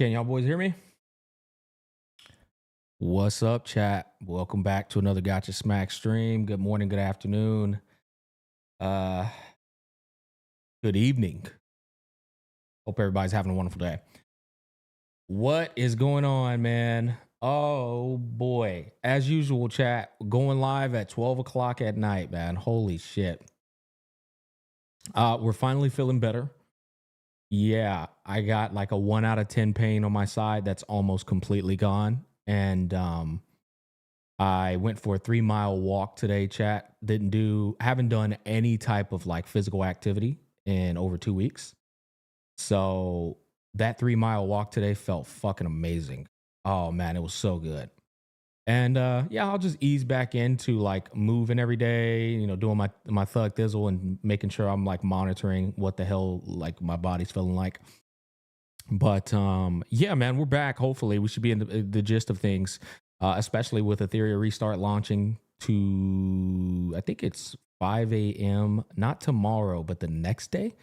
Can y'all boys hear me? What's up, chat? Welcome back to another Gotcha Smack stream. Good morning, good afternoon, uh, good evening. Hope everybody's having a wonderful day. What is going on, man? Oh boy. As usual, chat, going live at 12 o'clock at night, man. Holy shit. We're finally feeling better. Yeah, I got like a 1 out of 10 pain on my side that's almost completely gone. And I went for a 3 mile walk today, chat. Haven't done any type of like physical activity in over 2 weeks. So that 3 mile walk today felt fucking amazing. Oh man, it was so good. And yeah, I'll just ease back into like moving every day, doing my thug thizzle and making sure I'm like monitoring what the hell like my body's feeling like. But yeah, man, we're back. Hopefully, we should be in the gist of things, especially with Ethereum restart launching to, I think it's 5 a.m. Not tomorrow, but the next day.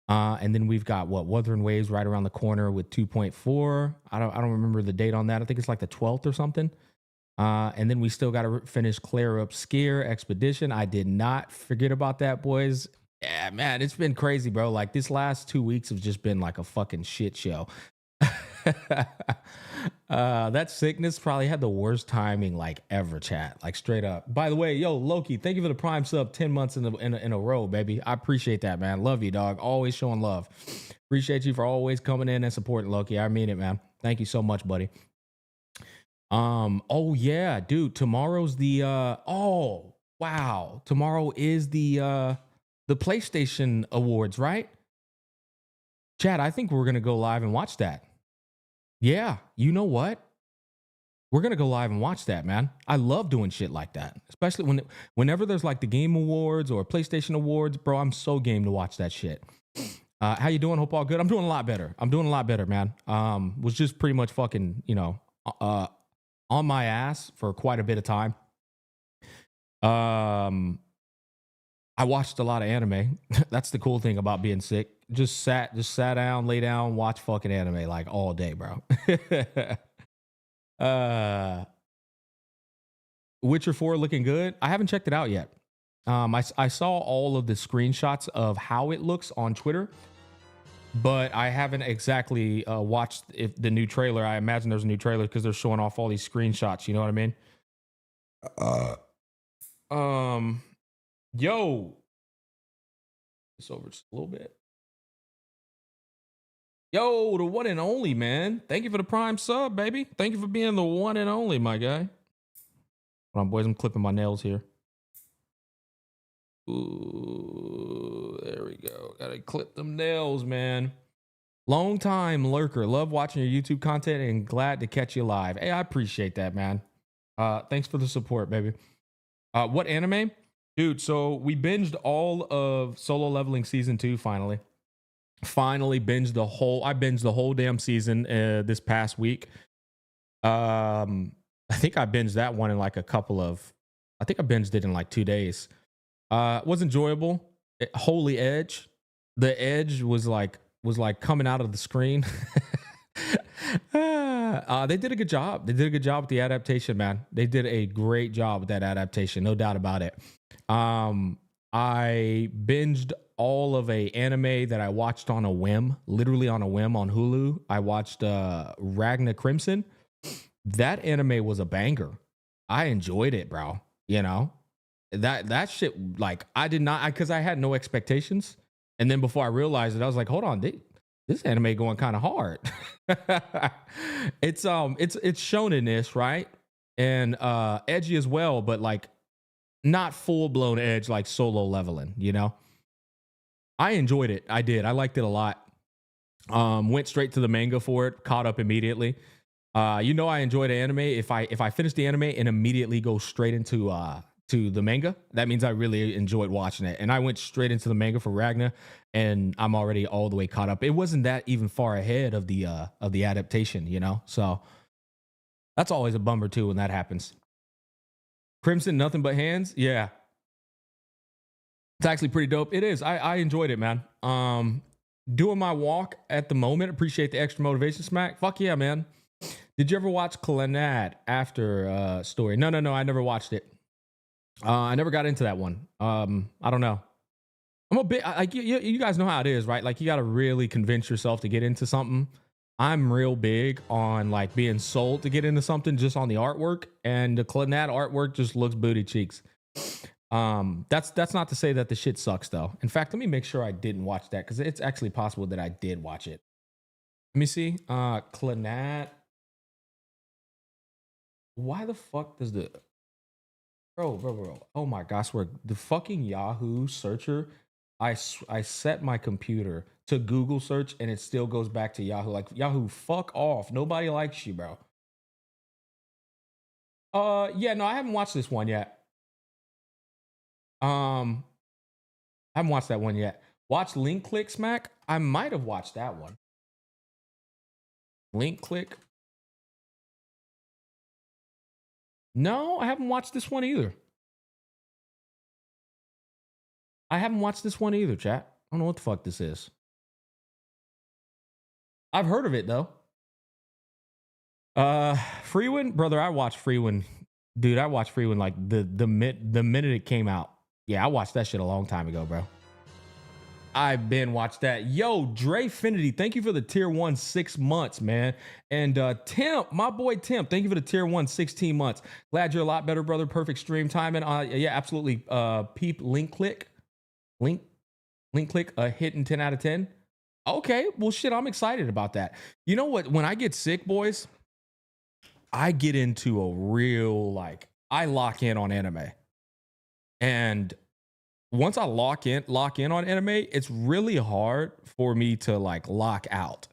And then we've got Wuthering Waves right around the corner with 2.4. I don't remember the date on that. I think it's like the 12th or something. And then we still got to finish Clear Up Skier Expedition. I did not forget about that, boys. Yeah, man, it's been crazy, bro. Like this last 2 weeks have just been like a fucking shit show. That sickness probably had the worst timing like ever, chat. Like straight up. By the way, yo, Loki, thank you for the Prime sub 10 months in a row, baby. I appreciate that, man. Love you, dog. Always showing love. Appreciate you for always coming in and supporting, Loki. I mean it, man. Thank you so much, buddy. Oh yeah, dude. Tomorrow's the oh wow. Tomorrow is the PlayStation Awards, right? Chad, I think we're gonna go live and watch that. Yeah, you know what? We're gonna go live and watch that, man. I love doing shit like that, especially whenever there's like the Game Awards or PlayStation Awards, bro. I'm so game to watch that shit. How you doing? Hope all good. I'm doing a lot better. Man. Was just pretty much fucking, on my ass for quite a bit of time. I watched a lot of anime. That's the cool thing about being sick. Just sat down, lay down, watch fucking anime like all day, bro. Witcher 4 looking good. I haven't checked it out yet. I saw all of the screenshots of how it looks on Twitter, but I haven't exactly watched the new trailer. I imagine there's a new trailer because they're showing off all these screenshots. You know what I mean? Yo, this over just a little bit. Yo, the one and only, man. Thank you for the Prime sub, baby. Thank you for being the one and only, my guy. Hold on, boys. I'm clipping my nails here. Ooh, there we go. Gotta clip them nails, man. Long time lurker. Love watching your YouTube content and glad to catch you live. Hey, I appreciate that, man. Thanks for the support, baby. What anime? Dude, so we binged all of Solo Leveling Season 2 finally. I binged the whole damn season this past week. I think I binged that one in like I think I binged it in like 2 days. It was enjoyable. Holy Edge. The edge was like coming out of the screen. They did a good job. They did a good job with the adaptation, man. They did a great job with that adaptation, no doubt about it. I binged all of a anime that I watched on a whim, literally on a whim on Hulu. I watched Ragna Crimson. That anime was a banger. I enjoyed it, bro. You know, that shit, like I did not, because I had no expectations. And then before I realized it, I was like, hold on, this anime going kind of hard. It's shonen-ish, right? And edgy as well, but like not full-blown edge like Solo Leveling, you know? I enjoyed it. I did. I liked it a lot. Went straight to the manga for it, caught up immediately. I enjoyed anime. If I finish the anime and immediately go straight into to the manga, that means I really enjoyed watching it. And I went straight into the manga for Ragna, and I'm already all the way caught up. It wasn't that even far ahead of the adaptation, you know? So that's always a bummer too when that happens. Crimson, nothing but hands. Yeah. It's actually pretty dope. It is. I enjoyed it, man. doing my walk at the moment. Appreciate the extra motivation, Smack. Fuck yeah, man. Did you ever watch Clannad after story? No. I never watched it. I never got into that one. I don't know. I'm a bit like you guys know how it is, right? Like you got to really convince yourself to get into something. I'm real big on like being sold to get into something just on the artwork, and the Clannad artwork just looks booty cheeks. That's not to say that the shit sucks though. In fact, let me make sure I didn't watch that because it's actually possible that I did watch it. Let me see. Clannad. Why the fuck does the bro? Oh my gosh, where the fucking Yahoo searcher? I set my computer to Google search and it still goes back to Yahoo. Like Yahoo, fuck off. Nobody likes you, bro. Yeah, no, I haven't watched this one yet. I haven't watched that one yet. Watch Link Click Smack. I might have watched that one. Link Click. No, I haven't watched this one either. I haven't watched this one either, chat. I don't know what the fuck this is. I've heard of it though. Freewind, brother, I watched Freewind. Dude, I watched Freewind like the minute it came out. Yeah, I watched that shit a long time ago, bro. I've been watched that. Yo, Drefinity, thank you for the tier 1 6 months, man. And Tim, my boy Tim, thank you for the tier 1 16 months. Glad you're a lot better, brother. Perfect stream timing. Yeah, absolutely. Peep Link Click. Link Click, a hit in 10 out of 10. Okay, well shit, I'm excited about that. You know what? When I get sick, boys, I get into a real I lock in on anime. And once I lock in on anime, it's really hard for me to lock out.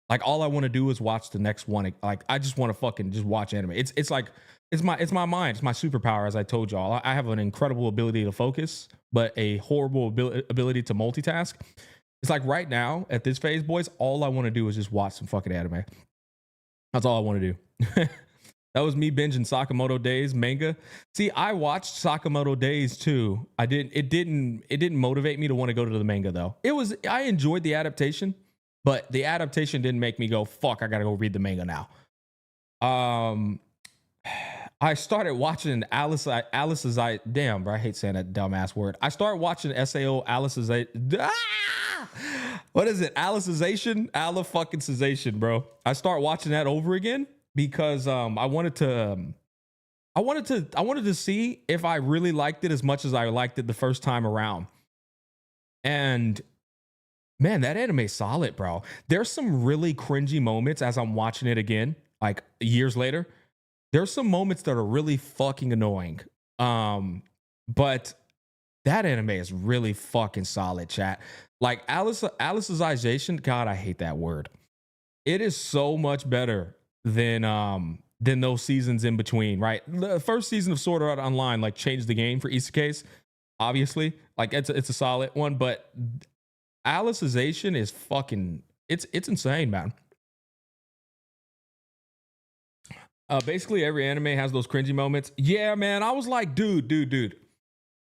Like all I want to do is watch the next one. Like I just want to fucking just watch anime. It's my mind. It's my superpower, as I told y'all. I have an incredible ability to focus, but a horrible ability to multitask. It's like right now at this phase, boys, all I want to do is just watch some fucking anime. That's all I want to do. That was me binging Sakamoto Days manga. See, I watched Sakamoto Days too. It didn't motivate me to want to go to the manga though. I enjoyed the adaptation, but the adaptation didn't make me go, fuck, I gotta go read the manga now. I started watching Alice's damn, bro, I hate saying that dumbass word. I started watching SAO Alice's what is it? Alicization? Fucking cessation, bro. I start watching that over again because I wanted to see if I really liked it as much as I liked it the first time around. And man, that anime's solid, bro. There's some really cringy moments as I'm watching it again, like years later. There's some moments that are really fucking annoying. But that anime is really fucking solid, chat. Like Alicization, God, I hate that word. It is so much better than those seasons in between, right? The first season of Sword Art Online changed the game for isekais, obviously. It's a solid one, but Alicization is fucking it's insane, man. Basically every anime has those cringy moments. Yeah, man. I was like, dude.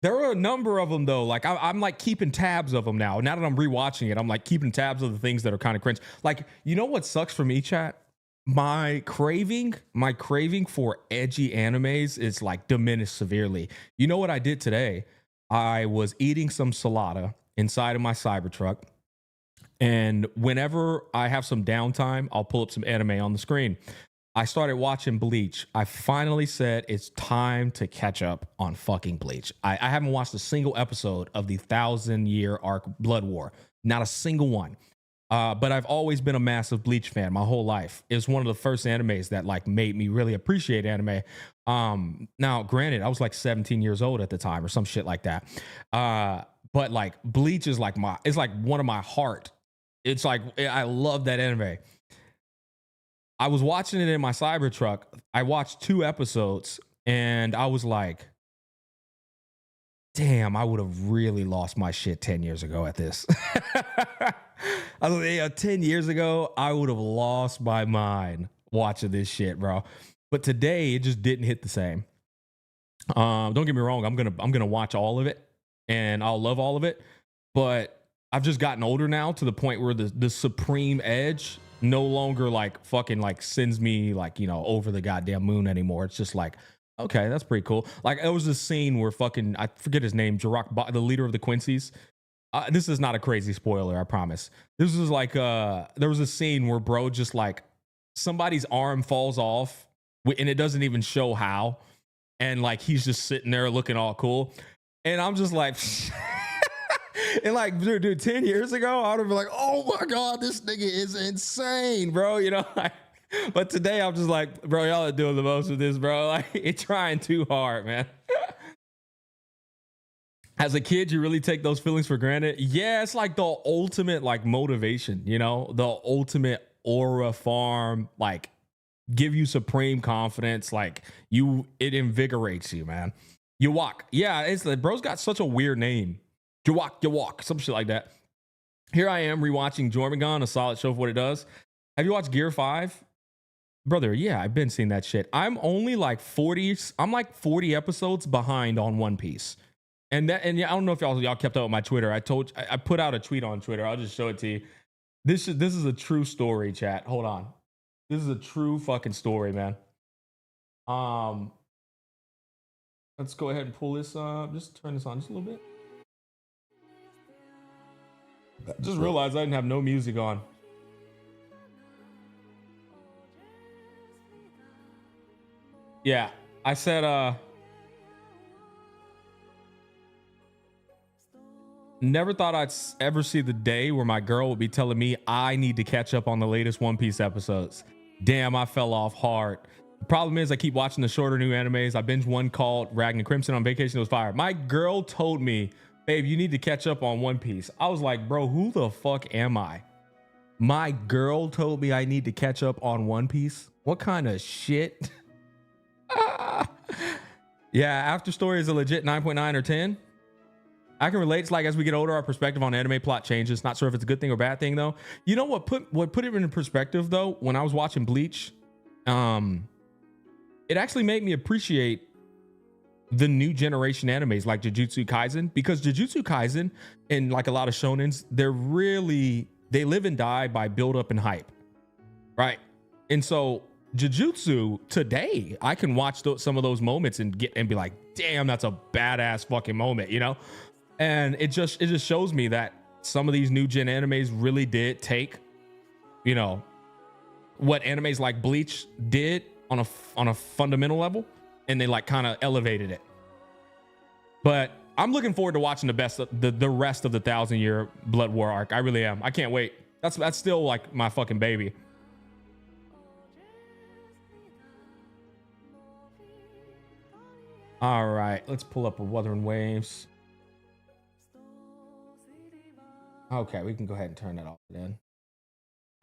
There are a number of them though. I'm keeping tabs of them now. Now that I'm rewatching it, I'm keeping tabs of the things that are kind of cringe. You know what sucks for me, chat? My craving for edgy animes is diminished severely. You know what I did today? I was eating some salada inside of my Cybertruck. And whenever I have some downtime, I'll pull up some anime on the screen. I started watching Bleach. I finally said it's time to catch up on fucking Bleach. I haven't watched a single episode of the 1,000-year arc Blood War. Not a single one. But I've always been a massive Bleach fan my whole life. It was one of the first animes that made me really appreciate anime. Now, granted, I was 17 years old at the time or some shit like that. But Bleach is it's one of my heart. It's I love that anime. I was watching it in my Cybertruck. I watched 2 episodes and I was like, damn, I would have really lost my shit 10 years ago at this. I was like, 10 years ago, I would have lost my mind watching this shit, bro. But today, it just didn't hit the same. Don't get me wrong. I'm gonna watch all of it and I'll love all of it. But I've just gotten older now to the point where the supreme edge no longer like fucking like sends me like, you know, over the goddamn moon anymore. It's just like, okay, that's pretty cool. Like there was this scene where fucking, I forget his name, the leader of the Quincy's. This is not a crazy spoiler, I promise. This is like, there was a scene where bro just like somebody's arm falls off and it doesn't even show how. And like, he's just sitting there looking all cool. And I'm just like, and like, dude, 10 years ago, I would have been like, oh my God, this nigga is insane, bro. You know, like, but today I'm just like, bro, y'all are doing the most with this, bro. Like, it's trying too hard, man. As a kid, you really take those feelings for granted. Yeah, it's like the ultimate like motivation, you know, the ultimate aura farm, like give you supreme confidence. Like it invigorates you, man. You walk. Yeah, it's like bro's got such a weird name. You walk, some shit like that. Here I am rewatching Jormungand, a solid show for what it does. Have you watched Gear 5? Brother, yeah, I've been seeing that shit. I'm like 40 episodes behind on One Piece. And yeah, I don't know if y'all kept up with my Twitter. I put out a tweet on Twitter. I'll just show it to you. This is a true story, chat. Hold on. This is a true fucking story, man. Let's go ahead and pull this up. Just turn this on just a little bit. Just realized I didn't have no music on. Yeah, I said never thought I'd ever see the day where my girl would be telling me I need to catch up on the latest One Piece episodes. Damn, I fell off hard. The problem is I keep watching the shorter new animes. I binged one called Ragnar Crimson on vacation. It was fire. My girl told me, babe, you need to catch up on One Piece. I was like, bro, who the fuck am I? My girl told me I need to catch up on One Piece. What kind of shit? Yeah, After Story is a legit 9.9 or 10. I can relate. It's like as we get older, our perspective on anime plot changes. Not sure if it's a good thing or bad thing though. You know what put it in perspective though? When I was watching Bleach, it actually made me appreciate the new generation animes like Jujutsu Kaisen, because Jujutsu Kaisen and like a lot of shonens, they live and die by build up and hype, right? And so Jujutsu today, I can watch some of those moments and be like, damn, that's a badass fucking moment, you know? And it just shows me that some of these new gen animes really did take, you know, what animes like Bleach did on a fundamental level, and they like kind of elevated it. But I'm looking forward to watching the rest of the 1,000-year Blood War arc. I really am. I can't wait. That's still like my fucking baby. All right, let's pull up a Wuthering Waves. Okay, we can go ahead and turn that off then.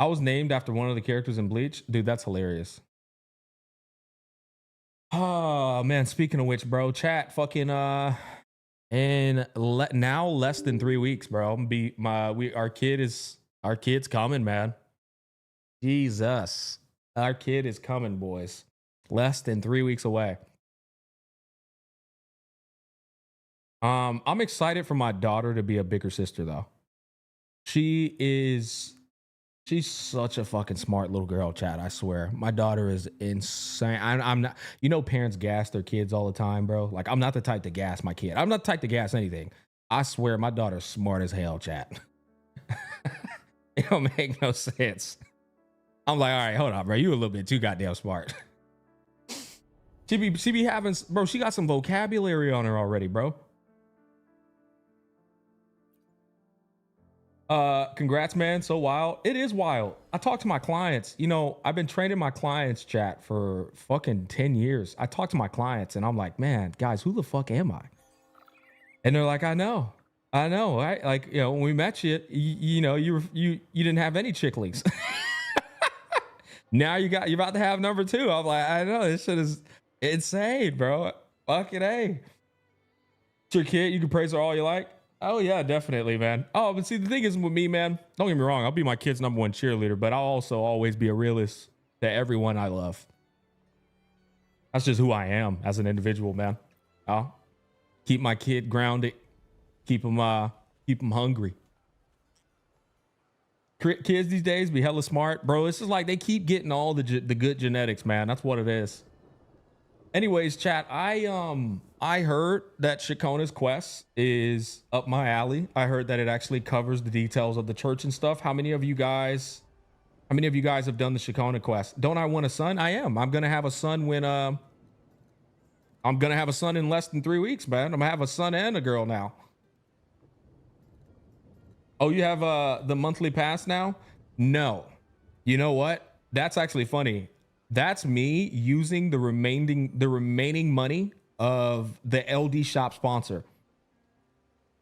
I was named after one of the characters in Bleach. Dude, that's hilarious. Oh man, speaking of which, bro, chat fucking now less than 3 weeks, bro. Our kid's coming, man. Jesus. Our kid is coming, boys. Less than 3 weeks away. I'm excited for my daughter to be a bigger sister though. She's such a fucking smart little girl, Chad. I swear. My daughter is insane. I'm not, you know, parents gas their kids all the time, bro. Like, I'm not the type to gas my kid. I'm not the type to gas anything. I swear my daughter's smart as hell, Chad. It don't make no sense. I'm like, all right, hold on, bro. You a little bit too goddamn smart. She be having, bro, she got some vocabulary on her already, bro. Congrats, man. So wild. It is wild. I talk to my clients. You know, I've been training my clients, chat, for fucking 10 years. I talk to my clients and I'm like, man, guys, who the fuck am I? And they're like, I know, right? Like, you know, when we met you, you know, you didn't have any chicklings. Now you're about to have number 2. I'm like, I know, this shit is insane, bro. Fucking A. It's your kid. You can praise her all you like. Oh yeah, definitely, man. Oh, but see, the thing is with me, man, don't get me wrong, I'll be my kid's number 1 cheerleader, but I'll also always be a realist to everyone I love. That's just who I am as an individual, man. I'll keep my kid grounded, keep him hungry. Kids these days be hella smart, bro. It's just like they keep getting all the good genetics, man. That's what it is. Anyways, chat, I heard that Ciacconna's quest is up my alley. I heard that it actually covers the details of the church and stuff. How many of you guys have done the Ciaconna quest? Don't I want a son? I am. I'm gonna have a son when I'm gonna have a son in less than 3 weeks, man. I'm gonna have a son and a girl now. Oh, you have the monthly pass now? No. You know what? That's actually funny. That's me using the remaining money of the LD shop sponsor.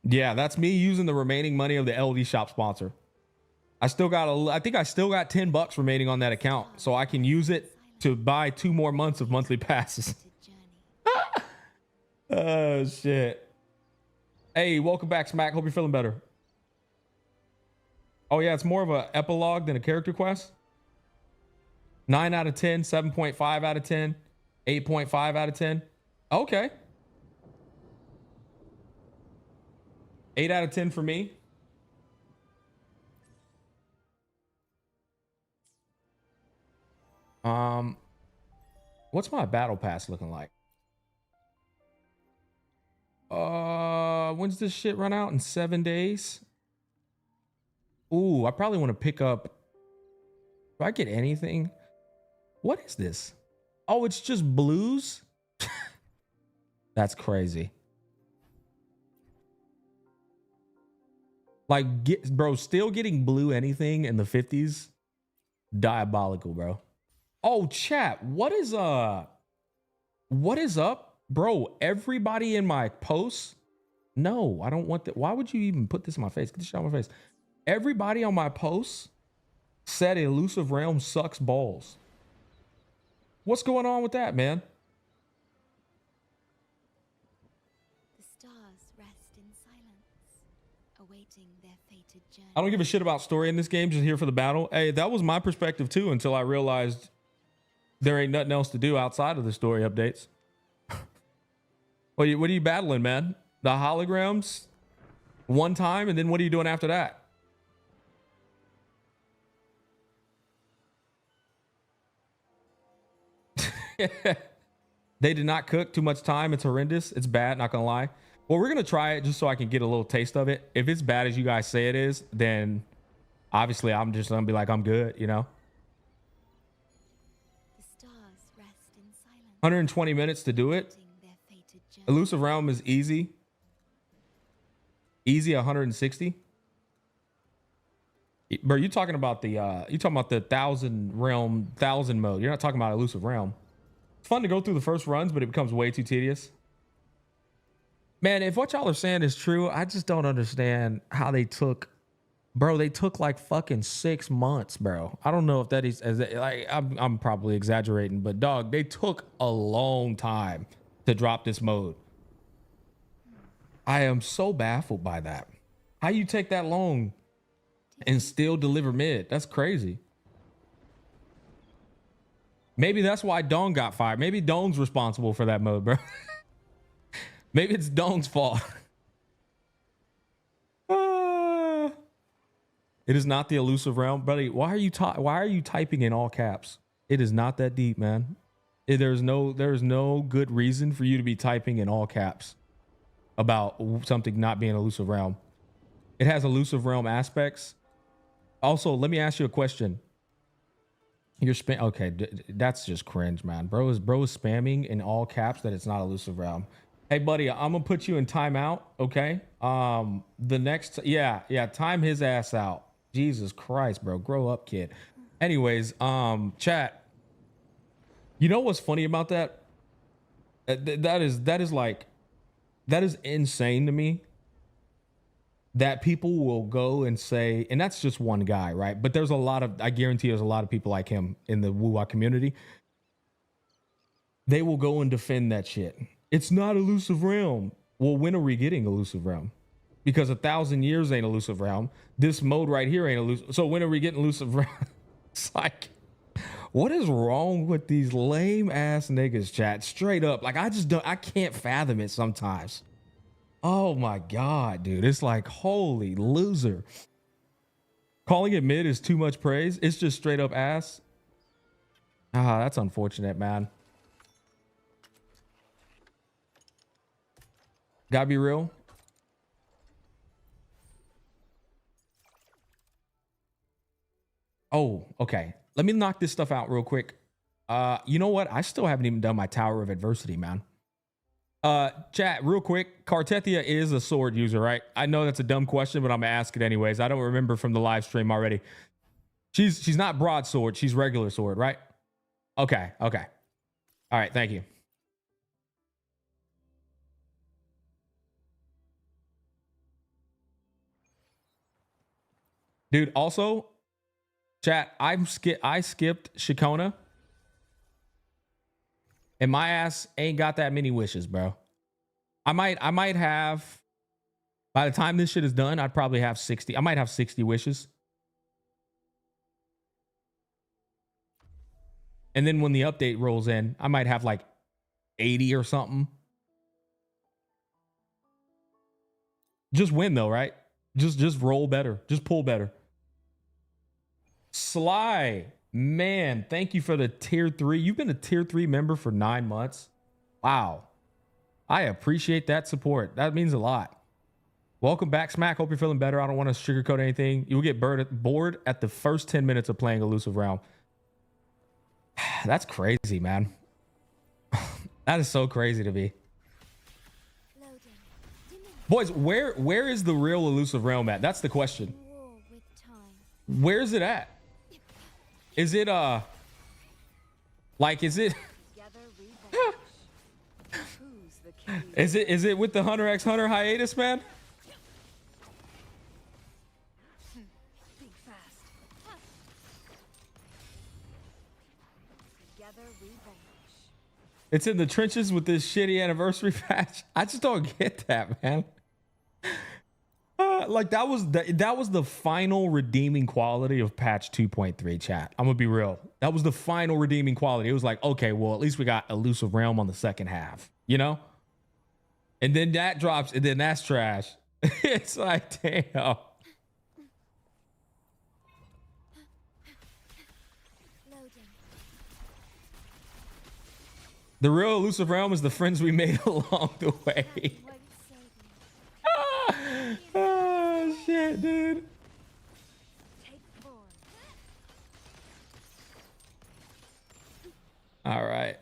Yeah, that's me using the remaining money of the LD shop sponsor. I think I still got $10 remaining on that account, so I can use it to buy 2 more months of monthly passes. Oh shit. Hey, welcome back, Smack. Hope you're feeling better. Oh yeah, it's more of a epilogue than a character quest. 9 out of 10, 7.5 out of 10, 8.5 out of 10. Okay. 8 out of 10 for me. What's my battle pass looking like? When's this shit run out? In 7 days? Ooh, I probably want to pick up. Do I get anything? What is this? Oh, it's just blues? That's crazy. Like, bro, still getting blue anything in the 50s? Diabolical, bro. Oh, chat, what is up? Bro, everybody in my posts? No, I don't want that. Why would you even put this in my face? Get this shit out of my face. Everybody on my posts said Illusive Realm sucks balls. What's going on with that, man? The stars rest in silence, awaiting their fated journey. I don't give a shit about story in this game, just here for the battle. Hey, that was my perspective too until I realized there ain't nothing else to do outside of the story updates. What are you battling, man? The holograms one time, and then what are you doing after that? They did not cook. Too much time. It's horrendous. It's bad, not gonna lie. Well, we're gonna try it just so I can get a little taste of it. If it's bad as you guys say it is, then obviously I'm just gonna be like, I'm good, you know. The stars rest in silence, 120 minutes to do it. their fated journey. Illusive Realm is easy. Easy 160. Bro, you talking about the 1,000 realm 1,000 mode. You're not talking about Illusive Realm. It's fun to go through the first runs, but it becomes way too tedious. Man, if what y'all are saying is true, I just don't understand how they took, bro. They took like fucking 6 months, bro. I don't know if that is like I'm probably exaggerating, but dog, they took a long time to drop this mode. I am so baffled by that. How you take that long and still deliver mid? That's crazy. Maybe that's why Dong got fired. Maybe Dong's responsible for that mode, bro. Maybe it's Dong's fault. It is not the Illusive Realm, buddy. Why are you typing in all caps? It is not that deep, man. There's no good reason for you to be typing in all caps about something not being Illusive Realm. It has Illusive Realm aspects. Also, let me ask you a question. Okay, that's just cringe, man. Bro is spamming in all caps that it's not Illusive Realm. Hey, buddy, I'm gonna put you in timeout. Okay. The next, yeah, time his ass out. Jesus Christ, bro, grow up, kid. Anyways, chat. You know what's funny about that? That is insane to me. That people will go and say, and that's just one guy, right? But there's a lot of, I guarantee there's a lot of people like him in the Woo-Wah community. They will go and defend that shit. It's not Illusive Realm. Well, when are we getting Illusive Realm? Because 1,000 years ain't Illusive Realm. This mode right here ain't Illusive. So when are we getting Illusive Realm? It's like, what is wrong with these lame ass niggas, chat? Straight up. Like, I can't fathom it sometimes. Oh my God, dude. It's like, holy loser. Calling it mid is too much praise. It's just straight up ass. Ah, that's unfortunate, man. Gotta be real. Oh, okay. Let me knock this stuff out real quick. You know what? I still haven't even done my Tower of Adversity, man. Chat, real quick. Cartethia is a sword user, right? I know that's a dumb question, but I'm gonna ask it anyways. I don't remember from the live stream already. She's not broadsword, she's regular sword, right? Okay, okay. All right, thank you. Dude, also, chat, I skipped Ciaconna. And my ass ain't got that many wishes, bro. I might have, by the time this shit is done, I'd probably have 60. I might have 60 wishes. And then when the update rolls in, I might have like 80 or something. Just win though, right? Just roll better. Just pull better. Sly, man, thank you for the tier 3. You've been a tier 3 member for 9 months. Wow. I appreciate that support. That means a lot. Welcome back, Smack. Hope you're feeling better. I don't want to sugarcoat anything. You'll get bored at the first 10 minutes of playing Illusive Realm. That's crazy, man. That is so crazy to me. Boys, where is the real Illusive Realm at? That's the question. Where is it at? Is it like is it is it with the Hunter x Hunter hiatus, man? It's in the trenches with this shitty anniversary patch. I just don't get that, man. Like that was the final redeeming quality of patch 2.3, chat. I'm gonna be real. That was the final redeeming quality. It was like, okay, well, at least we got Illusive Realm on the second half, you know? And then that drops, and then that's trash. It's like, damn. The real Illusive Realm is the friends we made along the way. Oh, shit, dude. All right.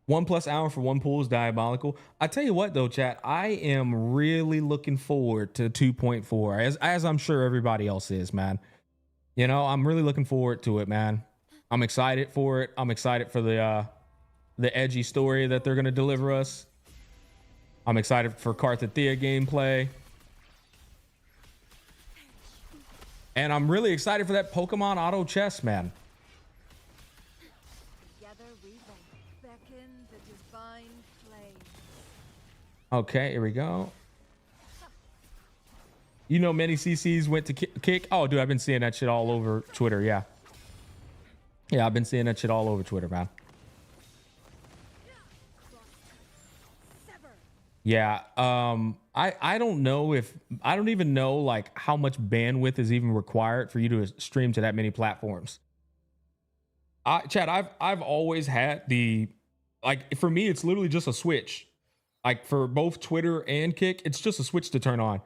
1+ hour for one pool is diabolical. I tell you what, though, chat, I am really looking forward to 2.4, as I'm sure everybody else is, man. You know, I'm really looking forward to it, man. I'm excited for it. I'm excited for the edgy story that they're going to deliver us. I'm excited for Cartethia gameplay. And I'm really excited for that Pokemon Auto Chess, man. Okay, here we go. You know, many CCs went to kick. Oh, dude, I've been seeing that shit all over Twitter. Yeah. Yeah, I've been seeing that shit all over Twitter, man. Yeah, I don't know if I don't even know like how much bandwidth is even required for you to stream to that many platforms. Chad, I've always had the like for me, it's literally just a switch. Like for both Twitter and Kick, it's just a switch to turn on.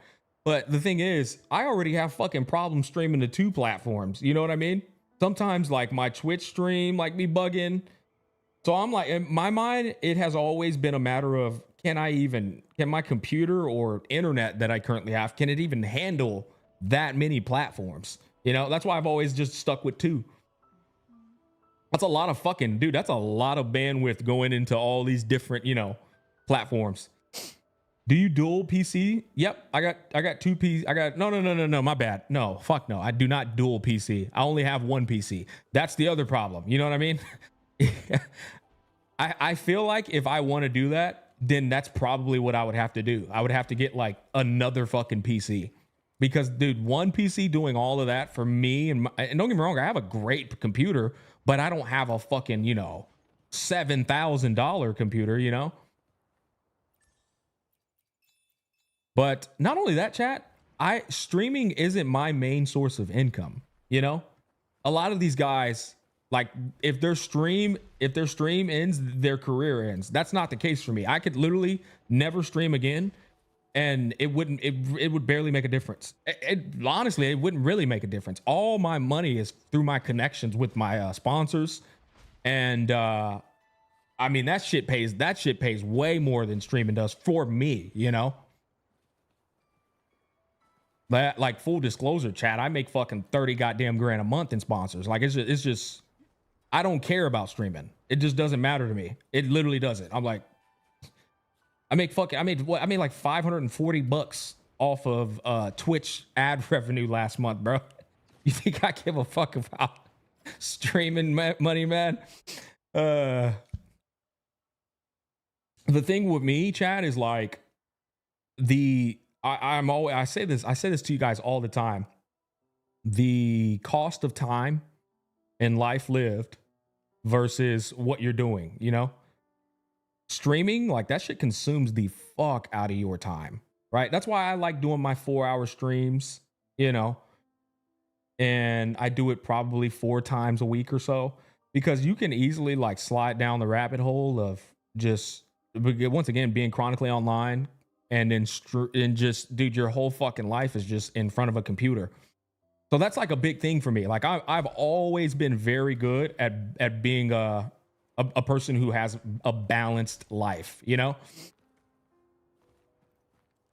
But the thing is, I already have fucking problems streaming to 2 platforms. You know what I mean? Sometimes like my Twitch stream like be bugging. So I'm like, in my mind, it has always been a matter of can my computer or internet that I currently have, can it even handle that many platforms? You know, that's why I've always just stuck with 2. That's a lot of fucking, dude, that's a lot of bandwidth going into all these different, you know, platforms. Do you dual PC? Yep, I got 2 PC. I got no, my bad. No, fuck no. I do not dual PC. I only have 1 PC. That's the other problem. You know what I mean? I feel like if I want to do that, then that's probably what I would have to do. I would have to get like another fucking PC. Because dude, 1 PC doing all of that for me and don't get me wrong, I have a great computer, but I don't have a fucking, you know, $7,000 computer, you know? But not only that, chat, streaming isn't my main source of income, you know? A lot of these guys, like, if their stream ends, their career ends. That's not the case for me. I could literally never stream again, and it would barely make a difference. Honestly, it wouldn't really make a difference. All my money is through my connections with my sponsors, and I mean, that shit pays way more than streaming does for me, you know? That, like, full disclosure, chat, I make fucking 30 goddamn grand a month in sponsors. Like, it's just I don't care about streaming. It just doesn't matter to me. It literally doesn't. I'm like, I made like $540 off of Twitch ad revenue last month, bro. You think I give a fuck about streaming money, man? The thing with me, chat, is like I say this to you guys all the time. The cost of time and life lived versus what you're doing, you know? Streaming, like, that shit consumes the fuck out of your time, right? That's why I like doing my 4-hour streams, you know? And I do it probably 4 times a week or so, because you can easily, like, slide down the rabbit hole of just, once again, being chronically online, and then just, dude, your whole fucking life is just in front of a computer. So that's like a big thing for me. Like, I've always been very good at being a person who has a balanced life, you know?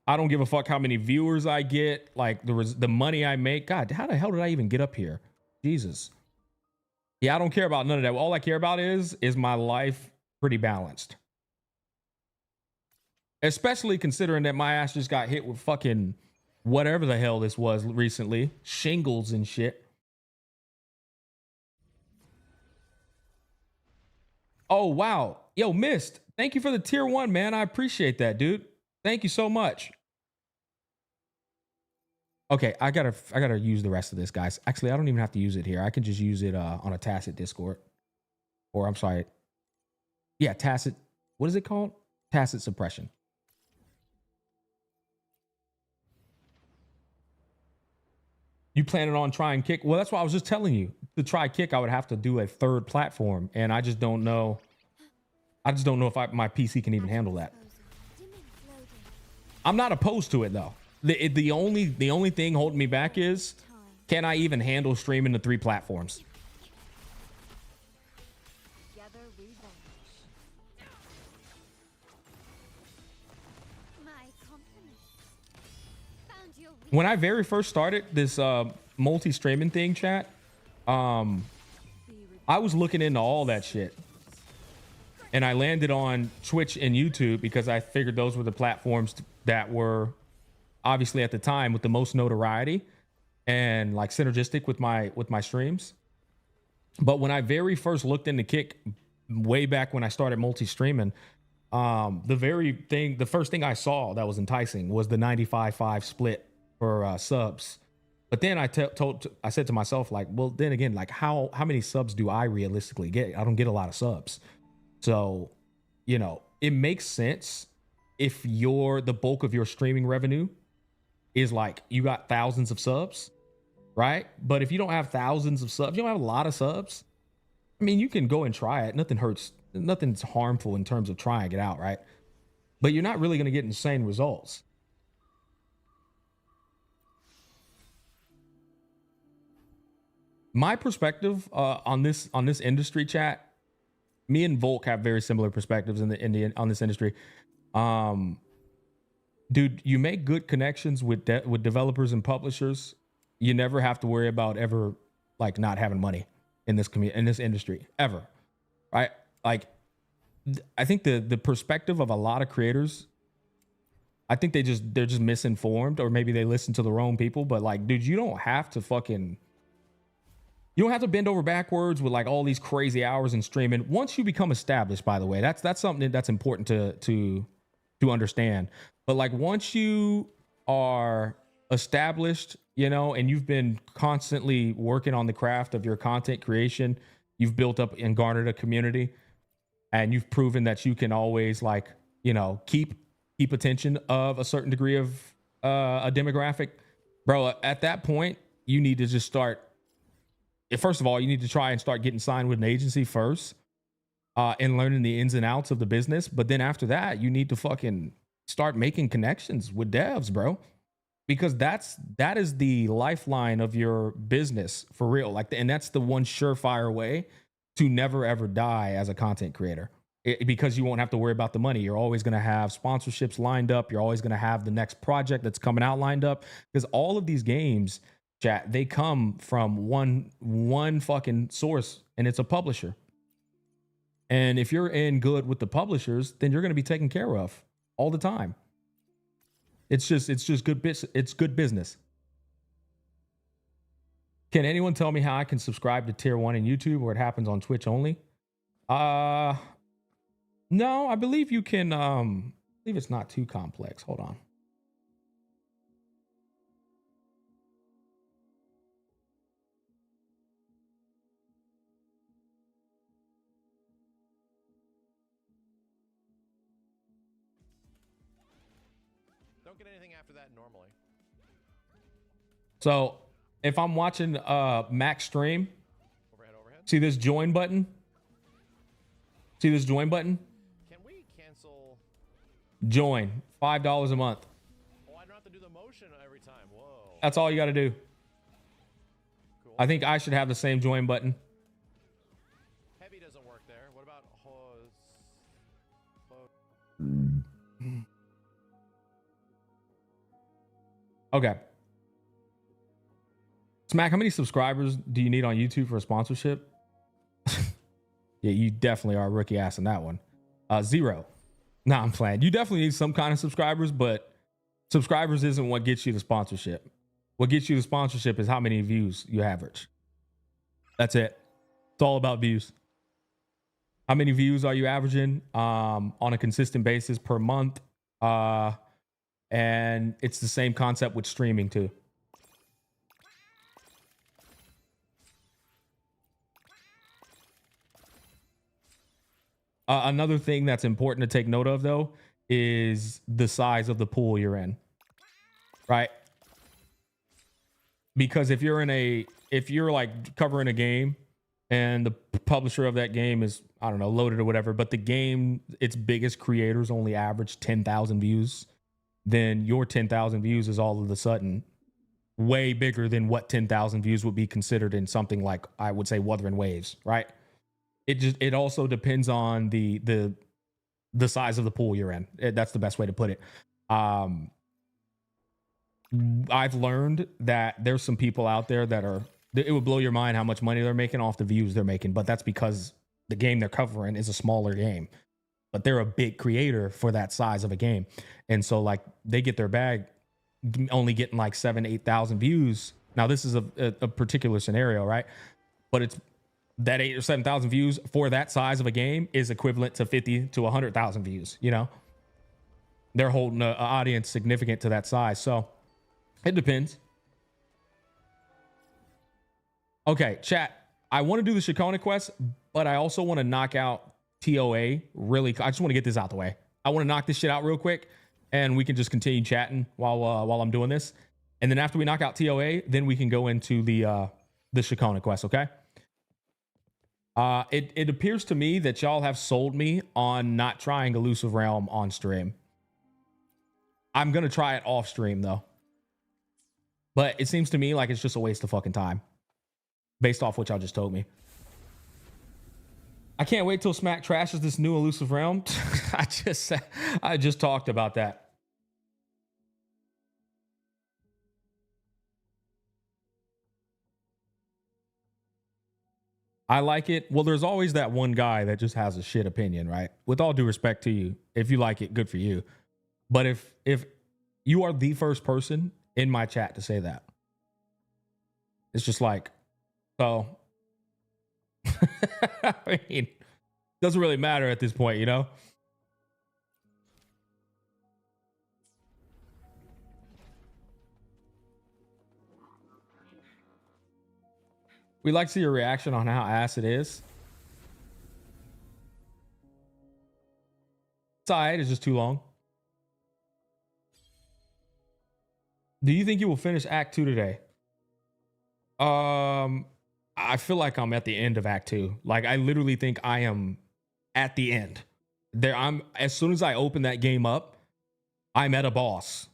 I don't give a fuck how many viewers I get, like the money I make. God, how the hell did I even get up here? Jesus. Yeah, I don't care about none of that. All I care about is my life pretty balanced. Especially considering that my ass just got hit with fucking whatever the hell this was recently. Shingles and shit. Oh, wow. Yo, Mist, thank you for the tier 1, man. I appreciate that, dude. Thank you so much. Okay, I gotta use the rest of this, guys. Actually, I don't even have to use it here. I can just use it on a tacit Discord. Or, I'm sorry. Yeah, tacit. What is it called? Tacit suppression. You planning on trying Kick? Well, that's what I was just telling you. To try Kick, I would have to do a 3rd platform, and I just don't know. I just don't know if my PC can even handle that. I'm not opposed to it, though. The only thing holding me back is, can I even handle streaming to 3 platforms? When I very first started this multi-streaming thing, chat, I was looking into all that shit. And I landed on Twitch and YouTube because I figured those were the platforms that were obviously at the time with the most notoriety and like synergistic with my streams. But when I very first looked into Kick, way back when I started multi-streaming, the first thing I saw that was enticing was the 95-5 split for subs. But then I said to myself, like, well, then again, like, how many subs do I realistically get? I don't get a lot of subs. So, you know, it makes sense if the bulk of your streaming revenue is like you got thousands of subs, right? But if you don't have thousands of subs, you don't have a lot of subs, I mean, you can go and try it. Nothing hurts. Nothing's harmful in terms of trying it out, right? But you're not really going to get insane results. My perspective on this industry, chat, me and Volk have very similar perspectives on this industry. Dude, you make good connections with developers and publishers, you never have to worry about ever like not having money in this industry ever, right? Like, I think the perspective of a lot of creators, I think they're just misinformed, or maybe they listen to the wrong people. But like, dude, you don't have to bend over backwards with like all these crazy hours in streaming. Once you become established, by the way, that's something that's important to understand. But like, once you are established, you know, and you've been constantly working on the craft of your content creation, you've built up and garnered a community, and you've proven that you can always, like, you know, keep attention of a certain degree of a demographic, Bro, at that point, you need to just start. First of all, you need to try and start getting signed with an agency first, and learning the ins and outs of the business. But then after that, you need to fucking start making connections with devs, bro, because that is the lifeline of your business for real. Like, and that's the one surefire way to never ever die as a content creator. Because you won't have to worry about the money. You're always going to have sponsorships lined up. You're always going to have the next project that's coming out lined up. Because all of these games, chat, they come from one fucking source, and it's a publisher. And if you're in good with the publishers, then you're going to be taken care of all the time. It's just good business. It's good business. Can anyone tell me how I can subscribe to tier 1 in YouTube, or it happens on Twitch only? No, I believe you can. I believe it's not too complex. Hold on. Don't get anything after that normally. So if I'm watching Max stream, Overhead. see this join button? See this join button? Can we cancel? Join. $5 a month. Oh, I don't have to do the motion every time. Whoa. That's all you got to do. Cool. I think I should have the same join button. Heavy doesn't work there. What about hose? Okay. Smack, how many subscribers do you need on YouTube for a sponsorship? Yeah, you definitely are a rookie ass in that one. 0. Nah, I'm playing. You definitely need some kind of subscribers, but subscribers isn't what gets you the sponsorship. What gets you the sponsorship is how many views you average. That's it. It's all about views. How many views are you averaging on a consistent basis per month? And it's the same concept with streaming too. Another thing that's important to take note of, though, is the size of the pool you're in, right? Because if you're like covering a game and the publisher of that game is, I don't know, loaded or whatever, but the game, its biggest creators only average 10,000 views, then your 10,000 views is all of a sudden way bigger than what 10,000 views would be considered in something like, I would say, Wuthering Waves, right? It also depends on the size of the pool you're in. That's the best way to put it. I've learned that there's some people out there it would blow your mind how much money they're making off the views they're making, but that's because the game they're covering is a smaller game, but they're a big creator for that size of a game. And so like they get their bag only getting like 7,000-8,000 views. Now this is a particular scenario, right? But it's that 8,000 or 7,000 views for that size of a game is equivalent to 50 to 100,000 views. You know, they're holding an audience significant to that size. So it depends. Okay, chat. I want to do the Ciaconna quest, but I also want to knock out TOA really. I just want to get this out the way. I want to knock this shit out real quick, and we can just continue chatting while I'm doing this. And then after we knock out TOA, then we can go into the Ciaconna quest. Okay. It appears to me that y'all have sold me on not trying Illusive Realm on stream. I'm gonna try it off stream though, but it seems to me like it's just a waste of fucking time, based off what y'all just told me. I can't wait till Smack trashes this new Illusive Realm. I just talked about that. I like it. Well, there's always that one guy that just has a shit opinion, right? With all due respect to you, if you like it, good for you. But if you are the first person in my chat to say that, it's just like, so I mean, doesn't really matter at this point, you know? We like to see your reaction on how ass it is. It's all right. It's just too long. Do you think you will finish Act 2 today? I feel like I'm at the end of Act 2. Like I literally think I am at the end. There I'm as soon as I open that game up, I'm at a boss.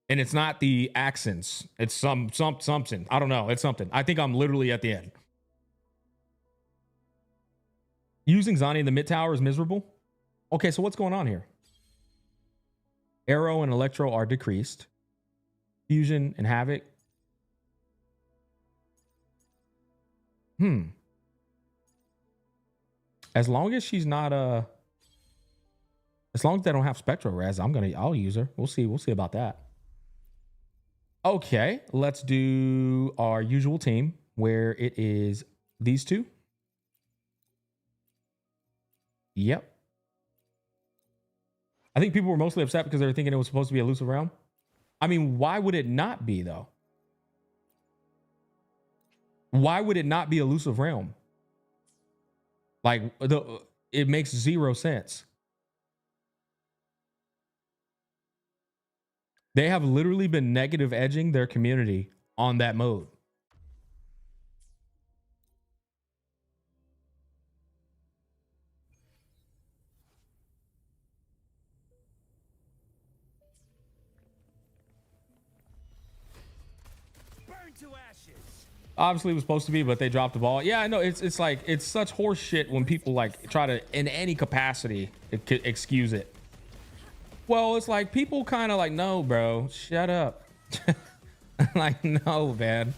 And it's not the accents. It's something. I don't know. It's something. I think I'm literally at the end. Using Zani in the mid tower is miserable. Okay, so what's going on here? Arrow and Electro are decreased. Fusion and Havoc. As long as she's not as long as they don't have Spectro Res, I'll use her. We'll see about that. Okay, let's do our usual team where it is these two. Yep. I think people were mostly upset because they were thinking it was supposed to be Elusive Realm. I mean, why would it not be though? Why would it not be Elusive Realm? Like it makes zero sense. They have literally been negative edging their community on that mode. Burn to ashes. Obviously it was supposed to be, but they dropped the ball. Yeah, I know. It's like it's such horse shit when people like try to in any capacity excuse it. Well, it's like people kind of like, no, bro, shut up. Like, no, man.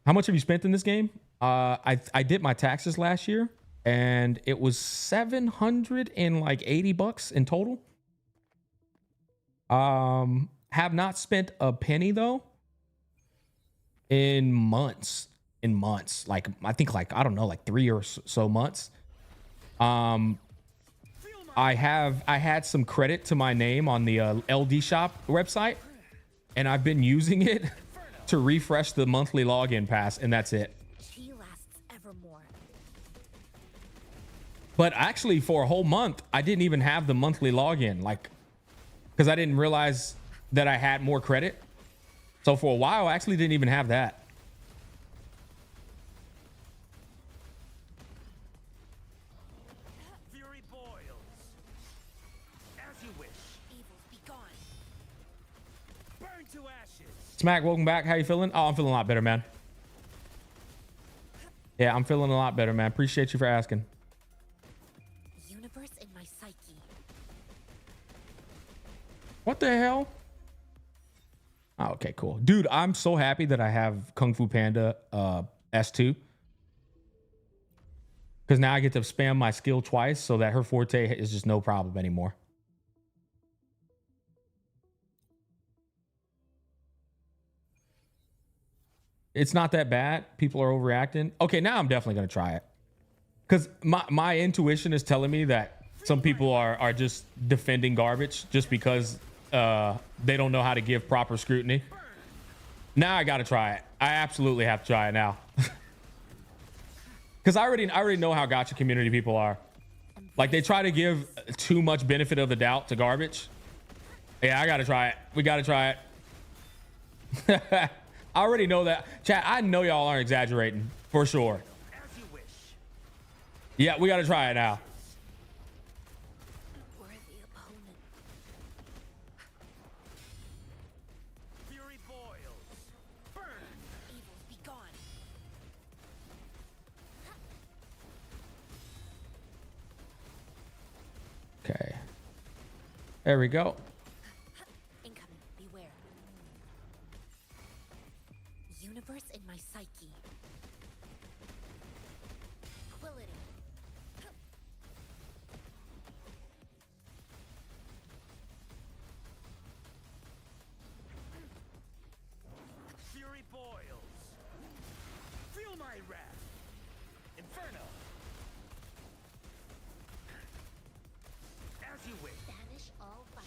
How much have you spent in this game? I did my taxes last year and it was $780 in total. Have not spent a penny though. In months, like I think like I don't know, like 3 or so months. I had some credit to my name on the LD Shop website, and I've been using it to refresh the monthly login pass, and that's it. She lasts evermore. But actually, for a whole month, I didn't even have the monthly login, like because I didn't realize that I had more credit. So for a while, I actually didn't even have that. Fury boils. As you wish. Evils be gone. Burn to ashes. Smack, welcome back. How you feeling? Oh, I'm feeling a lot better, man. Yeah, I'm feeling a lot better, man. Appreciate you for asking. Universe in my psyche. What the hell? Oh, okay, cool. Dude, I'm so happy that I have Kung Fu Panda S2. Because now I get to spam my skill twice so that her forte is just no problem anymore. It's not that bad. People are overreacting. Okay, now I'm definitely going to try it. Because my intuition is telling me that some people are just defending garbage just because they don't know how to give proper scrutiny. Now I got to try it. I absolutely have to try it now. Because I already know how Gacha community people are. Like they try to give too much benefit of the doubt to garbage. Yeah, I got to try it. We got to try it. I already know that. Chat, I know y'all aren't exaggerating for sure. As you wish. Yeah, we got to try it now. Worthy opponent. Fury boils. Burn. Evils be gone. Okay. There we go. Incoming. Beware. Universe in my psyche. Quillity. Fury boils. Feel my wrath. Inferno. As you wish. Banish all vice.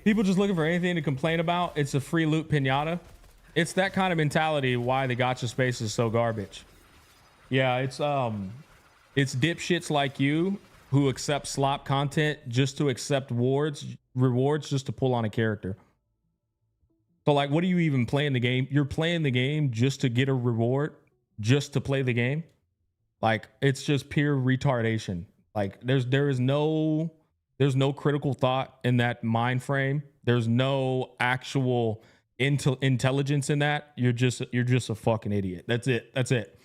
People just looking for anything to complain about. It's a free loot pinata. It's that kind of mentality why the gacha space is so garbage. Yeah, it's dipshits like you who accept slop content just to accept rewards just to pull on a character. So like, what are you even playing the game? You're playing the game just to get a reward, just to play the game. Like, it's just pure retardation. Like, there's no critical thought in that mind frame. There's no actual intelligence in that. You're just a fucking idiot. That's it.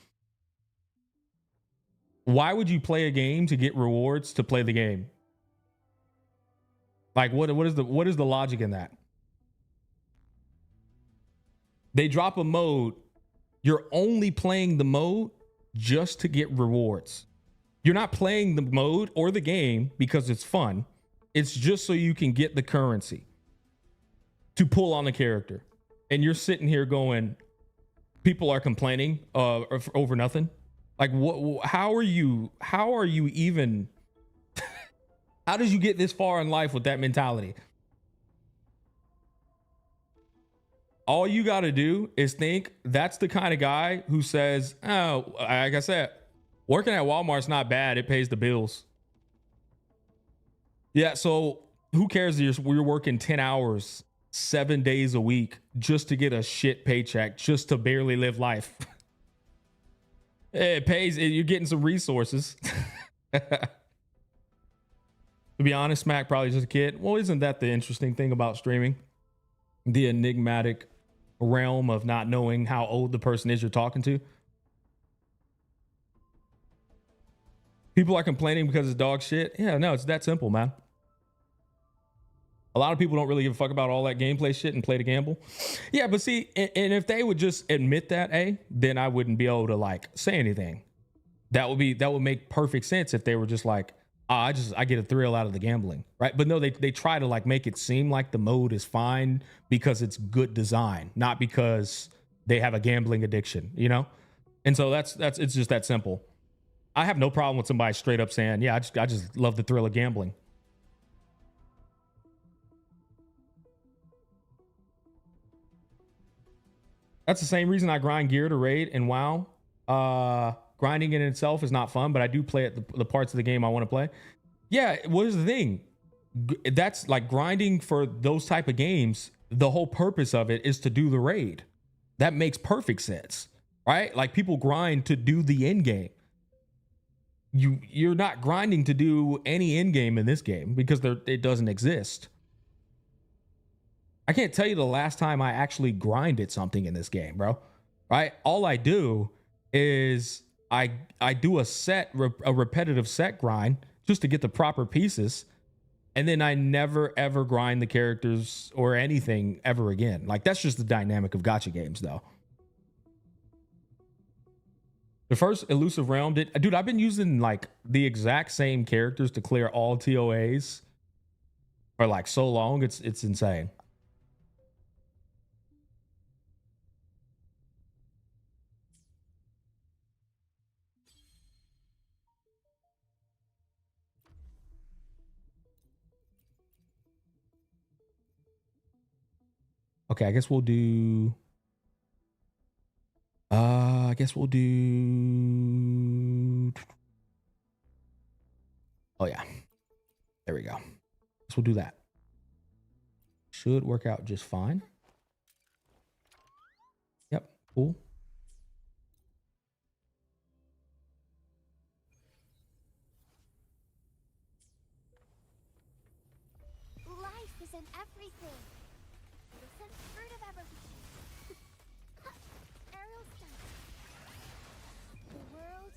Why would you play a game to get rewards to play the game? Like, what is the logic in that? They drop a mode. You're only playing the mode just to get rewards. You're not playing the mode or the game because it's fun. It's just so you can get the currency to pull on the character. And you're sitting here going, people are complaining over nothing. Like, what? How are you even? How did you get this far in life with that mentality? All you got to do is think that's the kind of guy who says, oh, like I said, working at Walmart's not bad. It pays the bills. Yeah. So who cares if you're working 10 hours, 7 days a week just to get a shit paycheck, just to barely live life? It pays. You're getting some resources. To be honest, Smack probably just a kid. Well, isn't that the interesting thing about streaming? The enigmatic realm of not knowing how old the person is you're talking to. People are complaining because it's dog shit. Yeah, no, it's that simple, man. A lot of people don't really give a fuck about all that gameplay shit and play to gamble. Yeah, but see, and if they would just admit that, then I wouldn't be able to like say anything. That would make perfect sense if they were just like, I get a thrill out of the gambling, right? But no, they try to like make it seem like the mode is fine because it's good design, not because they have a gambling addiction, you know? And so it's just that simple. I have no problem with somebody straight up saying, yeah, I just love the thrill of gambling. That's the same reason I grind gear to raid and WoW. Grinding in itself is not fun, but I do play at the parts of the game I want to play. Yeah, what is the thing? That's like grinding for those type of games. The whole purpose of it is to do the raid. That makes perfect sense, right? Like people grind to do the end game. You're not grinding to do any end game in this game because it doesn't exist. I can't tell you the last time I actually grinded something in this game, bro. Right? All I do is I do a repetitive set grind just to get the proper pieces, and then I never ever grind the characters or anything ever again. Like that's just the dynamic of gacha games, though. The first Illusive Realm dude, I've been using like the exact same characters to clear all TOAs for like so long. It's insane. Okay, I guess we'll do. I guess we'll do. Oh yeah, there we go. So we'll do that. Should work out just fine. Yep, cool. Life is in everything. The fruit of evolution. Ariel's done. The world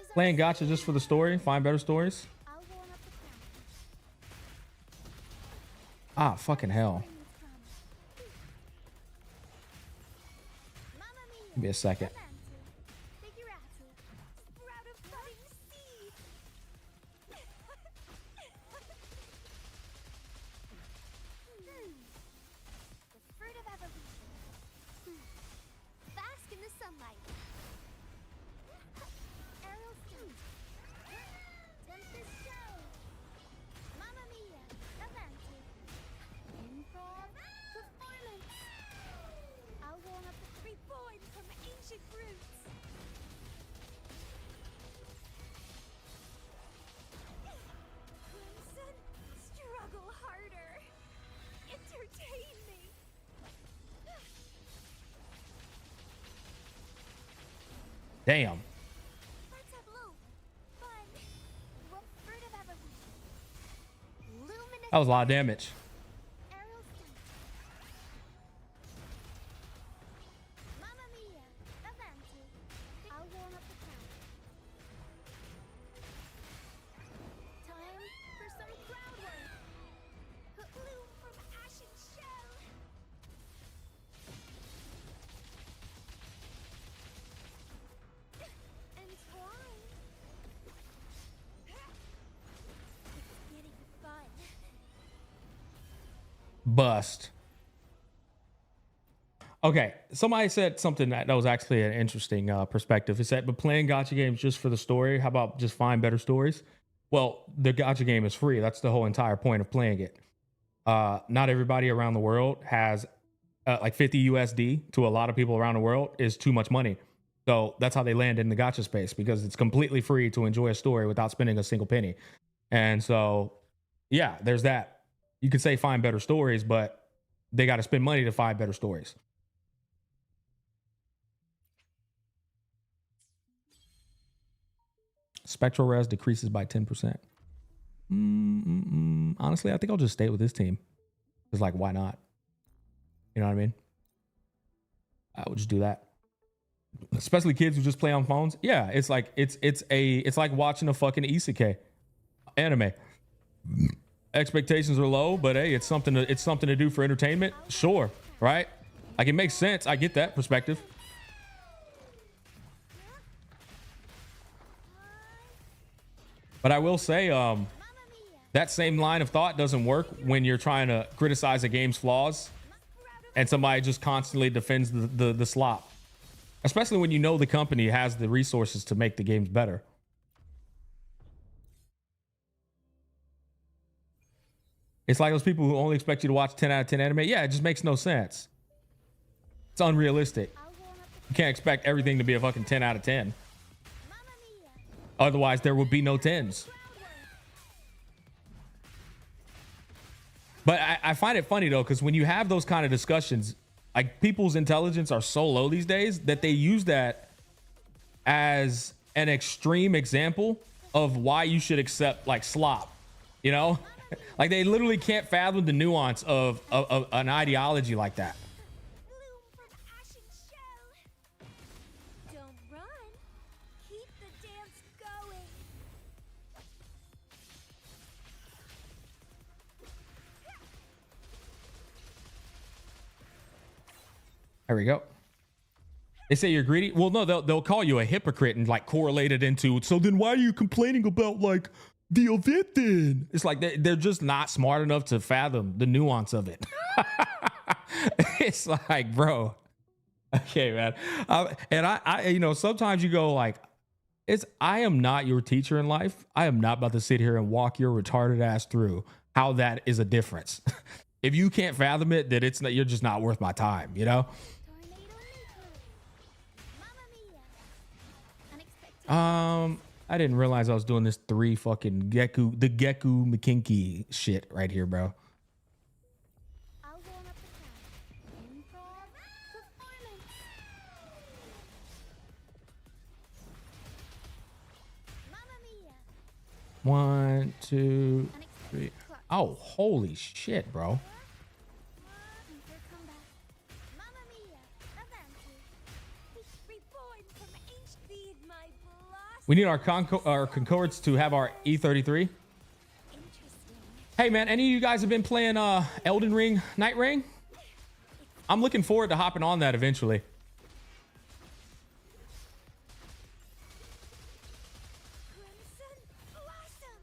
is Playing gacha just for the story. Find better stories. I'll warm up the crown. Ah, fucking hell. Mamma mia. Give me a second. Figurati. Sprout of budding seed. The fruit of evolution. Bask in the sunlight. Ariel's skin. Tempest Damn. Let's have loop. Fun. What fruit of ever luminous That was a lot of damage. aerial steed. Mamma mia. Avanti. I'll warm up the crown. Time for some crowd work. Bloom from ashen shell. And twine. It's getting fun. Bust. Okay, somebody said something that was actually an interesting perspective. It said, but playing gacha games just for the story, how about just find better stories? Well, the gacha game is free. That's the whole entire point of playing it. Not everybody around the world has like 50 USD to a lot of people around the world is too much money. So that's how they land in the gacha space, because it's completely free to enjoy a story without spending a single penny. And so, yeah, there's that. You could say find better stories, but they got to spend money to find better stories. Spectral res decreases by 10%. Honestly, I think I'll just stay with this team. It's like, why not? You know what I mean? I would just do that. Especially kids who just play on phones. Yeah, it's like it's like watching a fucking isekai anime. Expectations are low, but hey, it's something to do for entertainment. Sure, right? Like, it makes sense. I get that perspective. But I will say, that same line of thought doesn't work when you're trying to criticize a game's flaws and somebody just constantly defends the slop. Especially when you know the company has the resources to make the games better. It's like those people who only expect you to watch 10 out of 10 anime. Yeah, it just makes no sense. It's unrealistic. You can't expect everything to be a fucking 10 out of 10. Otherwise, there would be no 10s. But I find it funny, though, because when you have those kind of discussions, like, people's intelligence are so low these days that they use that as an extreme example of why you should accept, like, slop, you know? Like, they literally can't fathom the nuance of an ideology like that. Bloom from ashen shell. Don't run. Keep the dance going. There we go. They say you're greedy. Well, no, they'll call you a hypocrite and like correlate it into, so then why are you complaining about like the event then? It's like they're just not smart enough to fathom the nuance of it. It's like, bro, okay, man. And I, you know, sometimes you go like, I am not your teacher in life. I am not about to sit here and walk your retarded ass through how that is a difference. If you can't fathom it, then it's not, you're just not worth my time, you know? I didn't realize I was doing this 3 fucking Geku McKinky shit right here, bro. I'll warm up the crowd. Improv performance. Mamma mia. 1, 2, 3. Oh, holy shit, bro. Here come back. Mamma mia. Avanti. Reborn from HD in my blood. We need our concords to have our E33. Interesting. Hey, man, any of you guys have been playing Elden Ring Night Ring? I'm looking forward to hopping on that eventually. Crimson blossom.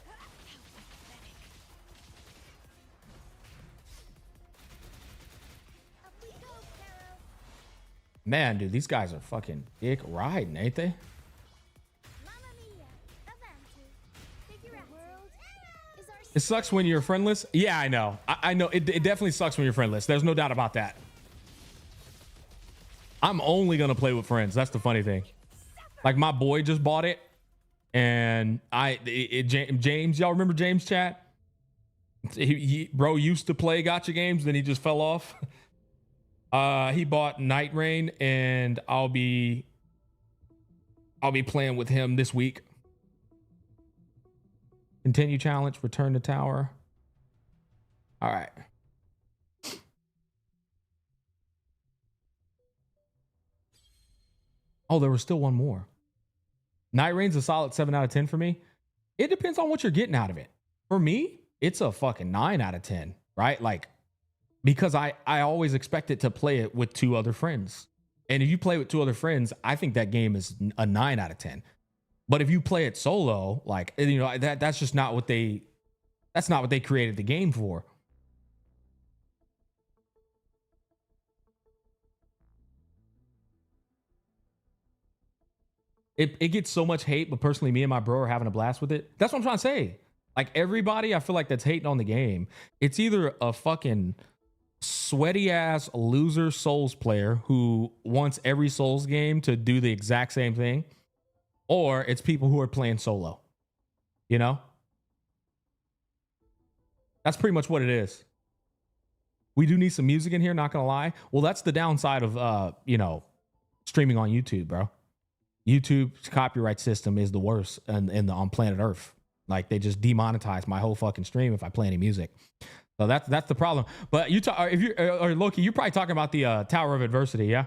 How pathetic. Up we go, Pharaoh. Man, dude, these guys are fucking dick riding, ain't they? Mamma mia. Avanti. Figure out. World is our It sucks when you're friendless. Yeah, I know. I know. It definitely sucks when you're friendless. There's no doubt about that. I'm only going to play with friends. That's the funny thing. Like, my boy just bought it. And James, y'all remember James, chat? Bro used to play gacha games. Then he just fell off. He bought Night Rain, and I'll be playing with him this week. Continue challenge, return to tower. All right. Oh, there was still one more. Night Rain's a solid 7 out of 10 for me. It depends on what you're getting out of it. For me, it's a fucking 9 out of 10, right? Like, because I always expect it to play it with 2 other friends. And if you play with 2 other friends, I think that game is a 9 out of 10. But if you play it solo, like, you know, that's just not what they created the game for. It gets so much hate, but personally, me and my bro are having a blast with it. That's what I'm trying to say. Like, everybody, I feel like that's hating on the game. It's either a fucking sweaty ass loser Souls player who wants every Souls game to do the exact same thing, or it's people who are playing solo. You know? That's pretty much what it is. We do need some music in here, not gonna lie. Well, that's the downside of you know, streaming on YouTube, bro. YouTube's copyright system is the worst on planet Earth. Like, they just demonetize my whole fucking stream if I play any music. So that's the problem. But you talk, if you or Loki, you're probably talking about the Tower of Adversity, yeah.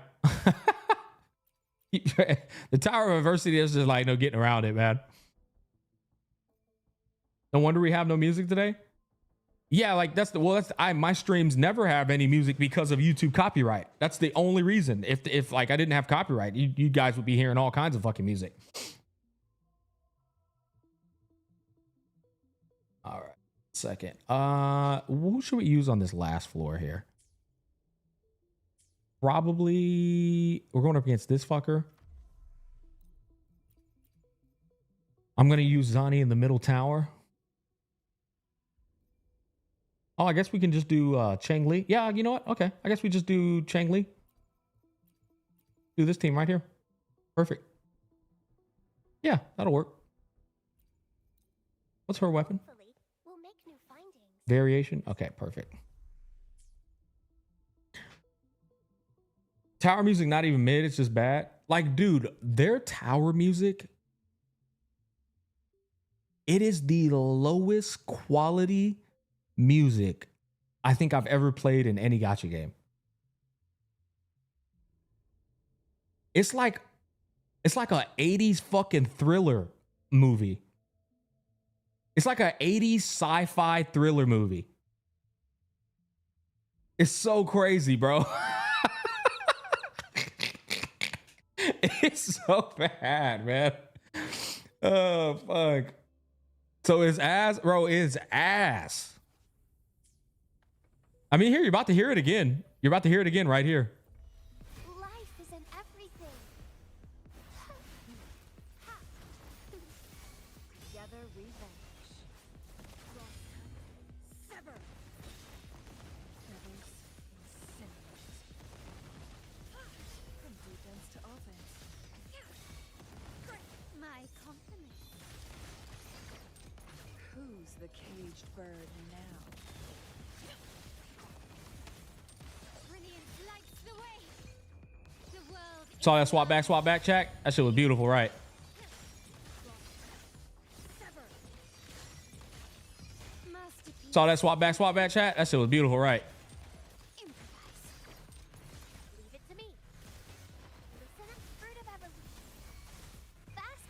The Tower of Adversity is just like no getting around it, man. No wonder we have no music today. Yeah, like my streams never have any music because of YouTube copyright. That's the only reason. If like I didn't have copyright, you guys would be hearing all kinds of fucking music. All right, second. Who should we use on this last floor here? Probably we're going up against this fucker. I'm gonna use Zani in the middle tower. Oh, I guess we can just do Chang Li. Yeah, you know what? Okay. I guess we just do Chang Li. Do this team right here. Perfect. Yeah, that'll work. What's her weapon? We'll make new findings. Variation? Okay, perfect. Tower music, not even mid. It's just bad. Like, dude, their tower music, it is the lowest quality music I think I've ever played in any gacha game. It's like a 80s fucking thriller movie. It's like a 80s sci-fi thriller movie. It's so crazy, bro. It's so bad, man. Oh, fuck. So it's ass, bro, it's ass. I mean, here, you're about to hear it again. You're about to hear it again right here. Life is in everything. Together we vanish. Sever. Feathers incinerate. From defense to offense. My compliment. Who's the caged bird now? Saw that swap back, check. That shit was beautiful, right? Saw that swap back, chat. That shit was beautiful, right?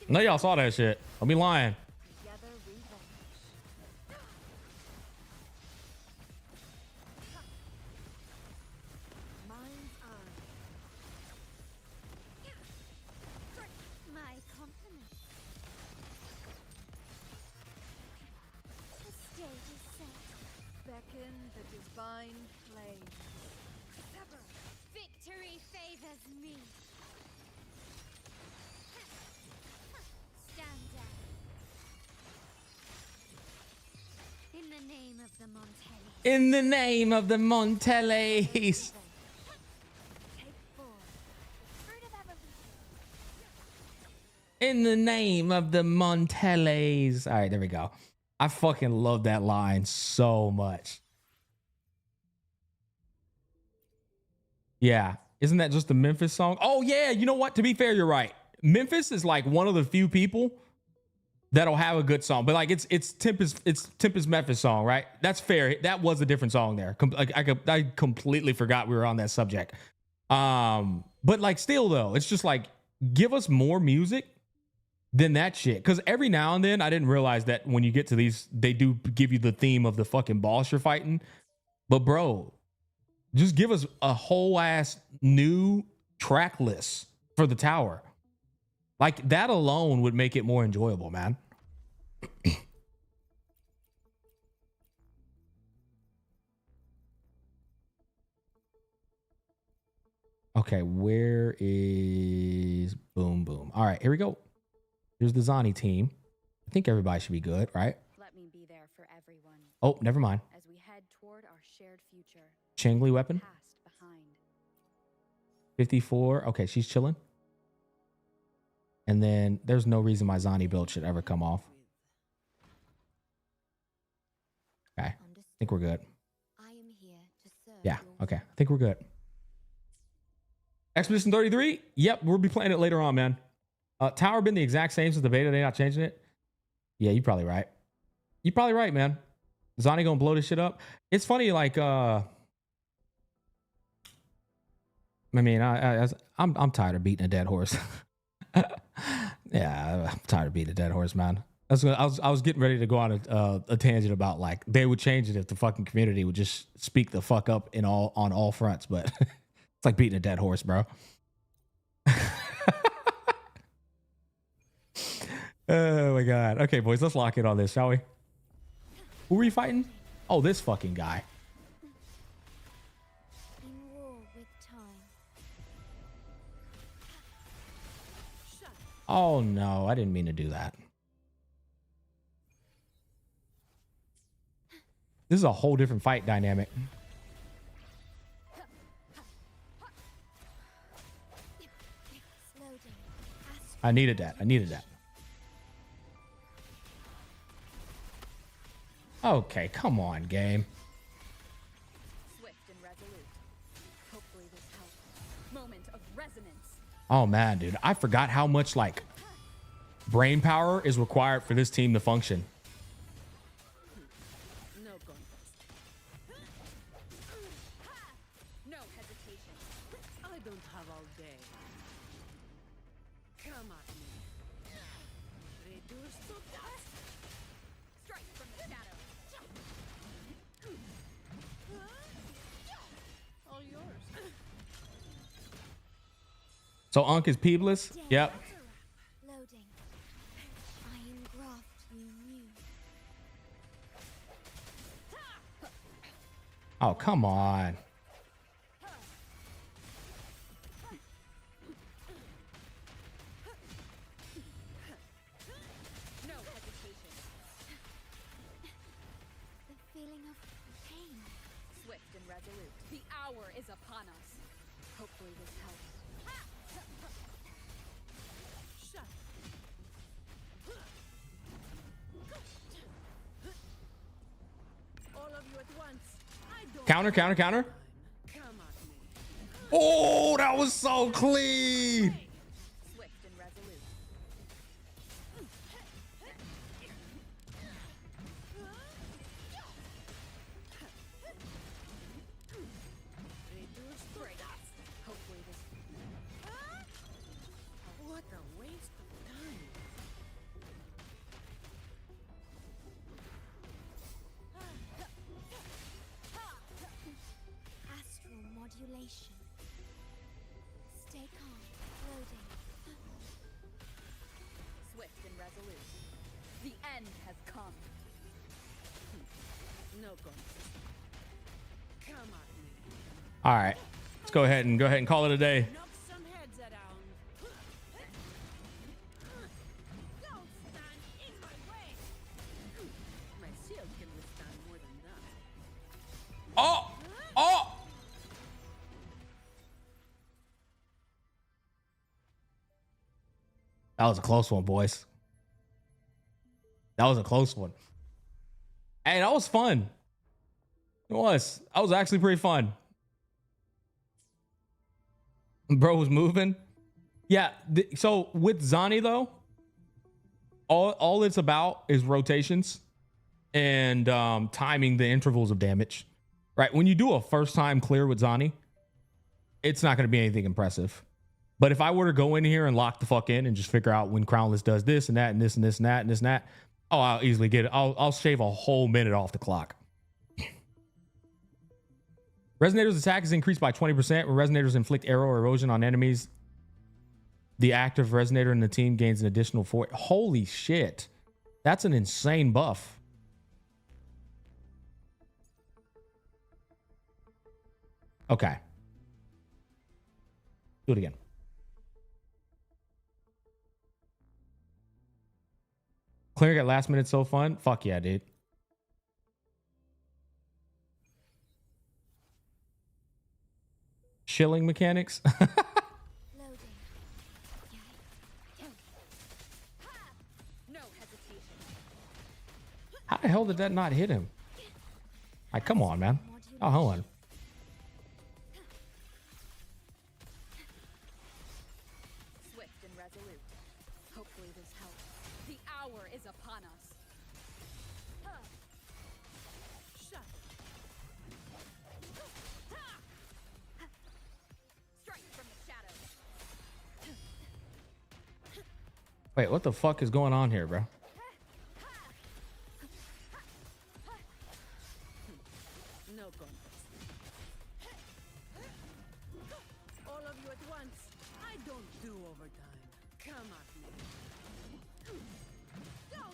No, y'all saw that shit. Don't be lying. Victory favors me. Stand down. In the name of the Montelli. In the name of the Montellis. Take form. Fruit of evolution. In the name of the Montellis. All right, there we go. I fucking love that line so much. Yeah. Isn't that just the Memphis song? Oh, yeah. You know what? To be fair, you're right. Memphis is like one of the few people that'll have a good song, but like it's Tempest Memphis song, right? That's fair. That was a different song there. I completely forgot we were on that subject. But like still though, it's just like give us more music than that shit. Because every now and then, I didn't realize that when you get to these, they do give you the theme of the fucking boss you're fighting. But bro, just give us a whole ass new track list for the tower. Like that alone would make it more enjoyable, man. Okay, where is Boom Boom? All right, here we go. Here's the Zani team. I think everybody should be good, right? Let me be there for everyone Oh, never mind. as we head toward our shared future. Changli weapon, Past behind. 54. Okay, she's chilling. And then there's no reason my Zani build should ever come off. Okay, I think we're good. I am here to serve. Yeah, your okay, I think we're good. Expedition 33? Yep, we'll be playing it later on, man. Tower been the exact same since the beta. They not changing it. Yeah, you're probably right. You're probably right, man. Zani gonna blow this shit up. It's funny, like, I mean, I'm tired of beating a dead horse. Yeah, I'm tired of beating a dead horse, man. I was getting ready to go on a tangent about like they would change it if the fucking community would just speak the fuck up on all fronts, but it's like beating a dead horse, bro. Oh my god. Okay, boys, let's lock in on this, shall we? Who are we fighting? Oh, this fucking guy. in war with time. Oh no, I didn't mean to do that. This is a whole different fight dynamic. Slow down. I needed that. I needed that. Okay, come on, game. Swift and resolute. Hopefully this helps. Moment of resonance. Oh man, dude, I forgot how much like brain power is required for this team to function. No contest. No hesitation. I don't have all day. Come at me. Reduce to dust. Strike from the shadow. All yours. So Unk is peebless? Yep. Loading. I engraft you new. Oh, come on. No hesitation. The feeling of pain. Swift and resolute. The hour is upon us. Hopefully this helps. Shut. All of you at once. I don't Counter. come at me. Oh, that was so clean. Swift and resolute. Reduce break. Hopefully this. What a waste of time. Astral modulation. Stay calm. Loading. Swift and resolute. The end has come. No contest. Come at me. All right. Let's go ahead and call it a day. Knock some heads around. Don't stand in my way. My shield can withstand more than that. Oh! Oh! That was a close one, boys. That was a close one. Hey, that was fun. It was. That was actually pretty fun. Bro was moving. Yeah. So with Zani though, all it's about is rotations and timing the intervals of damage. Right. When you do a first time clear with Zani, it's not going to be anything impressive. But if I were to go in here and lock the fuck in and just figure out when Crownless does this and that and this and this and that and this and that, oh, I'll easily get it. I'll shave a whole minute off the clock. Resonator's attack is increased by 20%. When resonators inflict arrow or erosion on enemies, the active resonator in the team gains an additional 4. Holy shit. That's an insane buff. Okay. Do it again. Clearing at last minute so fun. Fuck yeah, dude. Shilling mechanics. Loading. No hesitation. How the hell did that not hit him? Like, come on, man. Oh, hold on. Swift and resolute. Hopefully this helps. The hour is upon us. Shut. Strike from the shadows. Wait, what the fuck is going on here, bro? No contest. All of you at once. I don't do overtime. Come at me.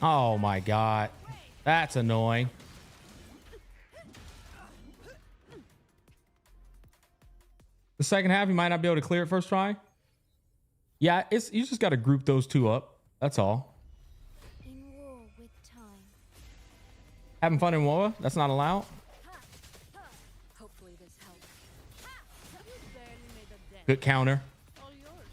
Oh my god. That's annoying. The second half, you might not be able to clear it first try. Yeah, you just got to group those two up. That's all. In war with time. Having fun in WoA? That's not allowed. Hopefully this helps. You barely made a dent. Good counter. All yours.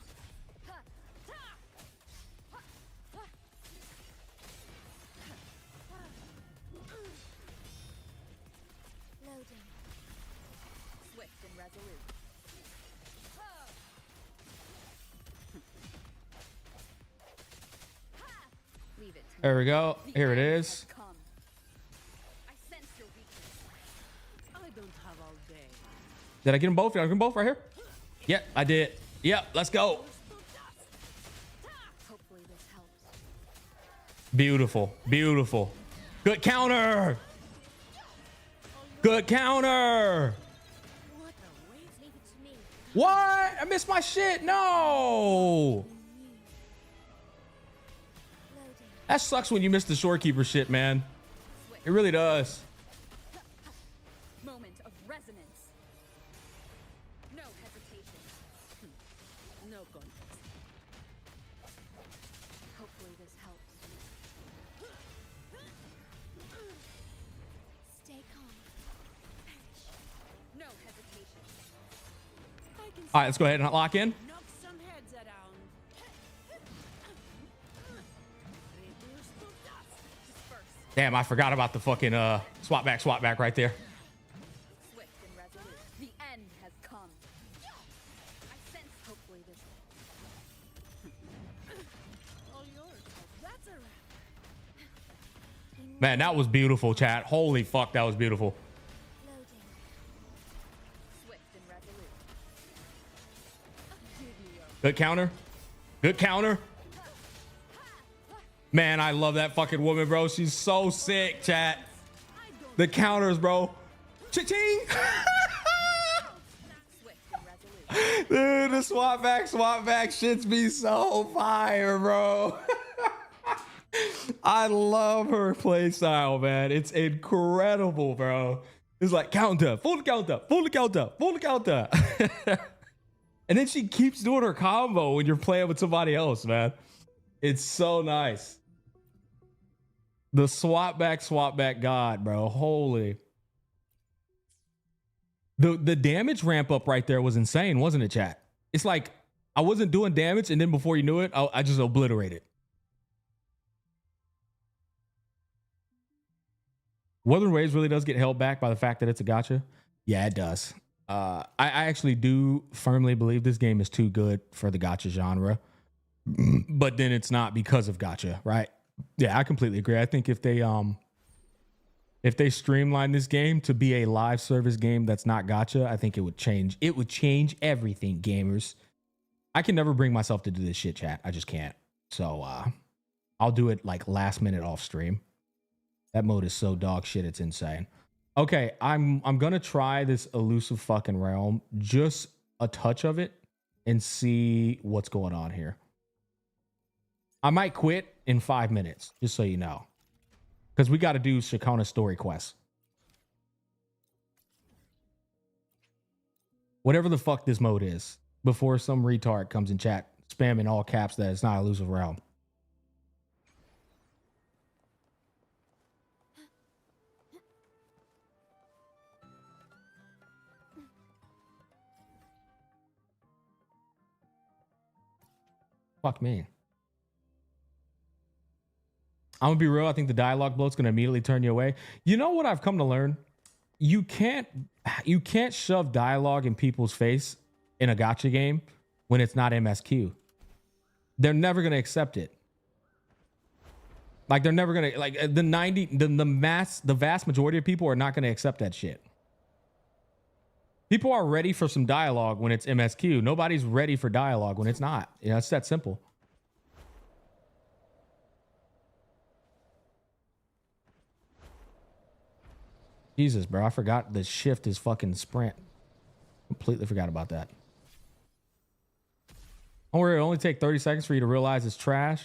Loading. Swift and resolute. Leave it to me. There we go. The Here it end is. has come. I sense your weakness. I don't have all day. Did I get them both? Did I get them both right here? Yep, I did. Yep, let's go. Hopefully this helps. Beautiful. Beautiful. Good counter. Good counter. What a waste. Leave it to me. What? I missed my shit. No. Loading. That sucks when you miss the shorekeeper shit, man. It really does. Moment of resonance. No hesitation. No contest. Hopefully this helps. Stay calm. Perish. No hesitation. All right, let's go ahead and lock in. Knock some heads around. Reduce to dust. Disperse. Damn, I forgot about the fucking swap back right there. Swift and resolute. The end has come. I sense hopefully this. All yours. That's a wrap. Man, that was beautiful, chat. Holy fuck, that was beautiful. Loading. Swift and resolute. Give me your Good counter. Good counter. Man, I love that fucking woman, bro. She's so sick, chat. The counters, bro. Cha-ching. swift and resolute. Dude, the swap back shits be so fire, bro. I love her play style, man. It's incredible, bro. It's like counter, full counter, full counter, full counter. And then she keeps doing her combo when you're playing with somebody else, man. It's so nice. The swap back god, bro. Holy. The damage ramp up right there was insane, wasn't it, chat? It's like I wasn't doing damage, and then before you knew it, I just obliterated. Wuthering Waves really does get held back by the fact that it's a gacha. Yeah, it does. I actually do firmly believe this game is too good for the gacha genre, but then it's not because of gacha, right? Yeah, I completely agree. I think if they streamline this game to be a live service game that's not gacha, I think it would change. It would change everything, gamers. I can never bring myself to do this shit, chat. I just can't. So I'll do it like last minute off stream. That mode is so dog shit, it's insane. Okay, I'm gonna try this elusive fucking realm, just a touch of it, and see what's going on here. I might quit in 5 minutes, just so you know, because we got to do Ciaconna story quests. Whatever the fuck this mode is, before some retard comes in chat spamming all caps that it's not elusive realm. Fuck me. I'm gonna be real. I think the dialogue bloat's gonna immediately turn you away. You know what I've come to learn? You can't shove dialogue in people's face in a gacha game when it's not MSQ. They're never gonna accept it. Like they're never gonna like the vast majority of people are not gonna accept that shit. People are ready for some dialogue when it's MSQ. Nobody's ready for dialogue when it's not. You know, it's that simple. Jesus, bro. I forgot the shift is fucking sprint. Completely forgot about that. Don't worry, it'll only take 30 seconds for you to realize it's trash.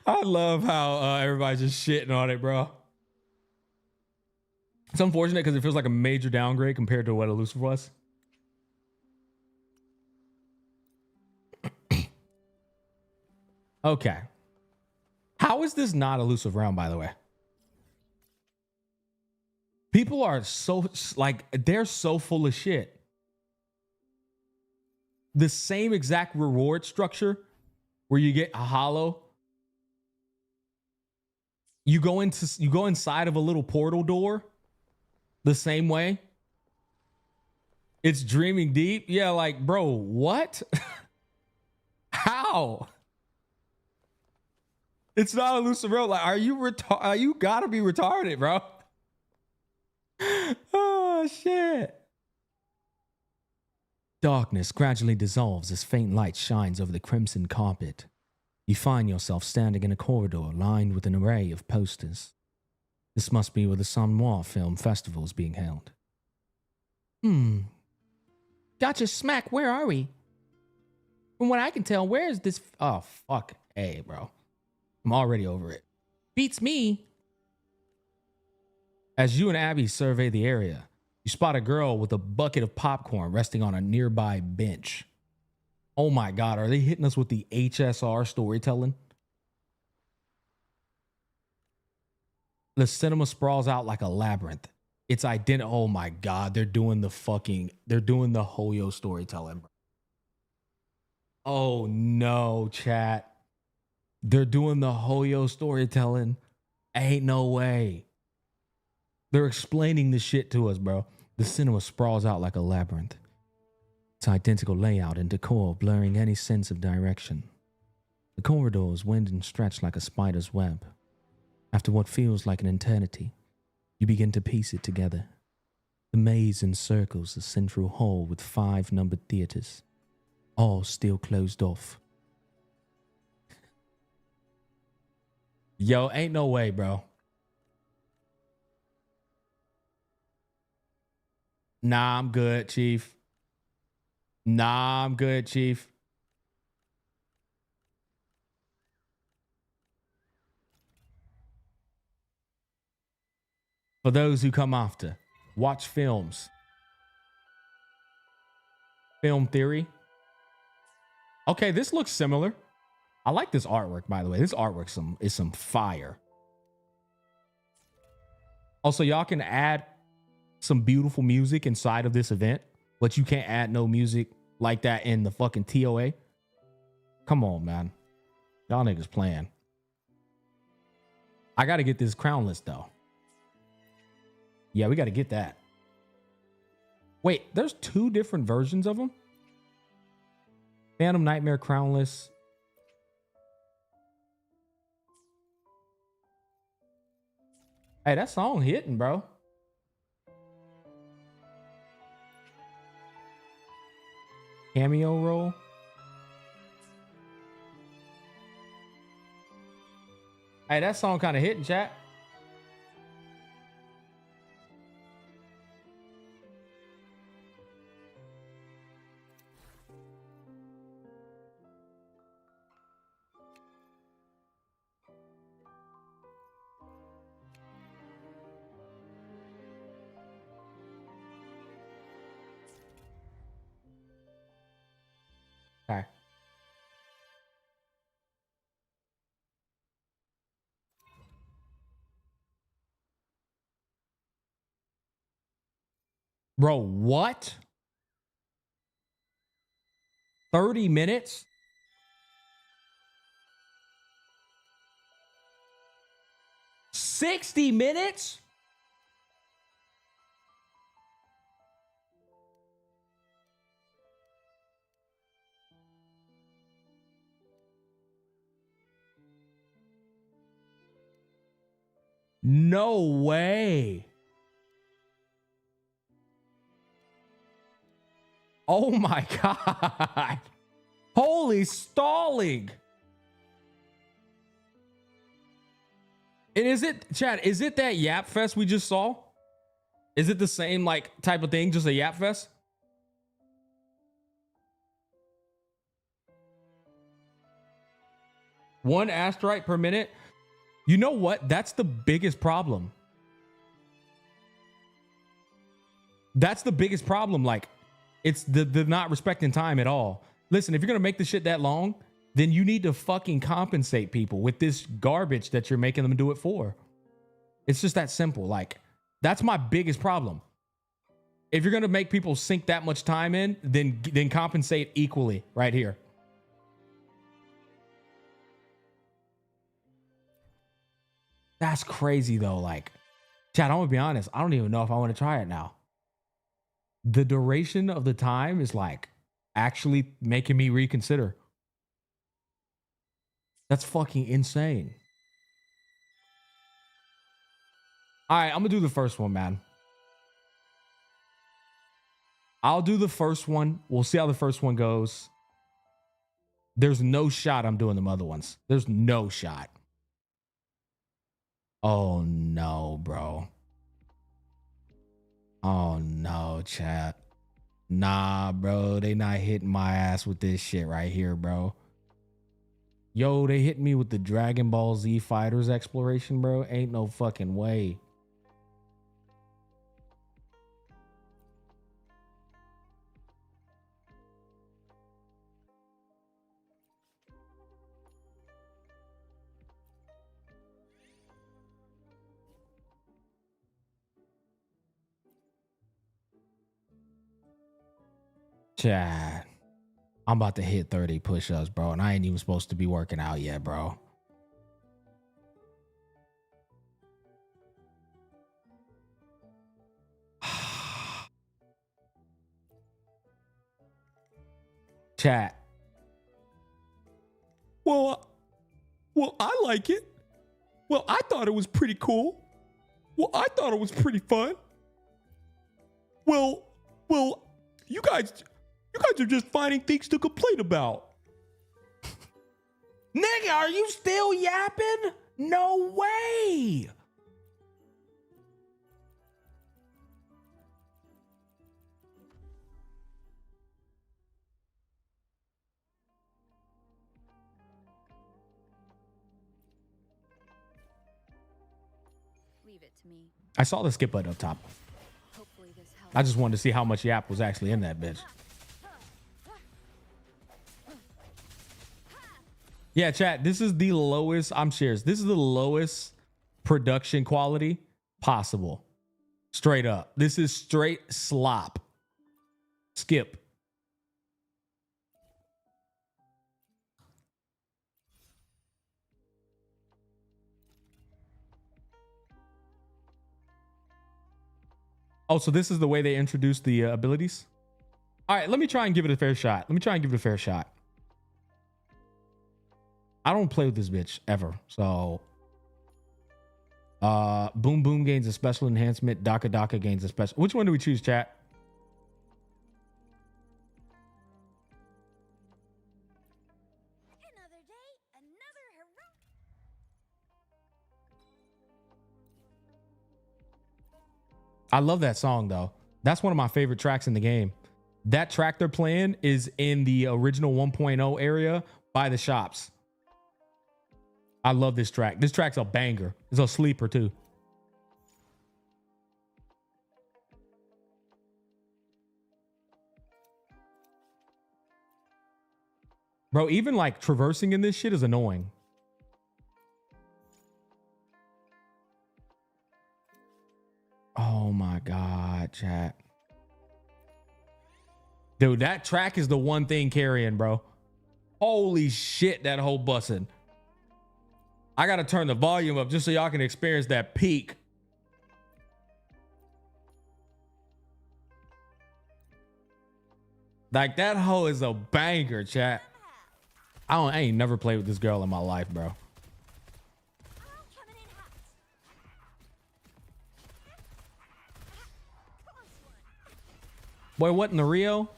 I love how everybody's just shitting on it, bro. It's unfortunate because it feels like a major downgrade compared to what Illusive was. Okay. How is this not Illusive Realm, by the way? People are so, like, they're so full of shit. The same exact reward structure where you get a hollow. You go inside of a little portal door the same way. It's dreaming deep. Yeah, like, bro, what? How? It's not Illusive Realm. Like, are you gotta be retarded, bro. Oh shit. Darkness gradually dissolves as faint light shines over the crimson carpet. You find yourself standing in a corridor lined with an array of posters. This must be where the Sun Noir Film Festival is being held. Gotcha smack, where are we? From what I can tell, where is this? Oh, fuck. Hey, bro. I'm already over it. Beats me. As you and Abby survey the area, you spot a girl with a bucket of popcorn resting on a nearby bench. Oh my God, are they hitting us with the HSR storytelling? The cinema sprawls out like a labyrinth. It's identical. Oh my God, they're doing the Hoyo storytelling, bro. Oh no, chat. They're doing the Hoyo storytelling. Ain't no way. They're explaining this shit to us, bro. The cinema sprawls out like a labyrinth. Its identical layout and decor blurring any sense of direction. The corridors wind and stretch like a spider's web. After what feels like an eternity, you begin to piece it together. The maze encircles the central hall with 5 numbered theaters, all still closed off. Yo, ain't no way, bro. Nah, I'm good, Chief. Nah, I'm good, Chief. For those who come after, watch films. Film theory. Okay, this looks similar. I like this artwork, by the way. This artwork is some fire. Also, y'all can add some beautiful music inside of this event, but you can't add no music like that in the fucking TOA. Come on, man. Y'all niggas playing. I got to get this crown list, though. Yeah, we got to get that. Wait, there's 2 different versions of them? Phantom Nightmare Crownless. Hey, that song hitting, bro. Cameo roll. Hey, that song kind of hitting, chat. Okay. Bro, what? 30 minutes? $60? No way. Oh my God. Holy stalling. And is it, Chad, is it that Yap Fest we just saw? Is it the same like type of thing, just a Yap Fest? One asteroid per minute. You know what? That's the biggest problem. That's the biggest problem. Like, it's the not respecting time at all. Listen, if you're gonna make the shit that long, then you need to fucking compensate people with this garbage that you're making them do it for. It's just that simple. Like, that's my biggest problem. If you're gonna make people sink that much time in, then compensate equally right here. That's crazy though. Like, Chad, I'm gonna be honest. I don't even know if I want to try it now. The duration of the time is like actually making me reconsider. That's fucking insane. All right, I'm gonna do the first one, man. I'll do the first one. We'll see how the first one goes. There's no shot I'm doing them other ones. There's no shot. Oh no, bro. Oh no, chat. Nah, bro. They not hitting my ass with this shit right here, bro. Yo, they hit me with the Dragon Ball Z Fighters exploration, bro. Ain't no fucking way. Chad, I'm about to hit 30 push-ups, bro, and I ain't even supposed to be working out yet, bro. Chat. Well, I like it. Well, I thought it was pretty cool. Well, I thought it was pretty fun. Well, you guys are just finding things to complain about. Nigga, are you still yapping? No way. Leave it to me. I saw the skip button up top. Hopefully this helps. I just wanted to see how much yap was actually in that bitch. Yeah, chat, this is the lowest, I'm serious. This is the lowest production quality possible. Straight up. This is straight slop. Skip. Oh, so this is the way they introduced the abilities? All right, let me try and give it a fair shot. I don't play with this bitch ever. So Boom Boom gains a special enhancement. Daka Daka gains a special. Which one do we choose, chat? Another day, another hero. I love that song though. That's one of my favorite tracks in the game. That track they're playing is in the original 1.0 area by the shops. I love this track. This track's a banger. It's a sleeper too. Bro, even like traversing in this shit is annoying. Oh my God, chat. Dude, that track is the one thing carrying, bro. Holy shit, that whole bussin'. I gotta turn the volume up just so y'all can experience that peak. Like that hoe is a banger, chat. I ain't never played with this girl in my life, bro. Boy, what in the Rio?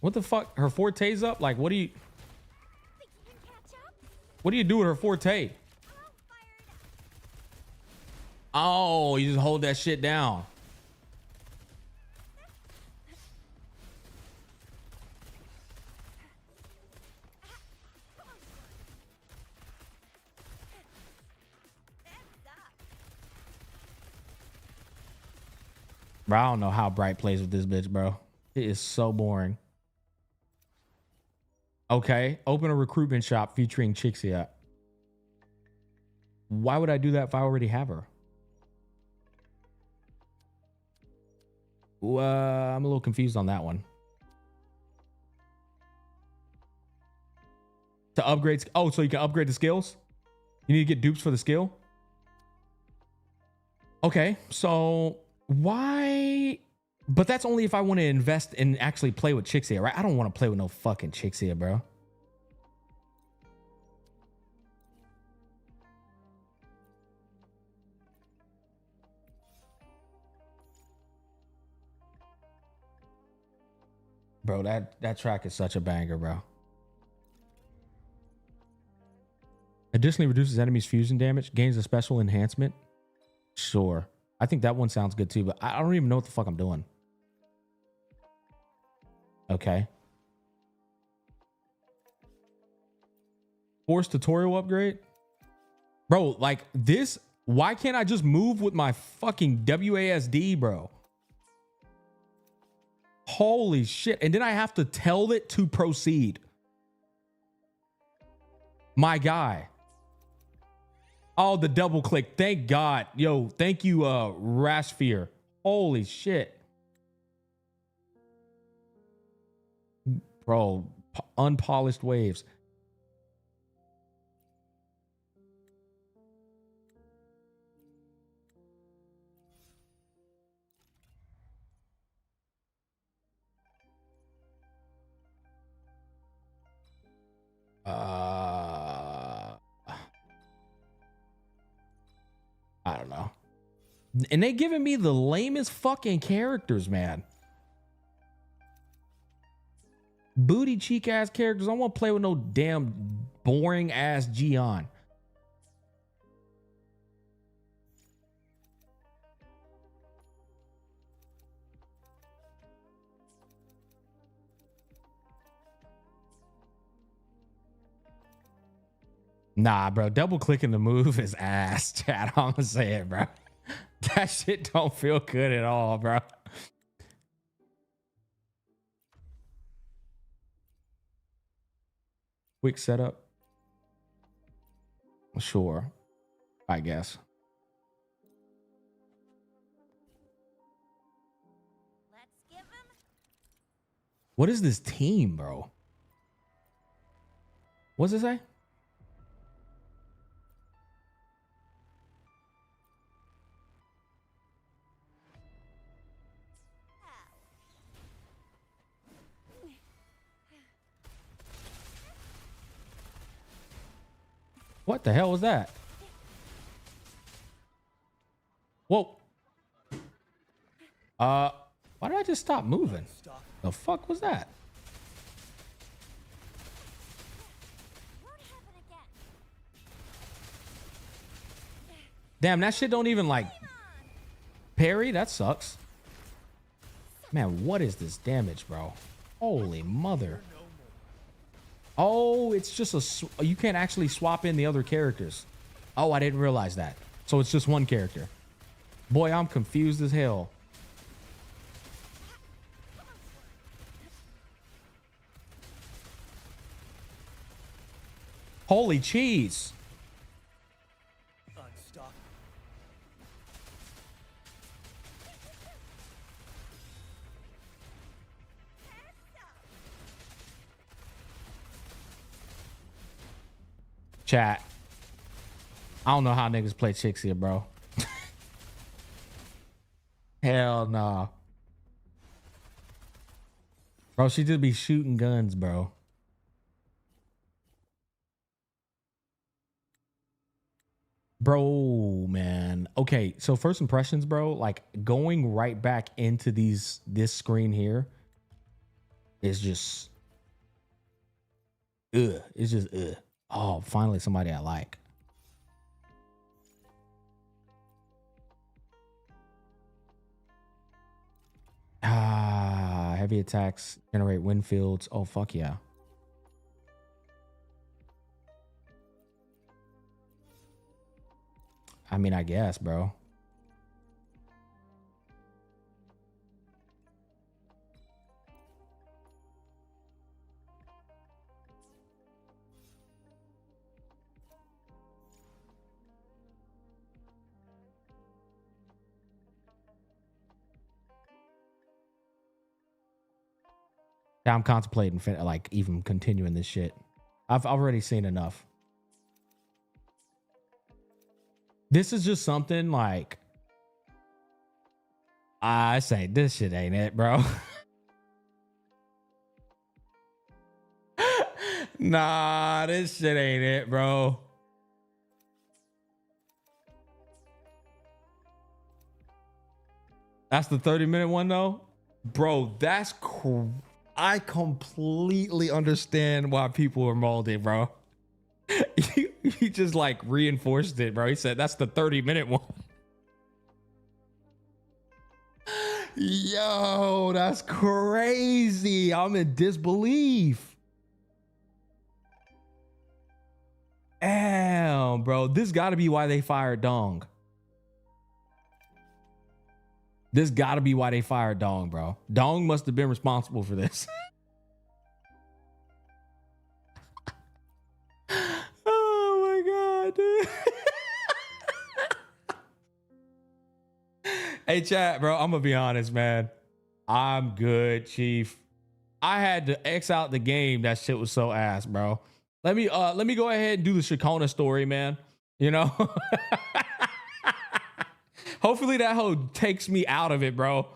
What the fuck? Her forte's up? Like, what do you do with her forte? Oh, you just hold that shit down. Bro, I don't know how Bright plays with this bitch, bro. It is so boring. Okay, open a recruitment shop featuring Chixia. Why would I do that if I already have her? I'm a little confused on that one. To upgrade, oh, so you can upgrade the skills? You need to get dupes for the skill? Okay, so why? But that's only if I want to invest and actually play with Chixia, right? I don't want to play with no fucking Chixia, bro. Bro, that track is such a banger, bro. Additionally, reduces enemies' fusion damage, gains a special enhancement. Sure. I think that one sounds good too, but I don't even know what the fuck I'm doing. Okay. Force tutorial upgrade? Bro, like this, why can't I just move with my fucking WASD, bro? Holy shit. And then I have to tell it to proceed. My guy. Oh, the double click. Thank God. Yo, thank you, Rashfear. Holy shit. Bro, unpolished waves. I don't know. And they giving me the lamest fucking characters, man. Booty cheek ass characters. I don't want to play with no damn boring ass Gion. Nah, bro. Double clicking the move is ass, chat. I'm gonna say it, bro. That shit don't feel good at all, bro. Quick setup. Sure. I guess. Let's give him. What is this team, bro? What's it say? What the hell was that? Whoa. Why did I just stop moving? The fuck was that? Damn, that shit don't even like parry. That sucks. Man, what is this damage, bro? Holy mother. Oh, it's just a... You can't actually swap in the other characters. Oh, I didn't realize that. So it's just one character. Boy, I'm confused as hell. Holy cheese. Chat. I don't know how niggas play chicks here, bro. Hell nah. Bro, she just be shooting guns, bro. Bro, man. Okay, so first impressions, bro, like going right back into this screen here is just it's just oh, finally somebody I like. Heavy attacks generate wind fields. Oh, fuck yeah. I mean, I guess, bro. I'm contemplating like even continuing this shit. I've already seen enough. This is just something like I say this shit ain't it, bro. Nah, this shit ain't it, bro. That's the 30-minute one though? Bro, that's cool. I completely understand why people are molded, bro. He just like reinforced it, bro. He said that's the 30-minute one. Yo, that's crazy. I'm in disbelief. Damn, bro. This gotta be why they fired Dong. This gotta be why they fired Dong, bro. Dong must have been responsible for this. Oh my God, dude. Hey, chat, bro. I'm gonna be honest, man. I'm good, Chief. I had to X out the game. That shit was so ass, bro. Let me go ahead and do the Ciaconna story, man. You know? Hopefully that hoe takes me out of it, bro.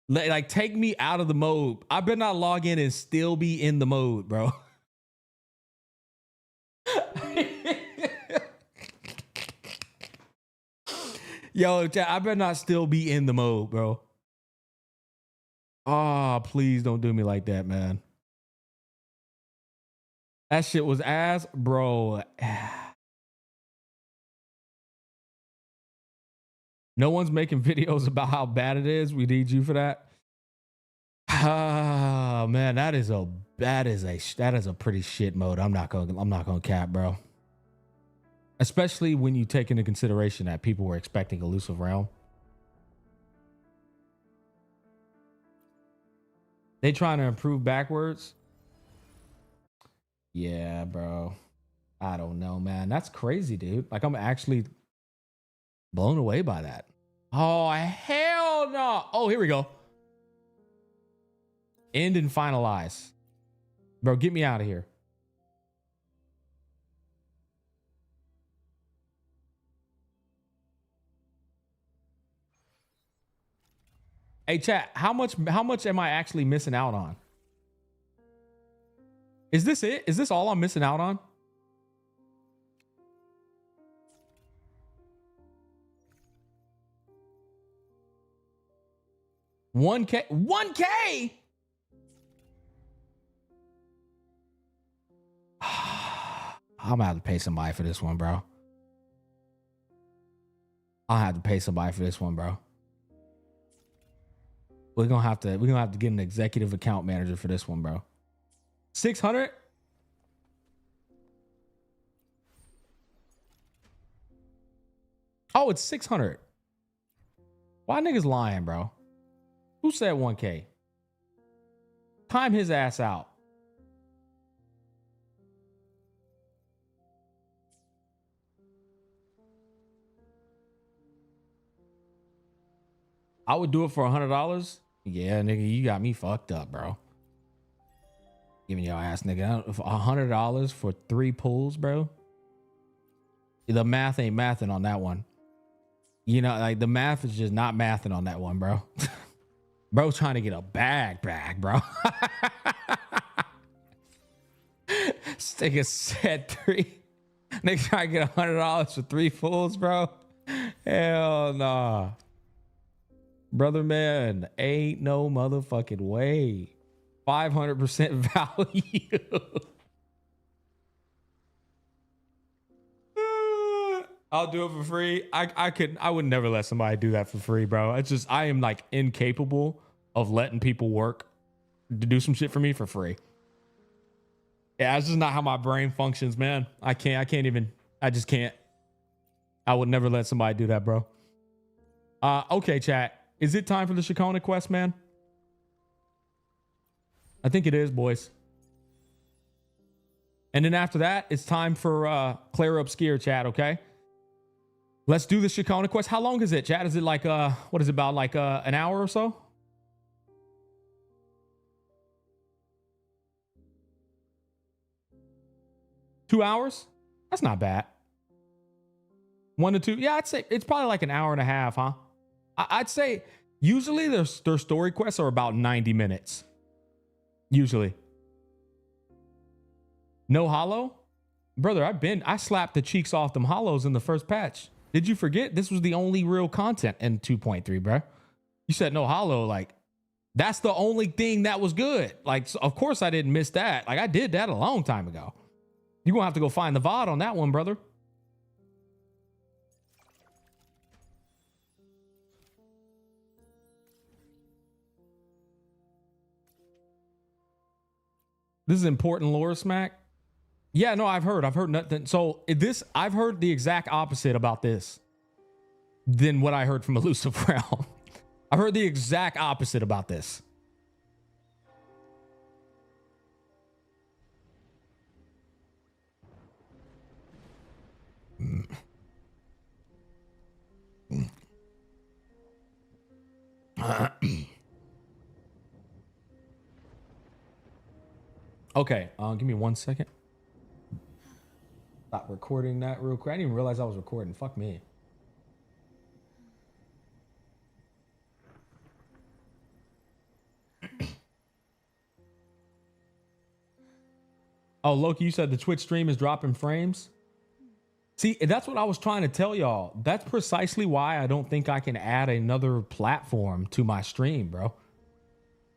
Like, take me out of the mode. I better not log in and still be in the mode, bro. Yo, chat, I better not still be in the mode, bro. Oh, please don't do me like that, man. That shit was ass, bro. No one's making videos about how bad it is. We need you for that. Ah, man, that is a pretty shit mode. I'm not gonna cap, bro. Especially when you take into consideration that people were expecting Illusive Realm. They trying to improve backwards. Yeah, bro. I don't know, man. That's crazy, dude. Like, I'm actually blown away by that. Oh, hell no. Oh, here we go. End and finalize. Bro, get me out of here. Hey, chat, how much am I actually missing out on? Is this it? Is this all I'm missing out on? 1K. 1K. I'm gonna have to pay somebody for this one, bro. I'll have to pay somebody for this one, bro. We're gonna have to get an executive account manager for this one, bro. 600. Oh, it's 600. Why niggas lying, bro? Who said 1K? Time his ass out. I would do it for $100. Yeah, nigga, you got me fucked up, bro. Giving your ass, nigga, $100 for 3 pulls, bro. The math ain't mathing on that one. You know, like the math is just not mathing on that one, bro. Bro trying to get a bag back, bro. Stick a set 3. Nigga trying to get $100 for 3 pulls, bro. Hell nah. Brother man, ain't no motherfucking way. 500% value. I'll do it for free. I would never let somebody do that for free, bro. It's just, I am like incapable of letting people work to do some shit for me for free. Yeah, that's just not how my brain functions, man. I just can't. I would never let somebody do that, bro. Okay, chat. Is it time for the Ciaconna quest, man? I think it is, boys. And then after that, it's time for Clear Obscure, chat, okay? Let's do the Ciaconna quest. How long is it, chat? Is it like, what is it, about like an hour or so? Two hours? That's not bad. 1 to 2. Yeah, I'd say it's probably like an hour and a half, huh? I'd say usually their story quests are about 90 minutes. Usually. No hollow? Brother, I slapped the cheeks off them hollows in the first patch. Did you forget? This was the only real content in 2.3, bro. You said no hollow, like, that's the only thing that was good. Like, so of course I didn't miss that. Like, I did that a long time ago. You're going to have to go find the VOD on that one, brother. This is important lore smack. Yeah, no, I've heard nothing. So I've heard the exact opposite about this than what I heard from Illusive Realm. I've heard the exact opposite about this. Okay, give me 1 second. Stop recording that real quick. I didn't even realize I was recording. Fuck me. Oh, Loki, you said the Twitch stream is dropping frames? See, that's what I was trying to tell y'all. That's precisely why I don't think I can add another platform to my stream, bro.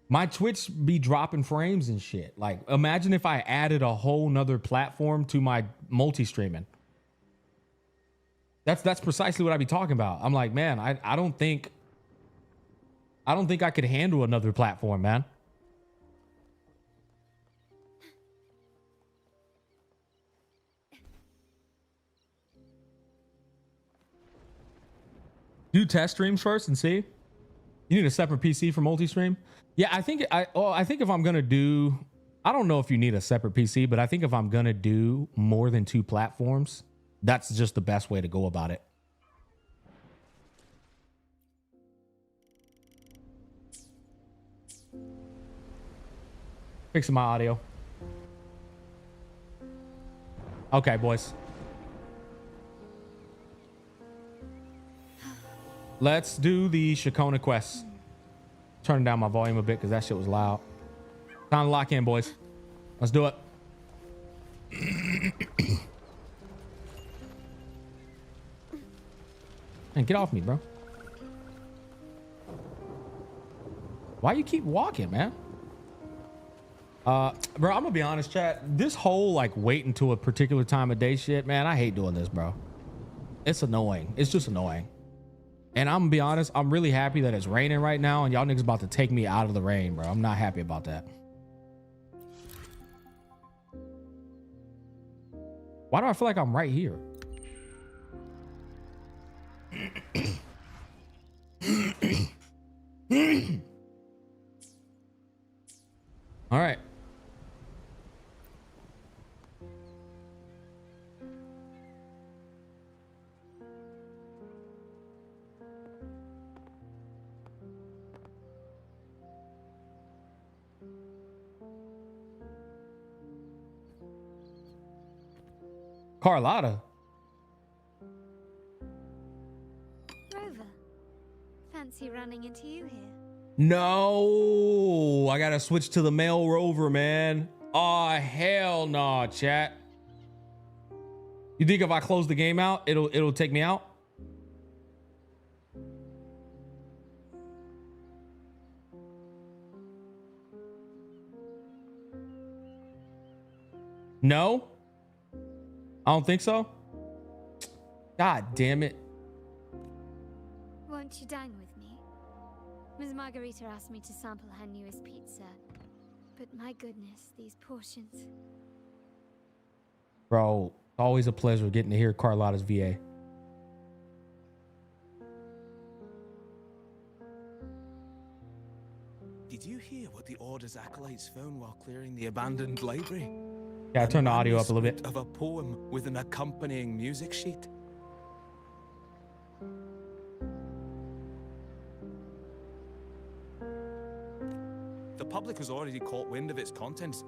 My Twitch be dropping frames and shit. Like, imagine if I added a whole nother platform to my multi-streaming. That's precisely what I be talking about. I'm like, man, I don't think I could handle another platform, man. Do test streams first and see. You need a separate PC for multi-stream. Yeah, I think if I'm gonna do, I don't know if you need a separate PC, but I think if I'm gonna do more than 2 platforms, that's just the best way to go about it. Fixing my audio. Okay, boys. Let's do the Ciaconna quest. Turning down my volume a bit because that shit was loud. Time to lock in, boys. Let's do it. Man, get off me, bro. Why you keep walking, man? Bro, I'm gonna be honest, chat. This whole like wait until a particular time of day shit, man, I hate doing this, bro. It's annoying. It's just annoying. And I'm gonna be honest, I'm really happy that it's raining right now and y'all niggas about to take me out of the rain, bro. I'm not happy about that. Why do I feel like I'm right here? All right. Carlotta. Rover, fancy running into you here. No, I gotta switch to the male rover, man. Oh, hell no, chat. You think if I close the game out, it'll take me out? No? I don't think so. God damn it. Won't you dine with me? Ms. Margarita asked me to sample her newest pizza. But my goodness, these portions. Bro, always a pleasure getting to hear Carlotta's VA. Did you hear what the Order's acolytes found while clearing the abandoned library? Yeah, I turned the audio up a little bit. Of a poem with an accompanying music sheet. The public has already caught wind of its contents.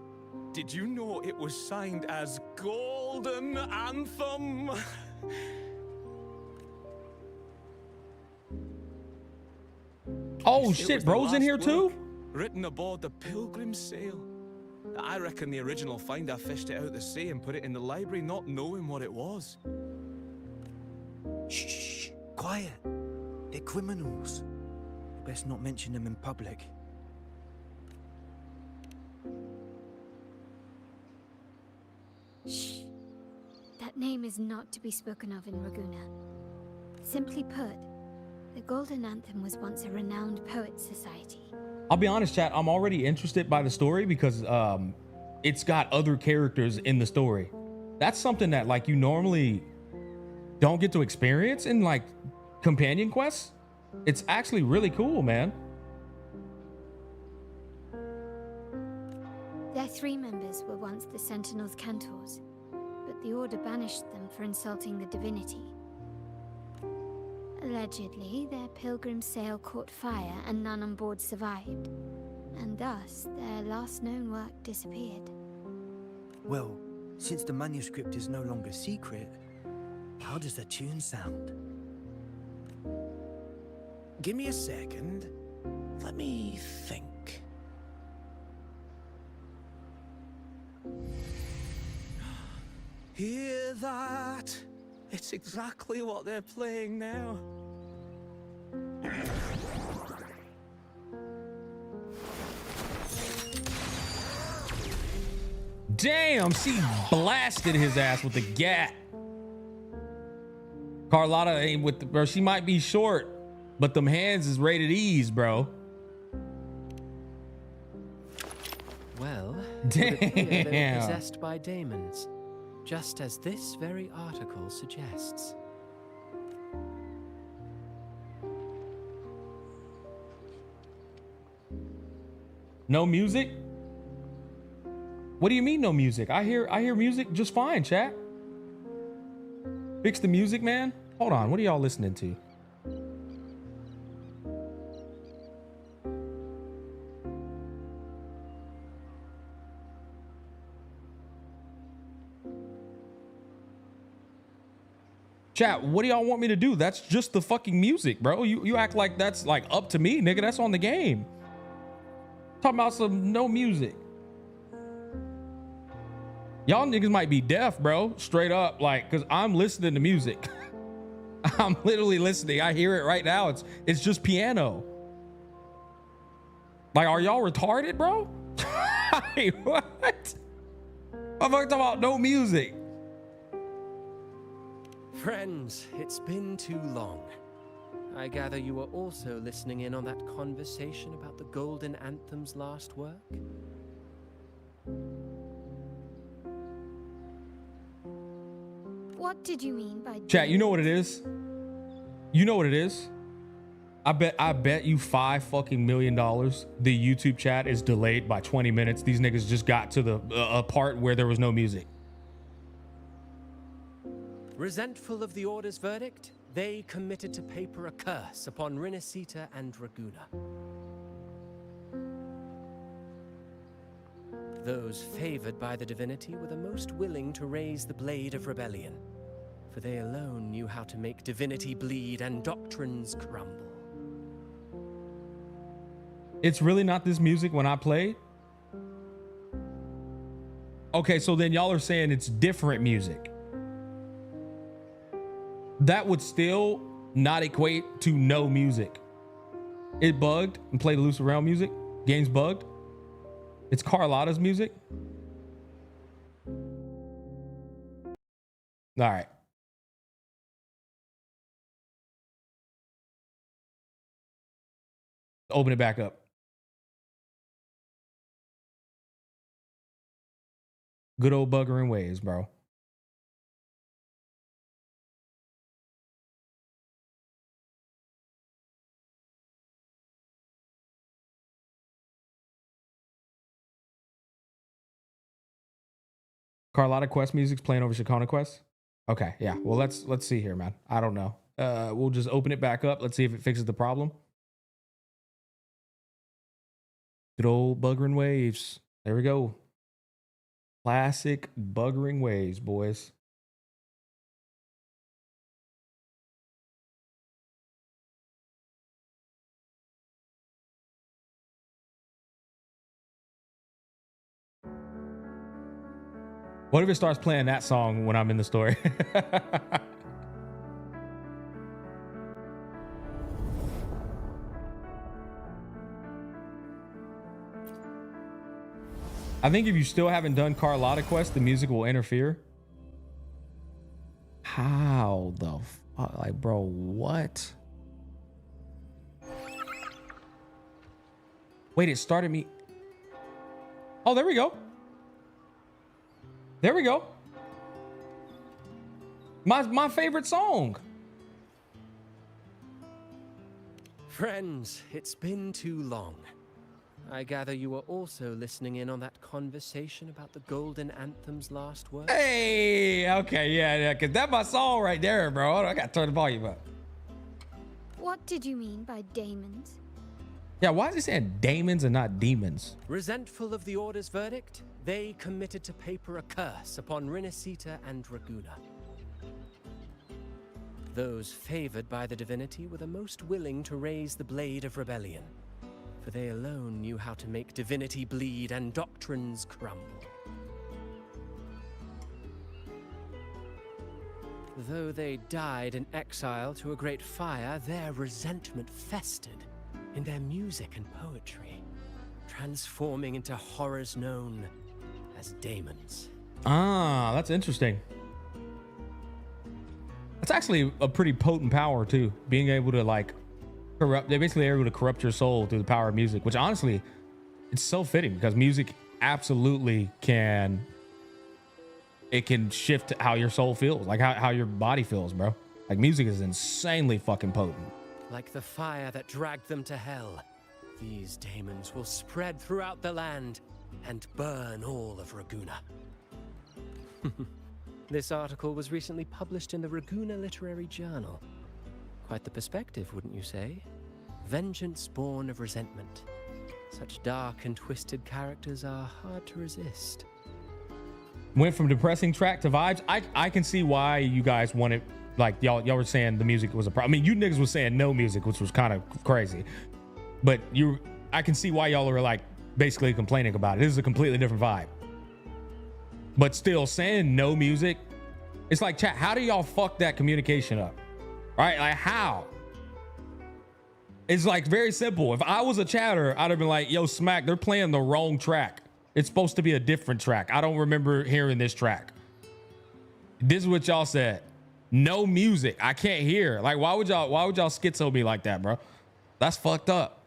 Did you know it was signed as Golden Anthem? Oh It shit, was the bro's in last here too? work written aboard the Pilgrim Sail. I reckon the original finder fished it out the sea and put it in the library, not knowing what it was. Shh, quiet. They're criminals. Best not mention them in public. Shh. That name is not to be spoken of in Raguna. Simply put, the Golden Anthem was once a renowned poets society. I'll be honest, chat. I'm already interested by the story because it's got other characters in the story. That's something that like you normally don't get to experience in like companion quests. It's actually really cool, man. Their 3 members were once the Sentinel's cantors, but the Order banished them for insulting the divinity. Allegedly, their pilgrim sail caught fire and none on board survived, and thus their last known work disappeared. Well, since the manuscript is no longer secret, how does the tune sound? Give me a second. Let me think. Hear that? It's exactly what they're playing now. Damn, she blasted his ass with the gat. Carlotta ain't with the, bro. She might be short, but them hands is rated E's, bro. Well, it would appear they were Damn. possessed by daemons, just as this very article suggests. No music? What do you mean no music? I hear music just fine, chat. Fix the music, man. Hold on, what are y'all listening to? Chat, what do y'all want me to do? That's just the fucking music, bro. You act like that's like up to me, nigga. That's on the game. Talking about some no music. Y'all niggas might be deaf, bro. Straight up, like, cause I'm listening to music. I'm literally listening. I hear it right now. It's just piano. Like, are y'all retarded, bro? Like, what? I'm talking about no music. Friends, it's been too long. I gather you were also listening in on that conversation about the Golden Anthem's last work? What did you mean by Chat, you know what it is? You know what it is? I bet you $5 million the YouTube chat is delayed by 20 minutes. These niggas just got to the part where there was no music. Resentful of the Order's verdict, they committed to paper a curse upon Rinasita and Raguna. Those favored by the divinity were the most willing to raise the blade of rebellion, for they alone knew how to make divinity bleed and doctrines crumble. It's really not this music when I play? Okay, so then y'all are saying it's different music. That would still not equate to no music. It bugged and played Illusive Realm music. Game's bugged. It's Carlotta's music. All right. Open it back up. Good old buggering ways, bro. Carlotta Quest music's playing over Ciaconna Quest. Okay, yeah. Well, let's see here, man. I don't know. We'll just open it back up. Let's see if it fixes the problem. Good old buggering waves. There we go. Classic buggering waves, boys. What if it starts playing that song when I'm in the story? I think if you still haven't done Carlotta Quest, the music will interfere. How the fuck? Like, bro, what? Wait, it started me. Oh, there we go. There we go. My favorite song. Friends, it's been too long. I gather you were also listening in on that conversation about the Golden Anthem's last work? Hey, okay, yeah, because that's my song right there, bro. I got to turn the volume up. What did you mean by daemons? Yeah, why is he saying daemons and not demons? Resentful of the Order's verdict, they committed to paper a curse upon Rinasita and Raguna. Those favored by the divinity were the most willing to raise the blade of rebellion, for they alone knew how to make divinity bleed and doctrines crumble. Though they died in exile to a great fire, their resentment festered in their music and poetry, transforming into horrors known as daemons. Ah, that's interesting. That's actually a pretty potent power too, being able to like corrupt. They basically are able to corrupt your soul through the power of music, which honestly, it's so fitting because music absolutely can. It can shift how your soul feels, like how your body feels, bro. Like music is insanely fucking potent. Like the fire that dragged them to hell, these daemons will spread throughout the land and burn all of Raguna. This article was recently published in the Raguna Literary Journal. Quite the perspective, wouldn't you say? Vengeance born of resentment. Such dark and twisted characters are hard to resist. Went from depressing track to vibes. I can see why you guys wanted, like y'all were saying the music was a problem. I mean, you niggas was saying no music, which was kind of crazy. But I can see why y'all were like basically complaining about it. This is a completely different vibe. But still saying no music, it's like, chat, how do y'all fuck that communication up? All right, like how? It's like very simple. If I was a chatter, I'd have been like, yo, Smack, they're playing the wrong track. It's supposed to be a different track. I don't remember hearing this track. This is what y'all said. No music. I can't hear. Like, why would y'all schizo me like that, bro? That's fucked up.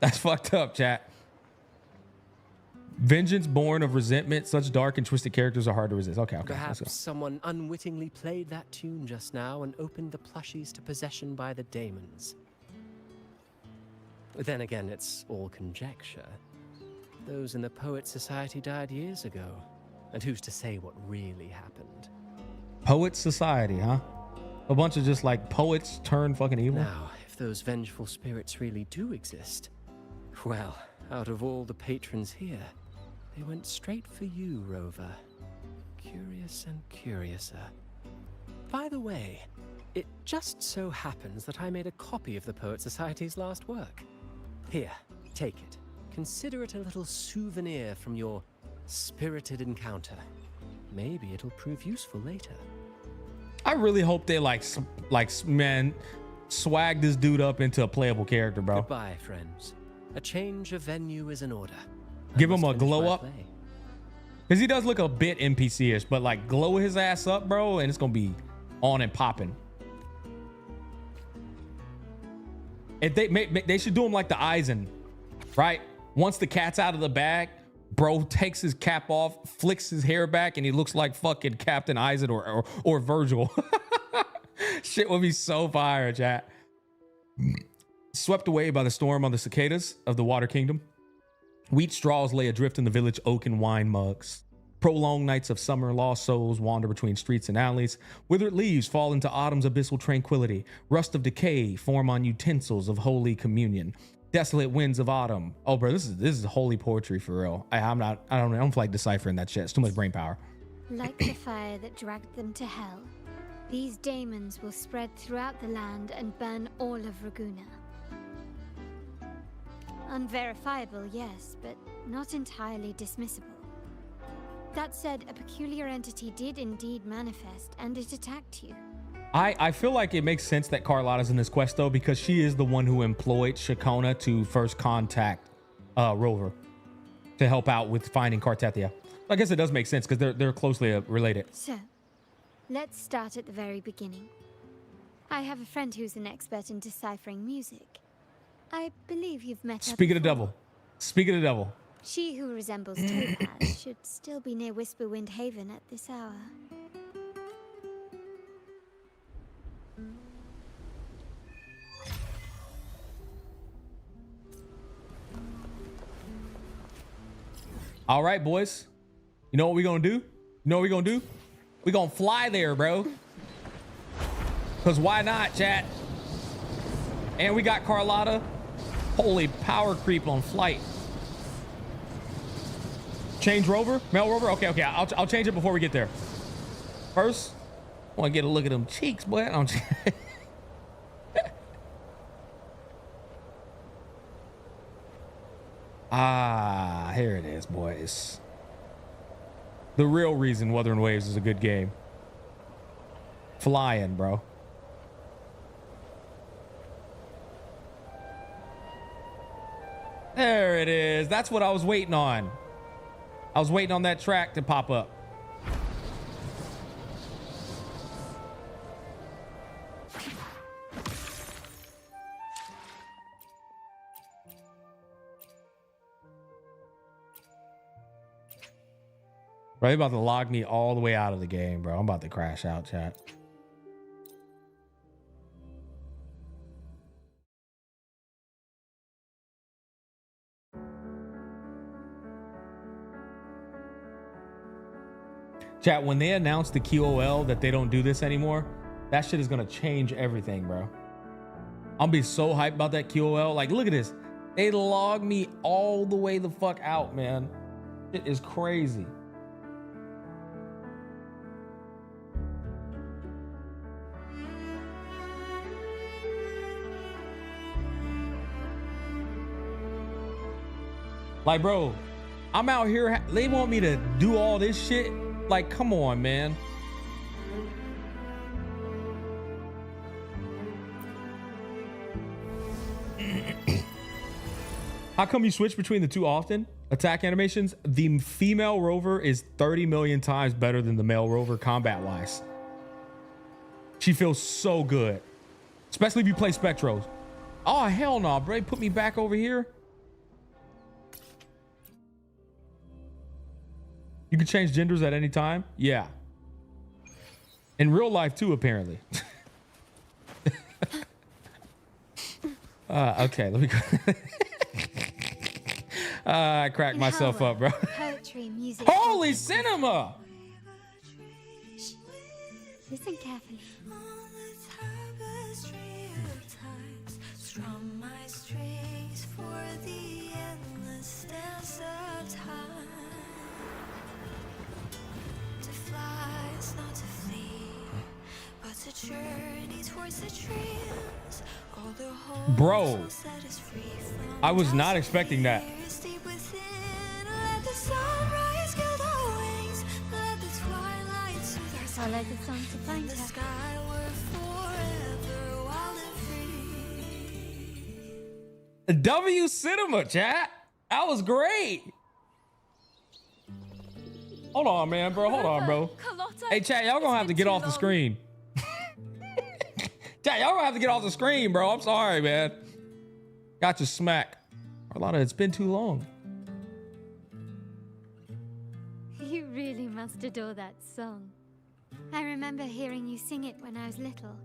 That's fucked up, chat. Vengeance born of resentment. Such dark and twisted characters are hard to resist. Okay, let's go. Perhaps someone unwittingly played that tune just now and opened the plushies to possession by the daemons. Then again, it's all conjecture. Those in the Poets Society died years ago, and who's to say what really happened? Poets Society, huh? A bunch of just like poets turned fucking evil. Now, if those vengeful spirits really do exist, well, out of all the patrons here, they went straight for you, Rover. Curious and curiouser. By the way, it just so happens that I made a copy of the Poet Society's last work. Here, take it. Consider it a little souvenir from your spirited encounter. Maybe it'll prove useful later. I really hope they man, swag this dude up into a playable character, bro. Goodbye, friends. A change of venue is in order. Give him a glow up. Because he does look a bit NPC-ish, but like glow his ass up, bro, and it's going to be on and popping. If they should do him like the Eisen, right? Once the cat's out of the bag, bro takes his cap off, flicks his hair back, and he looks like fucking Captain Eisen or Virgil. Shit would be so fire, chat. Swept away by the storm on the cicadas of the Water Kingdom, wheat straws lay adrift in the village oak and wine mugs. Prolonged nights of summer, lost souls wander between streets and alleys. Withered leaves fall into autumn's abyssal tranquility. Rust of decay form on utensils of holy communion. Desolate winds of autumn. Oh, bro, this is holy poetry for real. I don't feel like deciphering that shit. It's too much brain power. Like the fire that dragged them to hell, these daemons will spread throughout the land and burn all of Raguna. Unverifiable, yes, but not entirely dismissible. That said, a peculiar entity did indeed manifest, and it attacked you. I feel like it makes sense that Carlotta's in this quest, though, because she is the one who employed Ciaconna to first contact Rover to help out with finding Cartethia. I guess it does make sense because they're closely related. So, let's start at the very beginning. I have a friend who's an expert in deciphering music. I believe you've met her Speak of the before. devil. Speak of the devil. She who resembles Topaz should still be near Whisperwind Haven at this hour. All right, boys. You know what we're going to do? You know what we're going to do? We're going to fly there, bro. Because why not, chat? And we got Carlotta. Holy power creep on flight. Change rover? Male rover? Okay. I'll change it before we get there. First, I want to get a look at them cheeks, boy. Ah, here it is, boys. The real reason Wuthering Waves is a good game. Flying, bro. There it is. That's what I was waiting on. I was waiting on that track to pop up. Bro, they about to log me all the way out of the game, bro. I'm about to crash out, chat. Chat, when they announce the QOL that they don't do this anymore, that shit is gonna change everything, bro. I'll be so hyped about that QOL. Like, look at this. They logged me all the way the fuck out, man. It is crazy. Like, bro, I'm out here. They want me to do all this shit. Like, come on, man. How come you switch between the two often? Attack animations. The female rover is 30 million times better than the male rover combat-wise. She feels so good. Especially if you play Spectros. Oh, hell no, bro. Put me back over here. You can change genders at any time? Yeah. In real life too, apparently. Okay, let me go. I cracked myself up, bro. Poetry, music. Holy cinema! Listen carefully. Strum my strings for the endless dance of time. To fly is not to flee, but to journey towards the dreams. All the hopes Bro, set us free from I was not expecting that. deep within. Let the sunrise gild our wings. Let the twilight soothe our Follow the song to find the her. skyward forever wild and free. W Cinema, chat. That was great. Hold on, man, bro. Hold on, bro. Carlotta, Hey, chat, y'all gonna have to get off the screen. Chat, y'all gonna have to get off the screen, bro. I'm sorry, man. Got you smack. Carlotta, it's been too long. You really must adore that song. I remember hearing you sing it when I was little.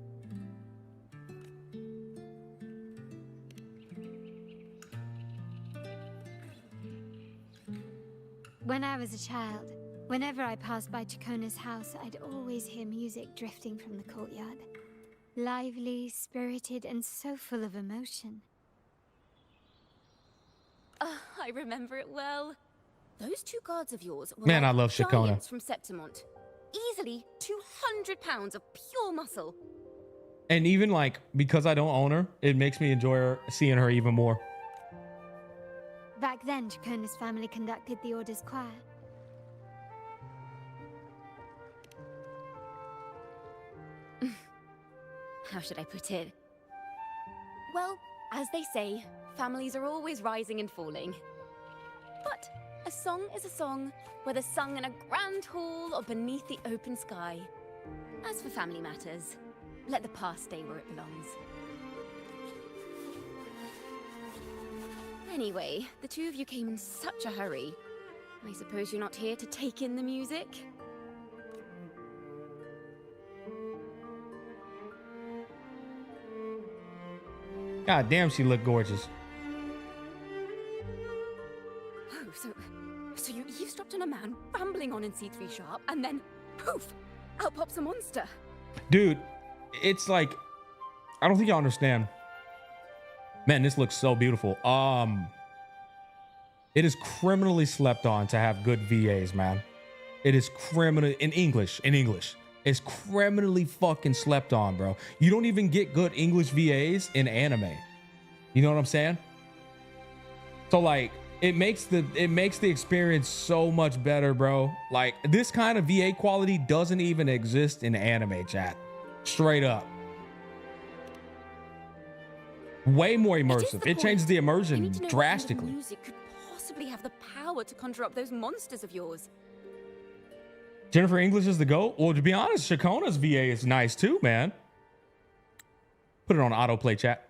When I was a child, whenever I passed by Ciacconna's house, I'd always hear music drifting from the courtyard. Lively, spirited, and so full of emotion. I remember it well. Those two guards of yours were Man, like I love Ciaconna. giants from Septimont. Easily 200 pounds of pure muscle. And even like, because I don't own her, it makes me enjoy her, seeing her even more. Back then, Ciacconna's family conducted the Order's choir. How should I put it? Well, as they say, families are always rising and falling. But a song is a song, whether sung in a grand hall or beneath the open sky. As for family matters, let the past stay where it belongs. Anyway, the two of you came in such a hurry. I suppose you're not here to take in the music? God damn, she looked gorgeous. Oh, so you eavesdropped on a man rambling on in C3 Sharp, and then, poof, out pops a monster. Dude, it's like, I don't think y'all understand. Man, this looks so beautiful. It is criminally slept on to have good VAs, man. It is criminal in English. It's criminally fucking slept on, bro. You don't even get good English VAs in anime. You know what I'm saying? So like, it makes the experience so much better, bro. Like, this kind of VA quality doesn't even exist in anime, chat. Straight up. Way more immersive. It changes the immersion drastically. Music could possibly have the power to conjure up those monsters of yours. Jennifer English is the GOAT. Well, to be honest, Ciacconna's VA is nice too, man. Put it on autoplay, chat.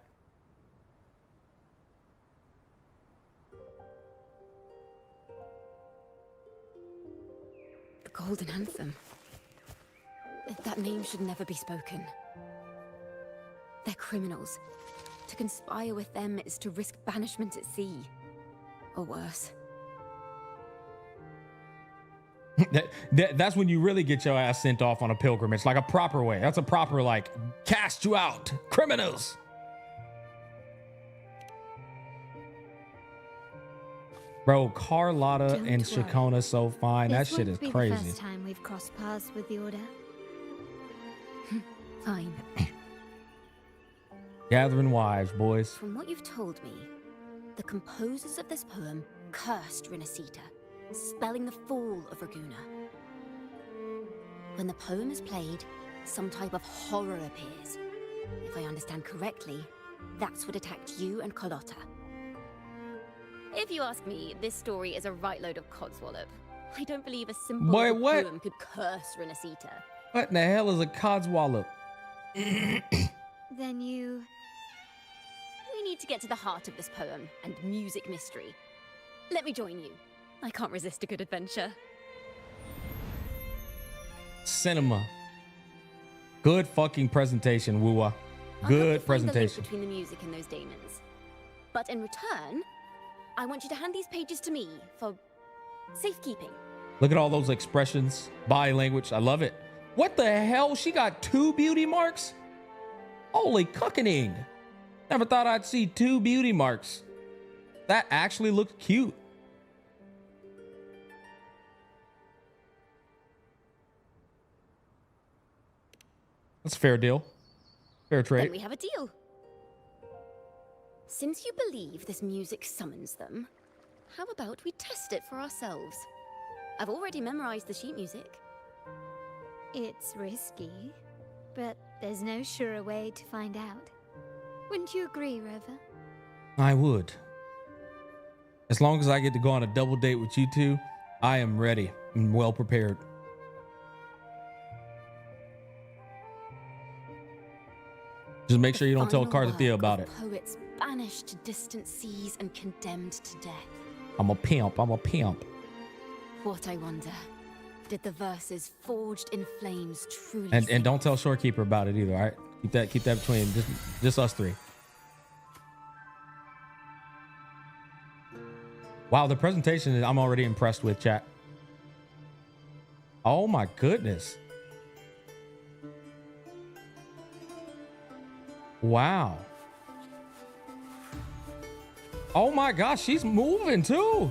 The Golden Anthem. That name should never be spoken. They're criminals. To conspire with them is to risk banishment at sea. Or worse. That's when you really get your ass sent off on a pilgrimage, like a proper way. That's a proper, like, cast you out, criminals. Bro, Carlotta and Ciaconna so fine. That shit is This won't be crazy. the first time we've crossed paths with the Order. Fine. Gathering wives, boys. From what you've told me, the composers of this poem cursed Rinascita, spelling the fall of Raguna. When the poem is played, some type of horror appears. If I understand correctly, that's what attacked you and Carlotta. If you ask me, this story is a right load of codswallop. I don't believe a simple Boy, little what? poem could curse Renacita. What in the hell is a codswallop? Then you... We need to get to the heart of this poem and music mystery. Let me join you. I can't resist a good adventure. Cinema. Good fucking presentation, Woowa. I'll help Good you find the link presentation. between the music and those daemons. But in return, I want you to hand these pages to me for safekeeping. Look at all those expressions, body language. I love it. What the hell? She got 2 beauty marks? Holy cuckening. Never thought I'd see 2 beauty marks. That actually looked cute. That's a fair deal. Fair Then trade. we have a deal. Since you believe this music summons them, how about we test it for ourselves? I've already memorized the sheet music. It's risky, but there's no surer way to find out. Wouldn't you agree, Rover? I would. As long as I get to go on a double date with you two, I am ready and well prepared. Just make sure you don't tell Final Carthea work about of it. Poets banished to distant seas and condemned to death. I'm a pimp. I'm a pimp. What I wonder, did the verses forged in flames truly And sing? don't tell Shorekeeper about it either. All right, keep that between just us three. Wow, the presentation I'm already impressed with, chat. Oh my goodness. Wow. Oh my gosh, she's moving too.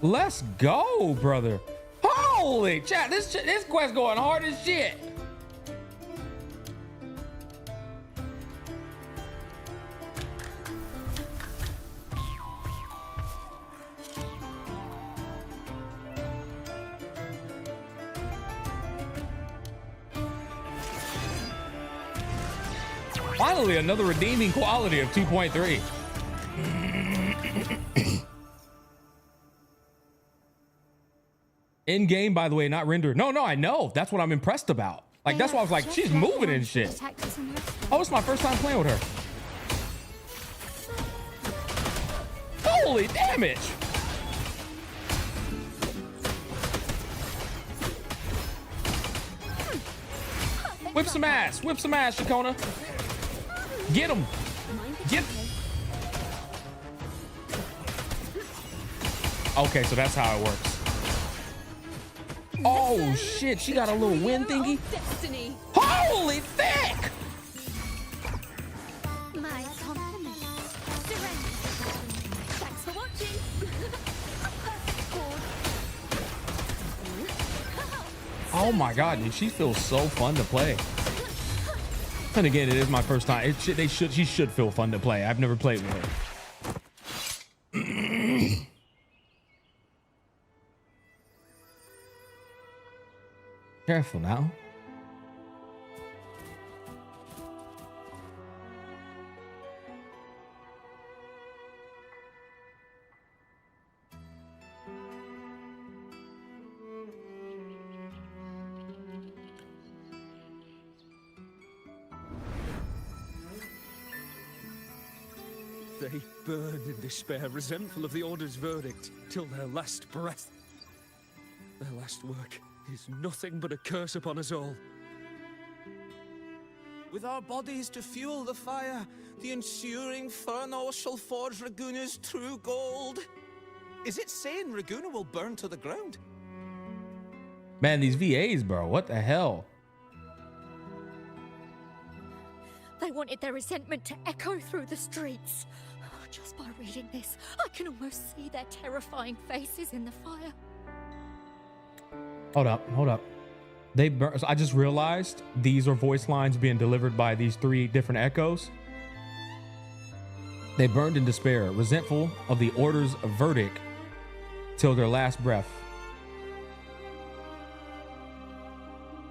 Let's go, brother. Holy chat, this quest going hard as shit. Finally, another redeeming quality of 2.3. In game, by the way, not rendered. No, I know. That's what I'm impressed about. Like, that's why I was like, she's moving and shit. Oh, it's my first time playing with her. Holy damage. Whip some ass, Ciaconna. Get him. Get. Okay, so that's how it works. Oh shit, she got a little wind thingy. Destiny. Holy thick! My compliments. Surrender. Thanks for watching. A perfect chord. Oh my god, dude, she feels so fun to play. And again, it is my first time. She should feel fun to play. I've never played with her. Careful now. They burn in despair, resentful of the Order's verdict, till their last breath. Their last work is nothing but a curse upon us all. With our bodies to fuel the fire, the ensuing furnace shall forge Raguna's true gold. Is it saying Raguna will burn to the ground? Man, these VAs, bro. What the hell? They wanted their resentment to echo through the streets. Just by reading this, I can almost see their terrifying faces in the fire. Hold up. So I just realized these are voice lines being delivered by these 3 different echoes. They burned in despair, resentful of the Order's verdict till their last breath.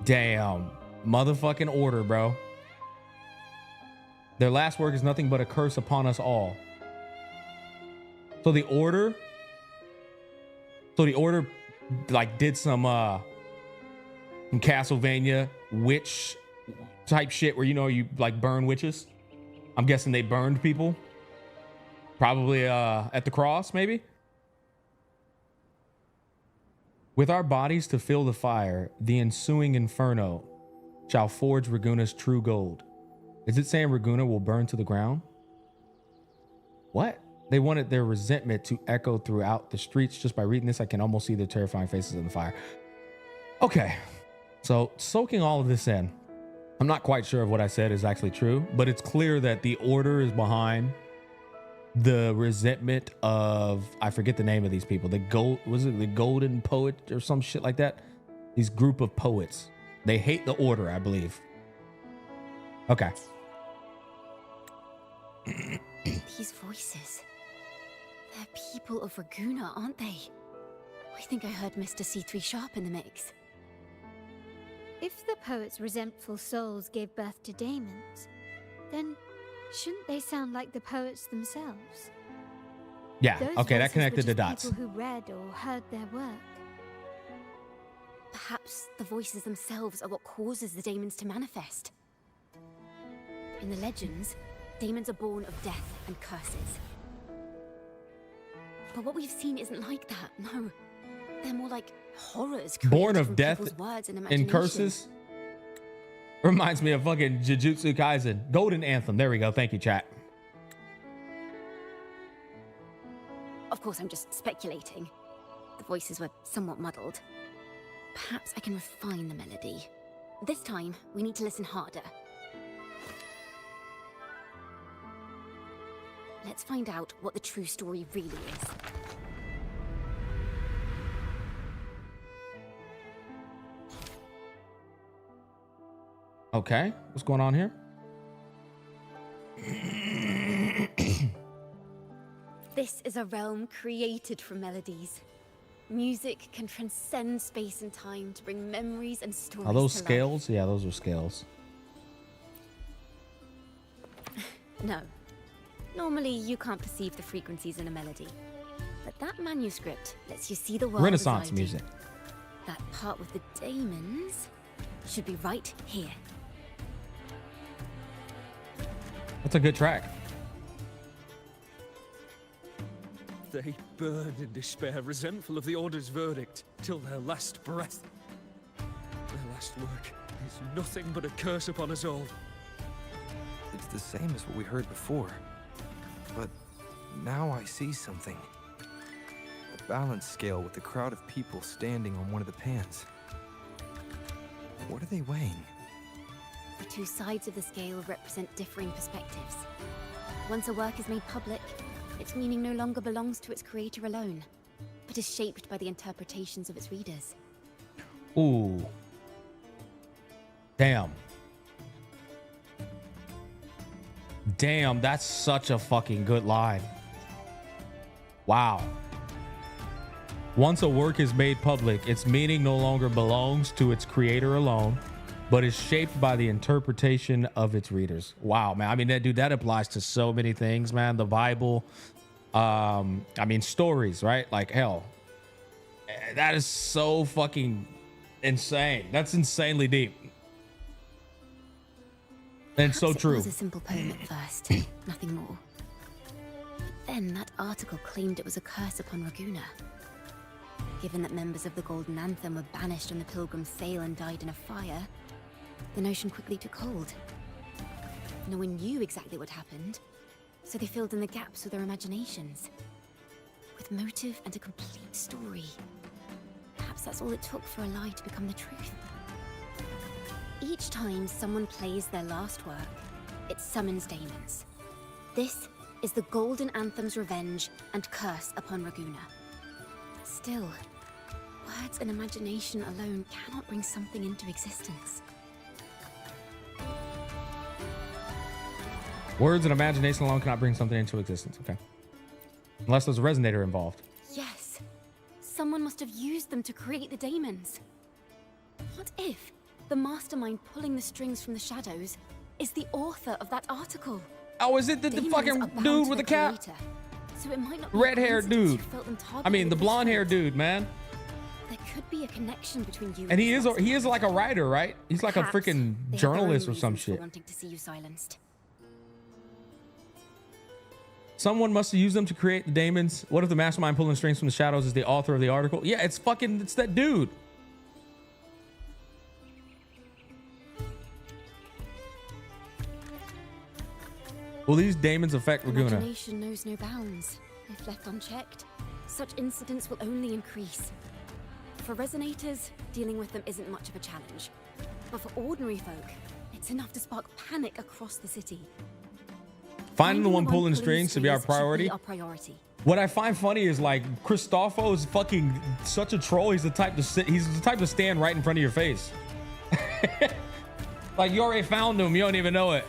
Damn. Motherfucking Order, bro. Their last work is nothing but a curse upon us all. So the order like did some Castlevania witch type shit where, you know, you like burn witches. I'm guessing they burned people. Probably at the cross, maybe. With our bodies to fill the fire, the ensuing inferno shall forge Raguna's true gold. Is it saying Raguna will burn to the ground? What? They wanted their resentment to echo throughout the streets. Just by reading this, I can almost see their terrifying faces in the fire. Okay. So soaking all of this in, I'm not quite sure if what I said is actually true, but it's clear that the order is behind the resentment of, I forget the name of these people. The Golden Poet or some shit like that? These group of poets. They hate the order, I believe. Okay. These voices. They're people of Raguna, aren't they? I think I heard Mr. C3 Sharp in the mix. If the poet's resentful souls gave birth to daemons, then shouldn't they sound like the poets themselves? Yeah, Those okay, that voices connected were the just dots. people who read or heard their work. Perhaps the voices themselves are what causes the daemons to manifest. In the legends, daemons are born of death and curses. But what we've seen isn't like that, no. They're more like horrors Born created of from death people's words and and imagination. curses? Reminds me of fucking Jujutsu Kaisen. Golden Anthem. There we go. Thank you, chat. Of course, I'm just speculating. The voices were somewhat muddled. Perhaps I can refine the melody. This time, we need to listen harder. Let's find out what the true story really is. Okay, what's going on here? This is a realm created from melodies. Music can transcend space and time to bring memories and stories Are those to life. scales? Yeah, those are scales. No. Normally, you can't perceive the frequencies in a melody. But that manuscript lets you see the world Renaissance as I do. music. That part with the daemons should be right here. That's a good track. They burn in despair, resentful of the Order's verdict, till their last breath. Their last work is nothing but a curse upon us all. It's the same as what we heard before. But now I see something. A balance scale with a crowd of people standing on one of the pans. What are they weighing? The two sides of the scale represent differing perspectives. Once a work is made public, its meaning no longer belongs to its creator alone, but is shaped by the interpretations of its readers. Ooh. Damn. Damn, that's such a fucking good line. Wow. Once a work is made public, its meaning no longer belongs to its creator alone, but is shaped by the interpretation of its readers. Wow, man. I mean, that applies to so many things, man. The Bible, I mean, stories, right? Like, hell, that is so fucking insane. That's insanely deep. And so Perhaps true. It was a simple poem at first, nothing more. But then that article claimed it was a curse upon Raguna. Given that members of the Golden Anthem were banished on the Pilgrim's sail and died in a fire, the notion quickly took hold. No one knew exactly what happened, so they filled in the gaps with their imaginations. With motive and a complete story. Perhaps that's all it took for a lie to become the truth. Each time someone plays their last work, it summons daemons. This is the Golden Anthem's revenge and curse upon Raguna. Still, words and imagination alone cannot bring something into existence. Words and imagination alone cannot bring something into existence. Okay. Unless there's a resonator involved. Yes, someone must have used them to create the daemons. What if the mastermind pulling the strings from the shadows is the author of that article? Oh, is it the Daemons fucking are bound dude to with the their cap? creator, So it might not be Red-haired coincidence dude. you felt them I targeted mean, the at this blonde-haired point. dude, man. There could be a connection between you And he this is like a writer, right? He's like a Perhaps freaking they have their own journalist or some reasons for shit. wanting to see you silenced. Someone must have used them to create the daemons. What if the mastermind pulling strings from the shadows is the author of the article? Yeah, it's that dude. Will these daemons affect Laguna? Imagination knows no bounds. If left unchecked, such incidents will only increase. For resonators, dealing with them isn't much of a challenge. But for ordinary folk, it's enough to spark panic across the city. Finding the one pulling strings should be our priority. What I find funny is like Christopho is fucking such a troll. He's the type to sit. He's the type to stand right in front of your face. Like you already found him. You don't even know it.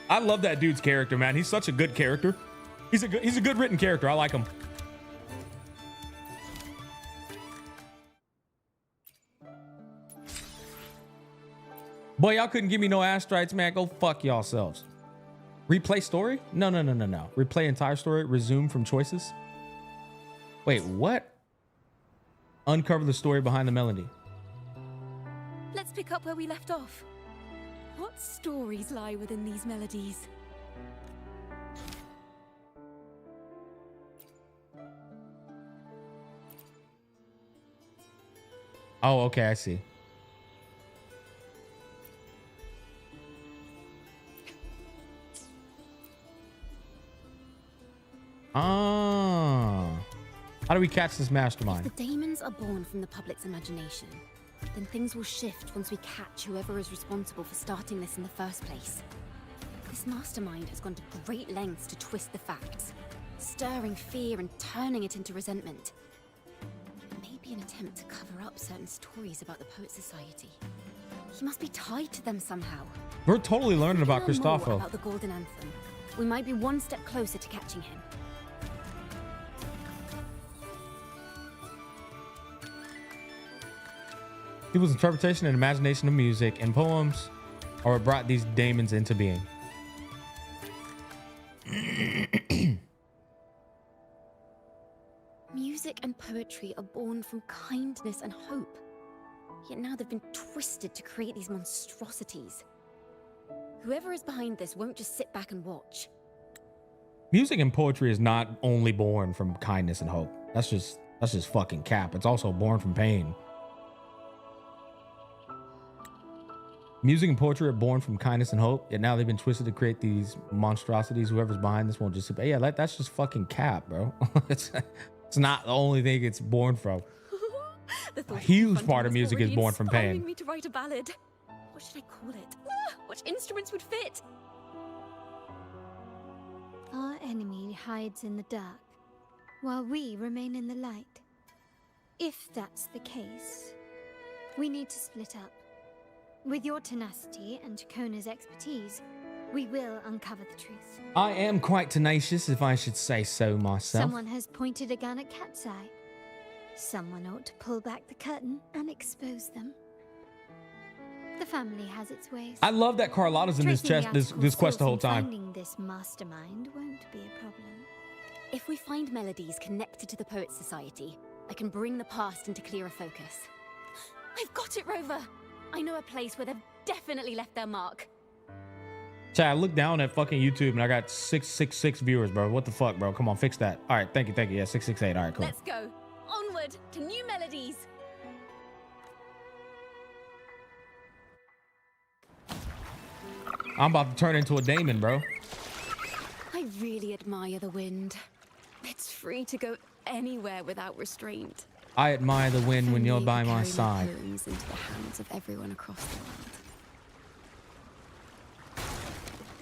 I love that dude's character, man. He's such a good character. He's a good written character. I like him. Boy, y'all couldn't give me no asteroids, man. Go fuck yourselves. Replay story? No. Replay entire story. Resume from choices. Wait, what? Uncover the story behind the melody. Let's pick up where we left off. What stories lie within these melodies? Oh, okay, I see. Ah. How do we catch this mastermind? If the daemons are born from the public's imagination, then things will shift once we catch whoever is responsible for starting this in the first place. This mastermind has gone to great lengths to twist the facts, stirring fear and turning it into resentment. Maybe an attempt to cover up certain stories about the Poet Society. He must be tied to them somehow. We're totally learning about If we learn more Christopho. about the Golden Anthem, we might be one step closer to catching him. People's interpretation and imagination of music and poems are what brought these daemons into being. Music and poetry are born from kindness and hope. Yet now they've been twisted to create these monstrosities. Whoever is behind this won't just sit back and watch. Music and poetry is not only born from kindness and hope. That's just fucking cap. It's also born from pain. Music and poetry are born from kindness and hope, yet now they've been twisted to create these monstrosities. Whoever's behind this won't just sit. Yeah, that's just fucking cap, bro. it's not the only thing it's born from. A huge part of music is born from pain. Me to write a ballad. What should I call it? Which instruments would fit? Our enemy hides in the dark, while we remain in the light. If that's the case, we need to split up. With your tenacity and Ciaconna's expertise, we will uncover the truth. I am quite tenacious, if I should say so myself. Someone has pointed a gun at Cat's Eye. Someone ought to pull back the curtain and expose them. The family has its ways. I love that Carlotta's in this quest the whole time. Finding this mastermind won't be a problem. If we find melodies connected to the Poet Society, I can bring the past into clearer focus. I've got it, Rover! I know a place where they've definitely left their mark. Chad, I look down at fucking YouTube and I got 666 viewers, bro. What the fuck, bro? Come on, fix that. All right, thank you. Yeah, 668. All right, cool. Let's go. Onward to new melodies. I'm about to turn into a daemon, bro. I really admire the wind. It's free to go anywhere without restraint. I admire the wind when you're by my side. Poems into the hands of everyone across the world.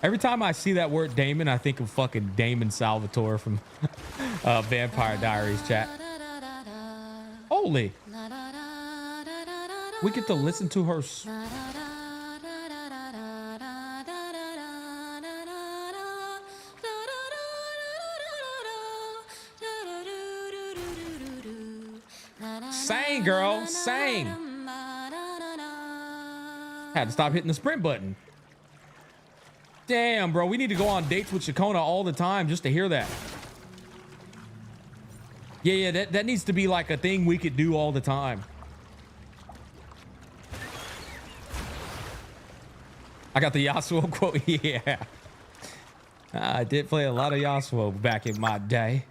Every time I see that word Damon, I think of fucking Damon Salvatore from Vampire Diaries, chat. Holy. We get to listen to her. Sang, girl, sang. Had to stop hitting the sprint button. Damn, bro. We need to go on dates with Ciaconna all the time just to hear that. Yeah, that needs to be like a thing we could do all the time. I got the Yasuo quote. Yeah. I did play a lot of Yasuo back in my day.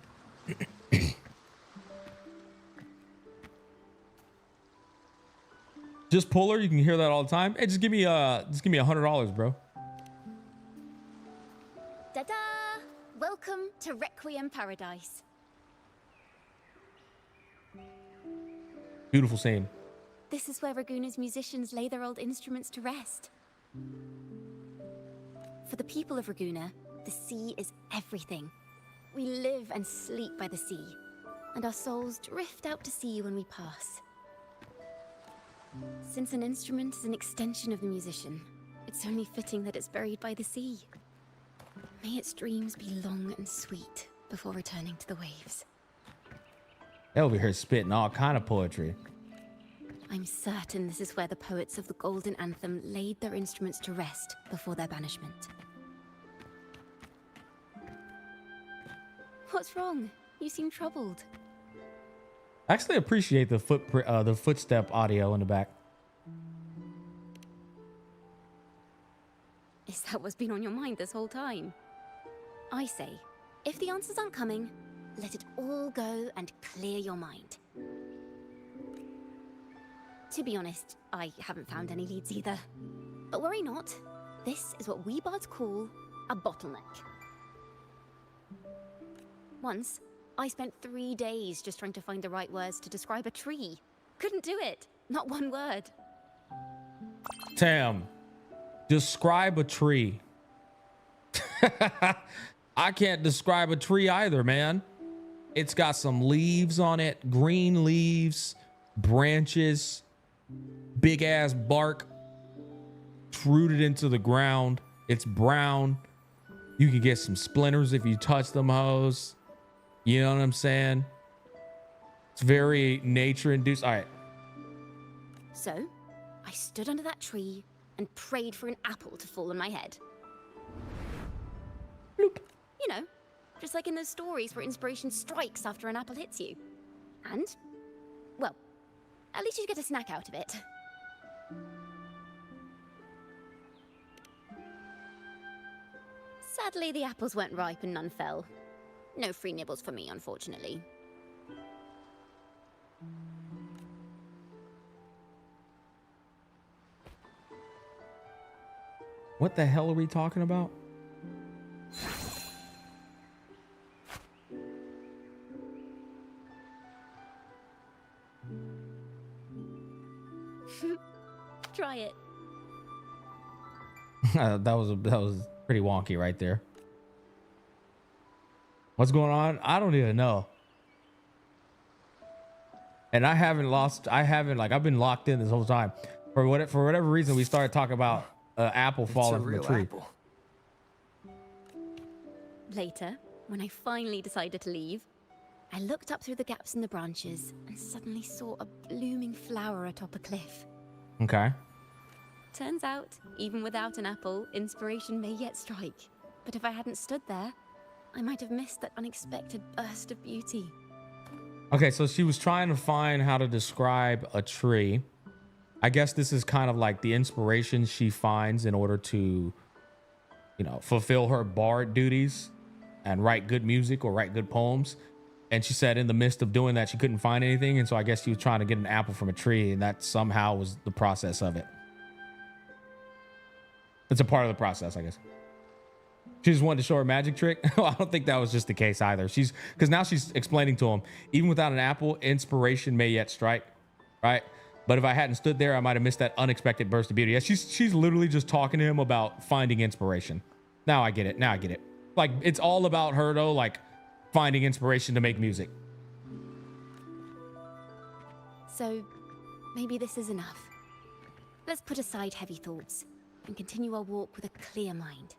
Just pull her. You can hear that all the time. Hey, just give me $100, bro. Da-da! Welcome to Requiem Paradise. Beautiful scene. This is where Raguna's musicians lay their old instruments to rest. For the people of Raguna, the sea is everything. We live and sleep by the sea, and our souls drift out to sea when we pass. Since an instrument is an extension of the musician, it's only fitting that it's buried by the sea. May its dreams be long and sweet before returning to the waves. They over here spitting all kind of poetry. I'm certain this is where the poets of the Golden Anthem laid their instruments to rest before their banishment. What's wrong? You seem troubled. I actually appreciate the footstep audio in the back. Is that what's been on your mind this whole time? I say, if the answers aren't coming, let it all go and clear your mind. To be honest, I haven't found any leads either. But worry not. This is what we bards call a bottleneck. Once, I spent 3 days just trying to find the right words to describe a tree. Couldn't do it. Not one word. Tam, describe a tree. I can't describe a tree either, man. It's got some leaves on it, green leaves, branches, big ass bark, rooted into the ground. It's brown. You can get some splinters if you touch them hoes. You know what I'm saying? It's very nature induced. All right. So, I stood under that tree and prayed for an apple to fall on my head. Bloop. You know, just like in those stories where inspiration strikes after an apple hits you. And, well, at least you get a snack out of it. Sadly, the apples weren't ripe and none fell. No free nibbles for me, unfortunately. What the hell are we talking about? Try it. that was pretty wonky right there. What's going on? I don't even know. And I've been locked in this whole time. For whatever reason, we started talking about apple falling from the tree. Apple. Later, when I finally decided to leave, I looked up through the gaps in the branches and suddenly saw a blooming flower atop a cliff. Okay. Turns out, even without an apple, inspiration may yet strike. But if I hadn't stood there, I might have missed that unexpected burst of beauty. Okay, so she was trying to find how to describe a tree. I guess this is kind of like the inspiration she finds in order to, fulfill her bard duties and write good music or write good poems. And she said in the midst of doing that, she couldn't find anything. And so I guess she was trying to get an apple from a tree, and that somehow was the process of it. It's a part of the process, I guess. She just wanted to show her magic trick. I don't think that was just the case either. Because now she's explaining to him, even without an apple, inspiration may yet strike, right? But if I hadn't stood there, I might have missed that unexpected burst of beauty. Yeah, she's literally just talking to him about finding inspiration. Now I get it. Like, it's all about her, though, like finding inspiration to make music. So, maybe this is enough. Let's put aside heavy thoughts and continue our walk with a clear mind.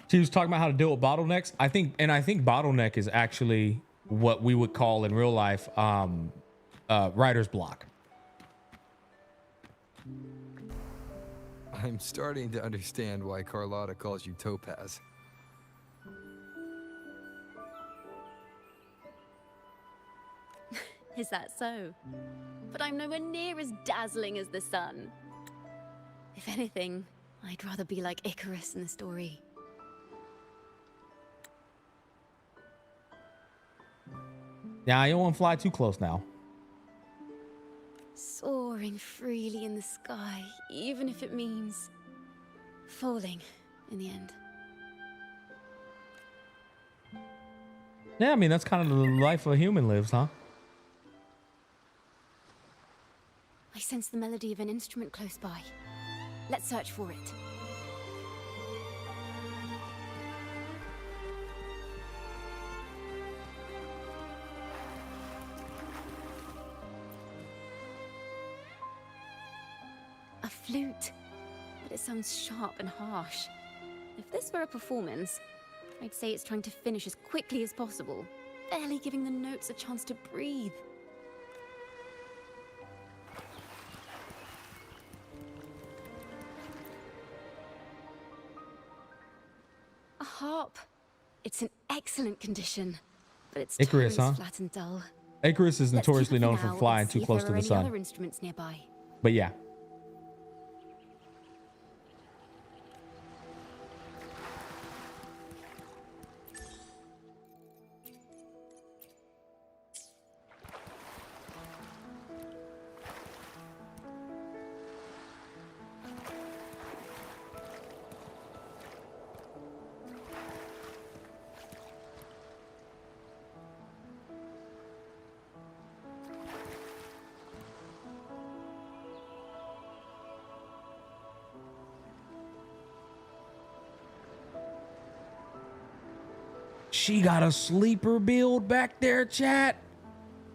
She was talking about how to deal with bottlenecks. I think bottleneck is actually what we would call in real life writer's block. I'm starting to understand why Carlotta calls you Topaz. Is that so? But I'm nowhere near as dazzling as the sun. If anything, I'd rather be like Icarus in the story. Yeah, you don't want to fly too close now. Soaring freely in the sky, even if it means falling in the end. Yeah, I mean, that's kind of the life a human lives, huh? I sense the melody of an instrument close by. Let's search for it. A flute, but it sounds sharp and harsh. If this were a performance, I'd say it's trying to finish as quickly as possible, barely giving the notes a chance to breathe. A harp. It's in excellent condition, but it's Icarus, huh? flat and dull. Icarus is Let's keep notoriously it known now for and flying see too if close there to are the any sun. other instruments nearby. But yeah. She got a sleeper build back there, chat.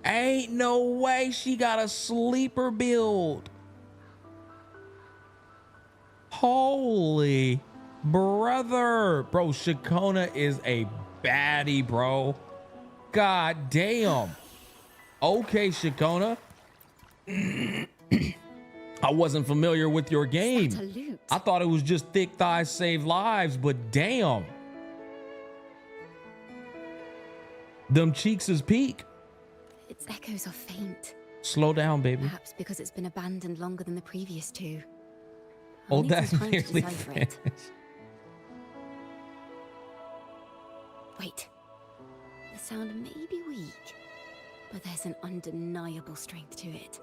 Ain't no way she got a sleeper build. Holy brother. Bro, Ciaconna is a baddie, bro. God damn. Okay, Ciaconna. I wasn't familiar with your game. I thought it was just thick thighs save lives, but damn. Them cheeks is peak. Its echoes are faint. Slow down, baby. Perhaps because it's been abandoned longer than the previous two. Oh, I'll need that's some time to nearly decipher it. finished. Wait. The sound may be weak, but there's an undeniable strength to it.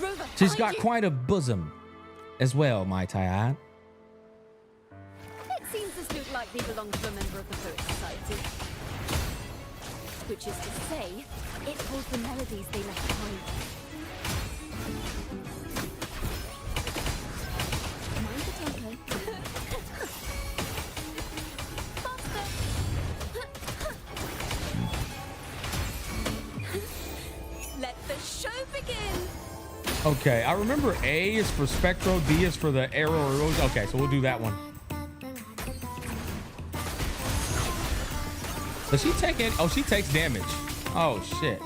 Rover, She's behind got you! quite a bosom as well, might I add. It seems this look likely belongs to a member of the Poet Society. Which is to say, it holds the melodies they left behind. Mind the tempo. Faster! Let the show begin! Okay, I remember A is for Spectro, D is for the arrow. Okay, so we'll do that one. Does she take it? Oh, she takes damage. Oh, shit.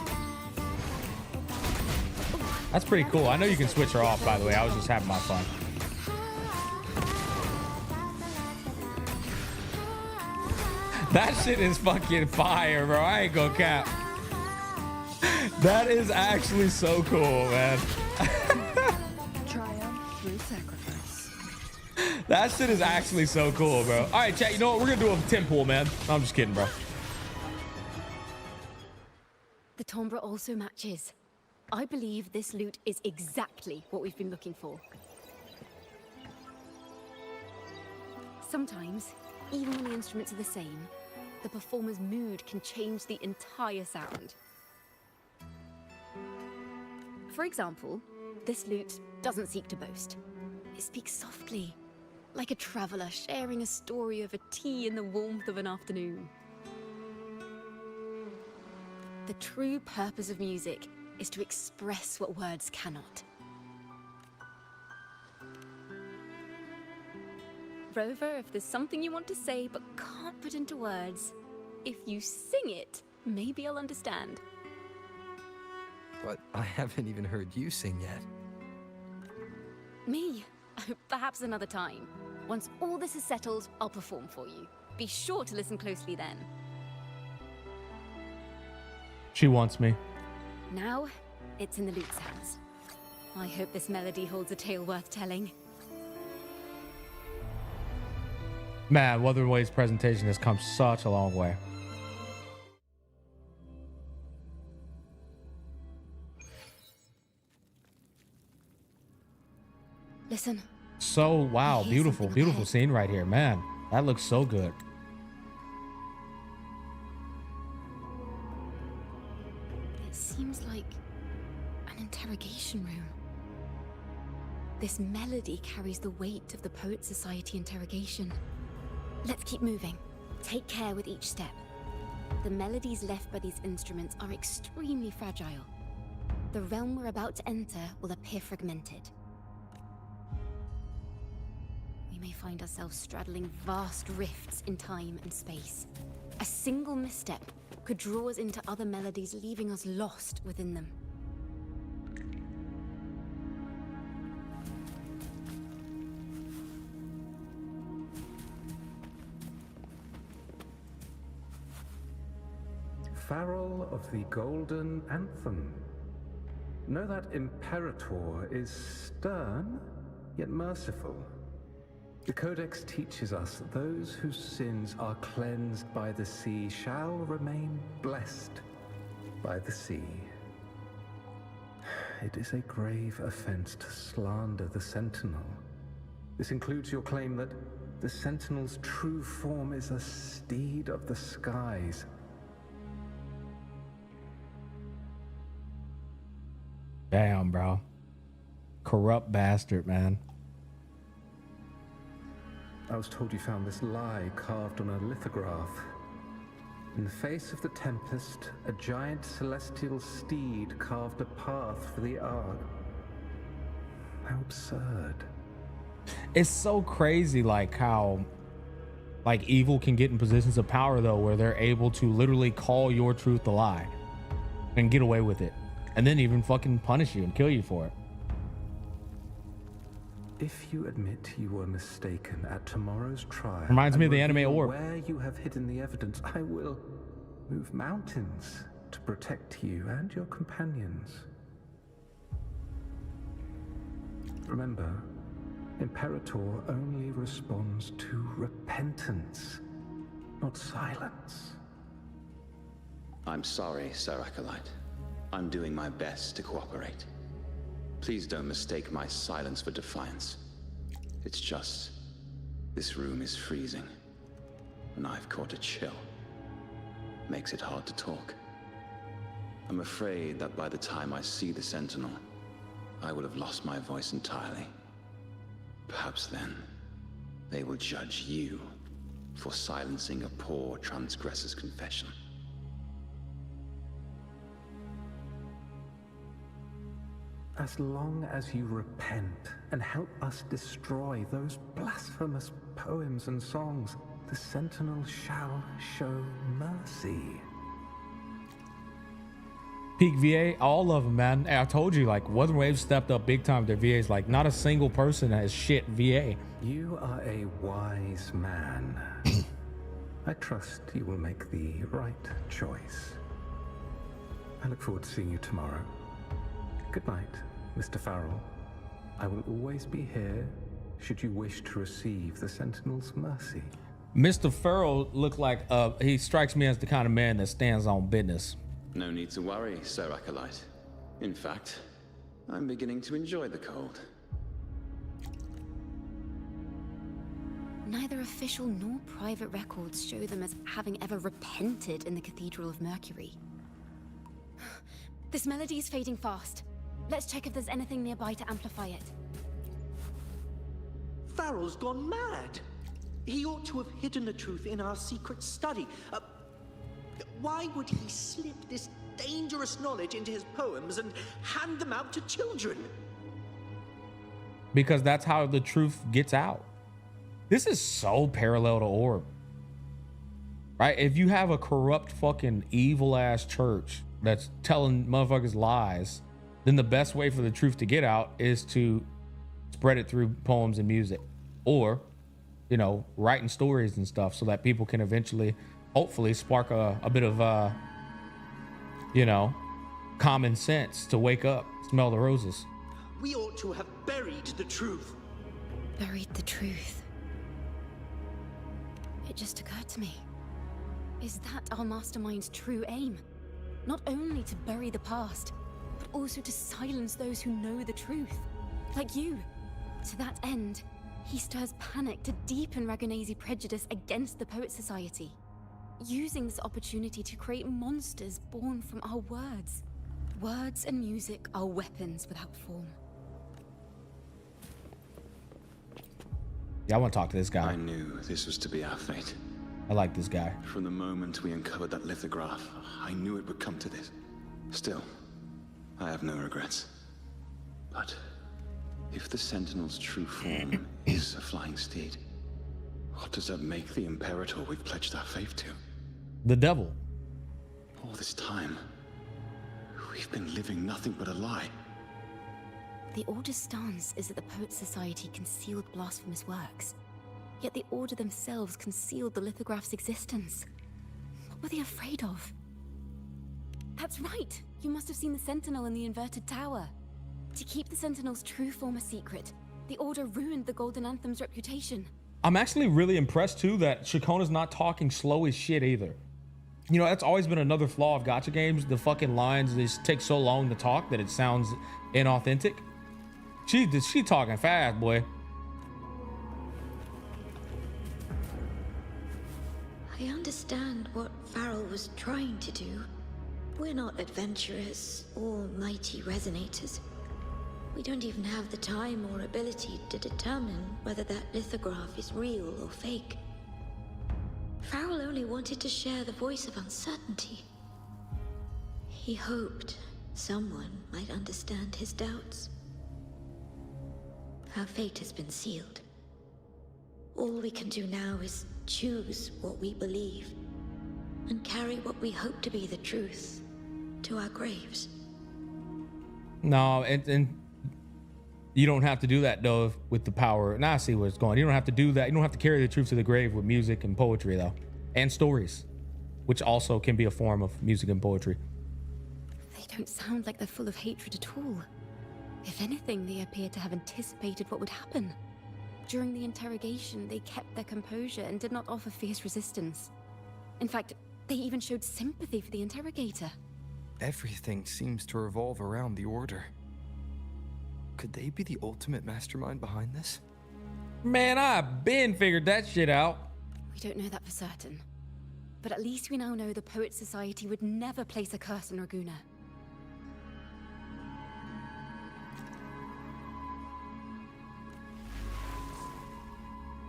That's pretty cool. I know you can switch her off, by the way. I was just having my fun. That shit is fucking fire, bro. I ain't gonna cap. That is actually so cool, man. Triumph through sacrifice. That shit is actually so cool, bro. All right, chat. You know what? We're gonna do a Tim pool, man. No, I'm just kidding, bro. The timbre also matches. I believe this lute is exactly what we've been looking for. Sometimes, even when the instruments are the same, the performer's mood can change the entire sound. For example, this lute doesn't seek to boast. It speaks softly, like a traveler sharing a story over tea in the warmth of an afternoon. The true purpose of music is to express what words cannot. Rover, if there's something you want to say but can't put into words, if you sing it, maybe I'll understand. but I haven't even heard you sing yet. Me? Perhaps another time. Once all this is settled, I'll perform for you. Be sure to listen closely then. She wants me. Now, it's in the lute's hands. I hope this melody holds a tale worth telling. Man, Wuthering Waves presentation has come such a long way. Listen. So, wow, beautiful, beautiful scene right here, man. That looks so good. It seems like an interrogation room. This melody carries the weight of the Poet Society interrogation. Let's keep moving. Take care with each step. The melodies left by these instruments are extremely fragile. The realm we're about to enter will appear fragmented. We may find ourselves straddling vast rifts in time and space. A single misstep could draw us into other melodies, leaving us lost within them. Farrell of the Golden Anthem. Know that Imperator is stern, yet merciful. The Codex teaches us that those whose sins are cleansed by the sea shall remain blessed by the sea. It is a grave offense to slander the Sentinel. This includes your claim that the Sentinel's true form is a steed of the skies. Damn, bro. Corrupt bastard, man. I was told you found this lie carved on a lithograph. In the face of the tempest, a giant celestial steed carved a path for the Ark. How absurd. It's so crazy, like how like evil can get in positions of power though, where they're able to literally call your truth a lie and get away with it, and then even fucking punish you and kill you for it. If you admit you were mistaken at tomorrow's trial, Reminds me of the anime Orb. Where you have hidden the evidence, I will move mountains to protect you and your companions. Remember, Imperator only responds to repentance, not silence. I'm sorry, Sir Acolyte. I'm doing my best to cooperate. Please don't mistake my silence for defiance. It's just, this room is freezing, and I've caught a chill. Makes it hard to talk. I'm afraid that by the time I see the Sentinel, I will have lost my voice entirely. Perhaps then, they will judge you for silencing a poor transgressor's confession. As long as you repent and help us destroy those blasphemous poems and songs, the Sentinel shall show mercy. Peak VA, all of them, man. I told you, like, Wuthering Waves stepped up big time. Their VAs, like, not a single person has shit VA. You are a wise man. I trust you will make the right choice. I look forward to seeing you tomorrow. Good night, Mr. Farrell. I will always be here should you wish to receive the Sentinel's mercy. Mr. Farrell looked like, he strikes me as the kind of man that stands on business. No need to worry, Sir Acolyte. In fact, I'm beginning to enjoy the cold. Neither official nor private records show them as having ever repented in the Cathedral of Mercury. This melody is fading fast. Let's check if there's anything nearby to amplify it. Farrell's gone mad. He ought to have hidden the truth in our secret study. Why would he slip this dangerous knowledge into his poems and hand them out to children? Because that's how the truth gets out. This is so parallel to Orb. Right? If you have a corrupt fucking evil ass church that's telling motherfuckers lies, then the best way for the truth to get out is to spread it through poems and music, or, you know, writing stories and stuff, so that people can eventually, hopefully, spark a bit of, you know, common sense to wake up, smell the roses. We ought to have buried the truth. Buried the truth. It just occurred to me. Is that our mastermind's true aim? Not only to bury the past, but also to silence those who know the truth. Like you. To that end, he stirs panic to deepen Ragonese prejudice against the Poet Society, using this opportunity to create monsters born from our words. Words and music are weapons without form. Yeah, I want to talk to this guy. I knew this was to be our fate. I like this guy. From the moment we uncovered that lithograph, I knew it would come to this. Still, I have no regrets. But if the Sentinel's true form is a flying steed, what does that make the Imperator we've pledged our faith to? The devil. All this time, we've been living nothing but a lie. The Order's stance is that the Poet Society concealed blasphemous works, yet the Order themselves concealed the lithograph's existence. What were they afraid of? That's right! You must have seen the Sentinel in the inverted tower. To keep the Sentinel's true form a secret, the Order ruined the Golden Anthem's reputation. I'm actually really impressed too that Ciacconna's not talking slow as shit either. You know, that's always been another flaw of gacha games. The fucking lines just take so long to talk that it sounds inauthentic. She talking fast, boy. I understand what Farrell was trying to do. We're not adventurers or mighty resonators. We don't even have the time or ability to determine whether that lithograph is real or fake. Farrell only wanted to share the voice of uncertainty. He hoped someone might understand his doubts. Our fate has been sealed. All we can do now is choose what we believe and carry what we hope to be the truth to our graves. No, and you don't have to do that though with the power. Now I see where it's going. You don't have to do that. You don't have to carry the truth to the grave with music and poetry though, and stories, which also can be a form of music and poetry. They don't sound like they're full of hatred at all. If anything, they appear to have anticipated what would happen. During the interrogation, they kept their composure and did not offer fierce resistance. In fact, they even showed sympathy for the interrogator. Everything seems to revolve around the Order. Could they be the ultimate mastermind behind this? Man, I've been figured that shit out. We don't know that for certain. But at least we now know the Poet Society would never place a curse on Raguna.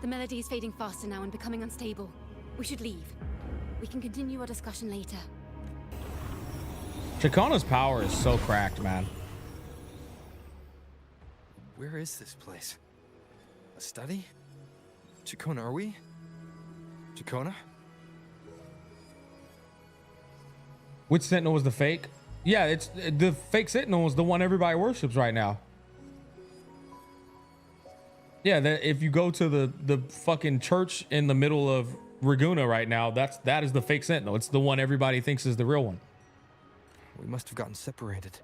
The melody is fading faster now and becoming unstable. We should leave. We can continue our discussion later. Ciacconna's power is so cracked, man. Where is this place? A study? Ciaconna, are we? Ciaconna? Which Sentinel was the fake? Yeah, it's the fake Sentinel is the one everybody worships right now. Yeah, if you go to the fucking church in the middle of Raguna right now, that is the fake Sentinel. It's the one everybody thinks is the real one. We must have gotten separated.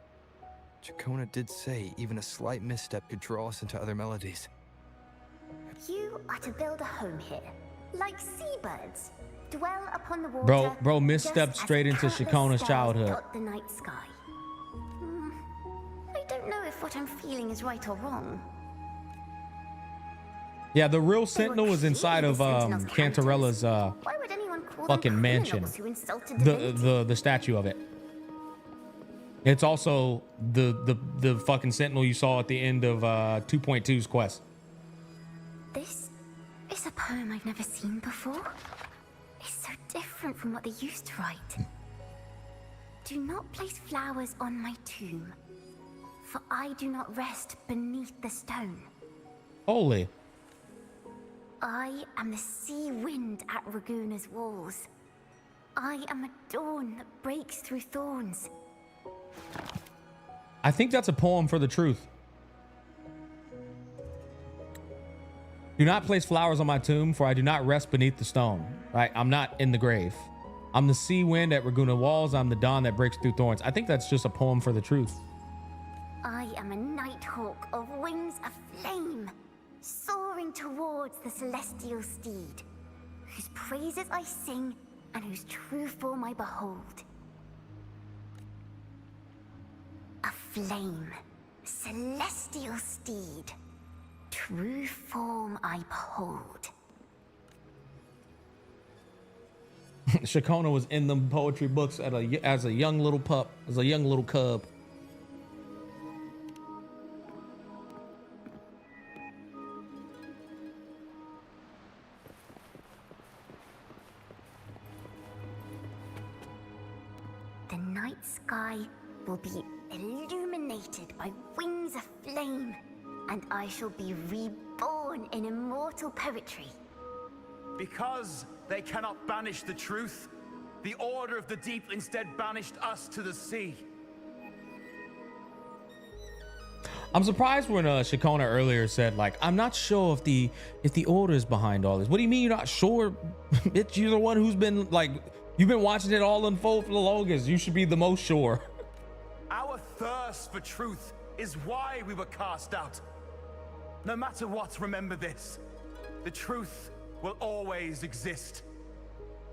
Ciaconna did say even a slight misstep could draw us into other melodies. You are to build a home here, like seabirds. Dwell upon the water. Bro misstepped straight into Ciaconna's childhood. Dot the night sky. I don't know if what I'm feeling is right or wrong. Yeah, the real Sentinel is inside of Cantarella's fucking mansion. The statue of it. It's also the fucking Sentinel you saw at the end of 2.2's quest. This is a poem I've never seen before. It's so different from what they used to write. Do not place flowers on my tomb, for I do not rest beneath the stone. Holy. I am the sea wind at Raguna's walls. I am a dawn that breaks through thorns, I think that's a poem for the truth. Do not place flowers on my tomb, for I do not rest beneath the stone. Right? I'm not in the grave. I'm the sea wind at Raguna walls. I'm the dawn that breaks through thorns. I think that's just a poem for the truth. I am a nighthawk of wings of flame, soaring towards the celestial steed, whose praises I sing and whose true form I behold. A flame, celestial steed, true form I behold. Ciaconna was in them poetry books as a young little pup, as a young little cub. The night sky will be illuminated by wings of flame, and I shall be reborn in immortal poetry. Because they cannot banish the truth, the Order of the Deep instead banished us to the sea. I'm surprised when Ciaconna earlier said, like, I'm not sure if the Order is behind all this. What do you mean you're not sure? Bitch, you're the one who's been, like, you've been watching it all unfold for the longest. You should be the most sure. Our thirst for truth is why we were cast out. No matter what, remember this. The truth will always exist.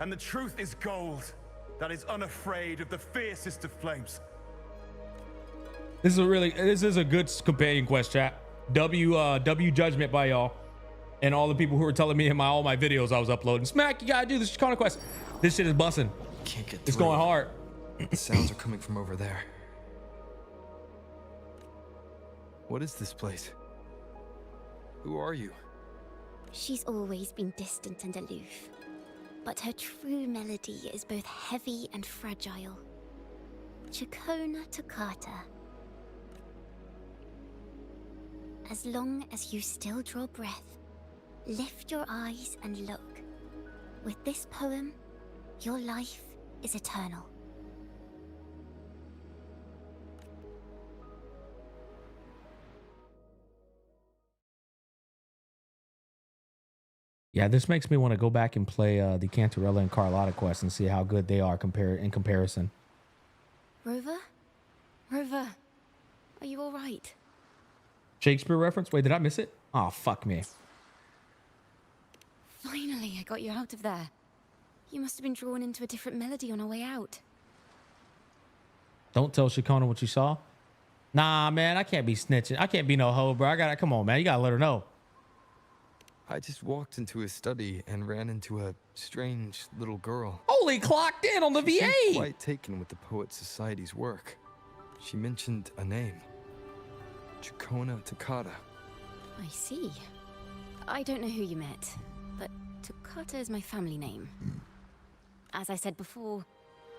And the truth is gold that is unafraid of the fiercest of flames. This is a good companion quest, chat. W judgment by y'all and all the people who were telling me in all my videos I was uploading. Smack, you gotta do this Ciaconna quest. This shit is busting. Can't get It's through. going hard. The sounds are coming from over there. What is this place? Who are you? She's always been distant and aloof, but her true melody is both heavy and fragile. Ciaconna Toccata. As long as you still draw breath, lift your eyes and look. With this poem, your life is eternal. Yeah, this makes me want to go back and play the Cantarella and Carlotta quest and see how good they are in comparison. Rover? Rover, are you all right? Shakespeare reference? Wait, did I miss it? Oh, fuck me. Finally, I got you out of there. You must have been drawn into a different melody on our way out. Don't tell Ciaconna what you saw. Nah, man, I can't be snitching. I can't be no hoe, bro. Come on, man. You gotta let her know. I just walked into his study and ran into a strange little girl. Holy, clocked in on the She VA. seemed quite taken with the Poet Society's work. She mentioned a name. Ciaconna Toccata. I see. I don't know who you met, but Toccata is my family name. As I said before,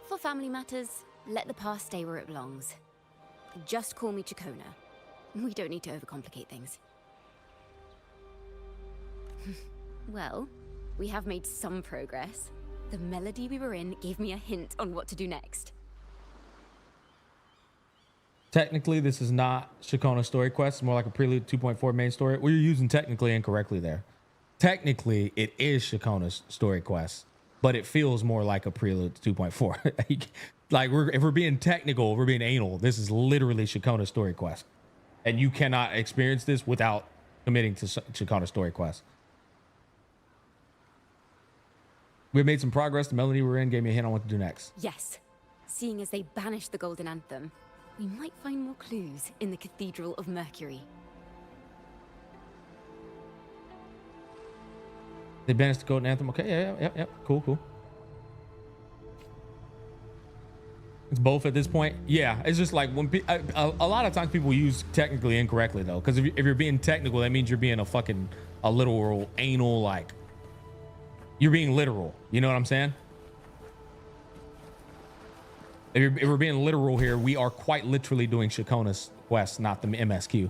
for family matters, let the past stay where it belongs. Just call me Ciaconna. We don't need to overcomplicate things. Well, we have made some progress. The melody we were in gave me a hint on what to do next. Technically, this is not Ciaconna's story quest. It's more like a Prelude 2.4 main story. Well, you're using technically incorrectly there. Technically, it is Ciaconna's story quest, but it feels more like a Prelude 2.4. Like, if we're being technical, if we're being anal, this is literally Ciaconna's story quest. And you cannot experience this without committing to Ciaconna's story quest. We made some progress. The melody we're in gave me a hint on what to do next. Yes. Seeing as they banished the Golden Anthem, we might find more clues in the Cathedral of Mercury. They banished the Golden Anthem. Okay, yeah. Cool. It's both at this point. Yeah, it's just like when a lot of times people use technically incorrectly though, because if you're being technical, that means you're being a literal anal, like you're being literal. You know what I'm saying? If we're being literal here, we are quite literally doing Ciaconna's quest, not the MSQ.